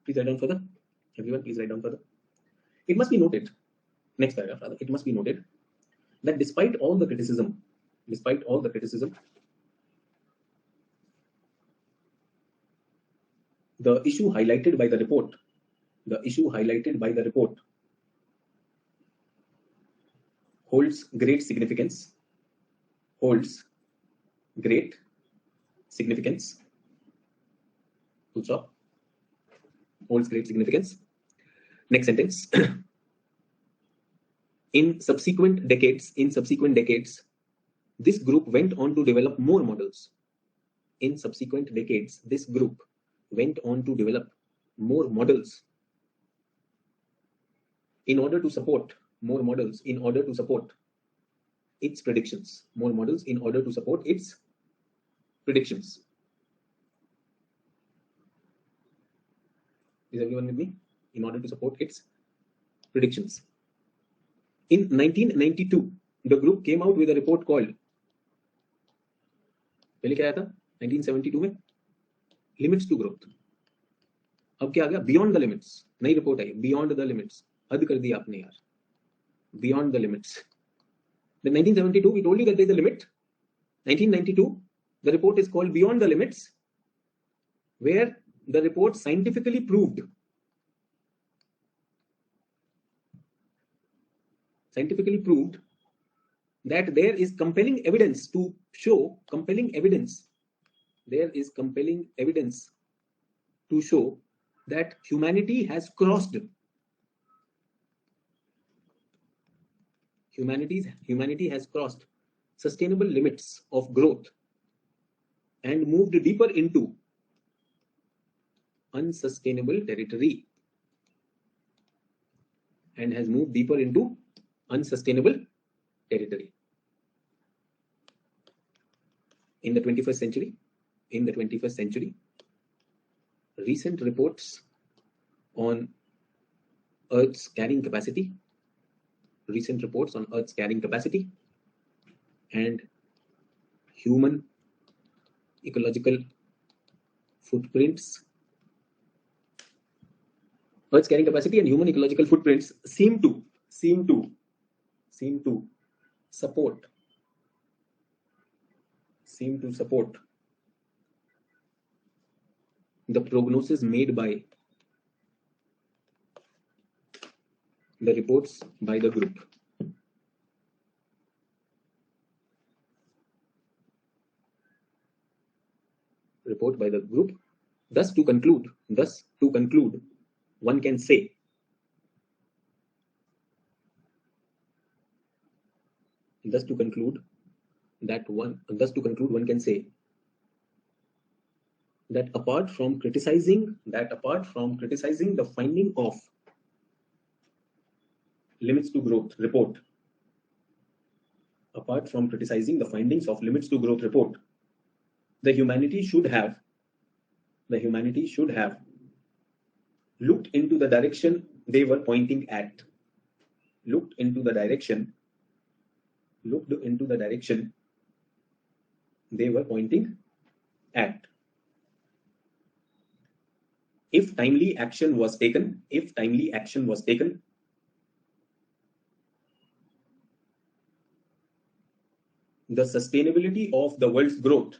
Please write down further. Everyone, please write down further. It must be noted, next paragraph rather, it must be noted that despite all the criticism, the issue highlighted by the report holds great significance. Full stop. Holds great significance. Next sentence. In subsequent decades, this group went on to develop more models. In subsequent decades, this group went on to develop more models in order to support its predictions. Is everyone with me? In order to support its predictions. In 1992, the group came out with a report called, पहले क्या आया था 1972 में, limits to growth. अब क्या आ गया? Beyond the limits. नई report I, Beyond the limits. हद कर दिया आपने यार. Beyond the limits. In 1972, we told you that there is a limit. 1992, the report is called Beyond the Limits, where the report scientifically proved that there is compelling evidence to show that humanity has crossed sustainable limits of growth and moved deeper into unsustainable territory. In the 21st century, recent reports on Earth's carrying capacity and human ecological footprints. Earth's carrying capacity and human ecological footprints seem to support the prognosis made by the reports by the group. Thus to conclude, one can say Thus to conclude, one can say that apart from criticizing the finding of limits to growth report, apart from criticizing the findings of limits to growth report, the humanity should have looked into the direction they were pointing at. Looked into the direction they were pointing at. If timely action was taken, the sustainability of the world's growth,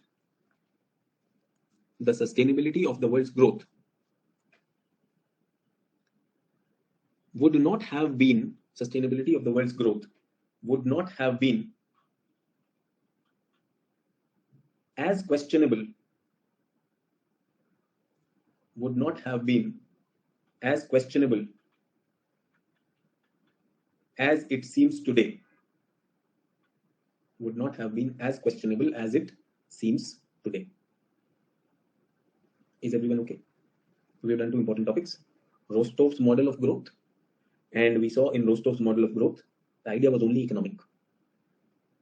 would not have been as questionable as it seems today. Would not have been as questionable as it seems today. Is everyone okay? We have done two important topics. Rostov's model of growth, and we saw in Rostov's model of growth, the idea was only economic.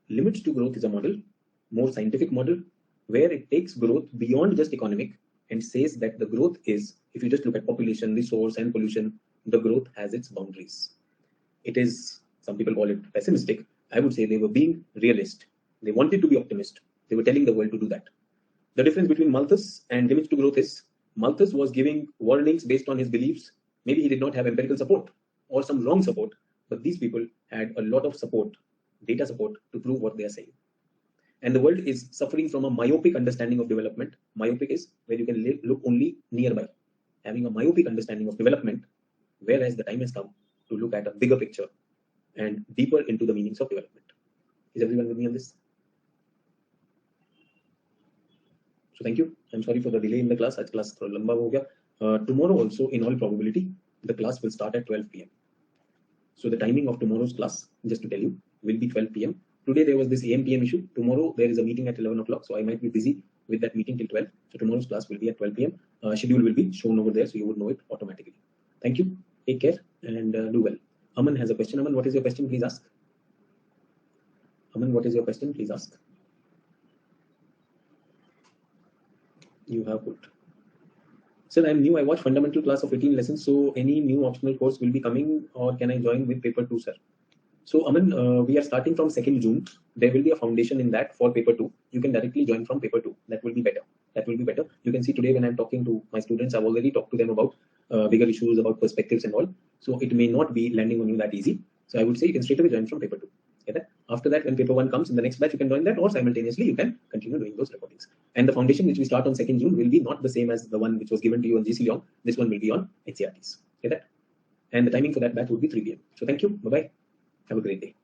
Limits to growth is a model, more scientific model, where it takes growth beyond just economic and says that the growth is, if you just look at population, resource, and pollution, the growth has its boundaries. It is, some people call it pessimistic. I would say they were being realist. They wanted to be optimist. They were telling the world to do that. The difference between Malthus and limits to growth is Malthus was giving warnings based on his beliefs. Maybe he did not have empirical support or some wrong support, but these people had a lot of support, data support, to prove what they are saying. And the world is suffering from a myopic understanding of development. Myopic is where you can look only nearby, having a myopic understanding of development, whereas the time has come to look at a bigger picture and deeper into the meanings of development. Is everyone with me on this? So thank you. I'm sorry for the delay in the class. Aaj class thoda lamba ho gaya. Tomorrow also, in all probability, the class will start at 12 p.m. So the timing of tomorrow's class, just to tell you, will be 12 p.m. Today there was this AM PM issue. Tomorrow there is a meeting at 11 o'clock. So I might be busy with that meeting till 12. So tomorrow's class will be at 12 p.m. Schedule will be shown over there, so you would know it automatically. Thank you. Take care and do well. Aman has a question. Aman, what is your question? Please ask. Aman, what is your question? Please ask. You have put. Sir, I'm new. I watched fundamental class of 18 lessons. So any new optional course will be coming, or can I join with paper 2, sir? So Aman, we are starting from 2nd June. There will be a foundation in that for paper 2. You can directly join from paper 2. That will be better. You can see today when I'm talking to my students, I've already talked to them about bigger issues, about perspectives and all. So it may not be landing on you that easy. So I would say you can straight away join from paper 2. Okay? After that, when paper 1 comes in the next batch, you can join that, or simultaneously you can continue doing those recordings. And the foundation which we start on 2nd June will be not the same as the one which was given to you on GC Leong. This one will be on HCRTs. Okay? And the timing for that batch would be 3 p.m. So thank you. Bye-bye. Have a great day.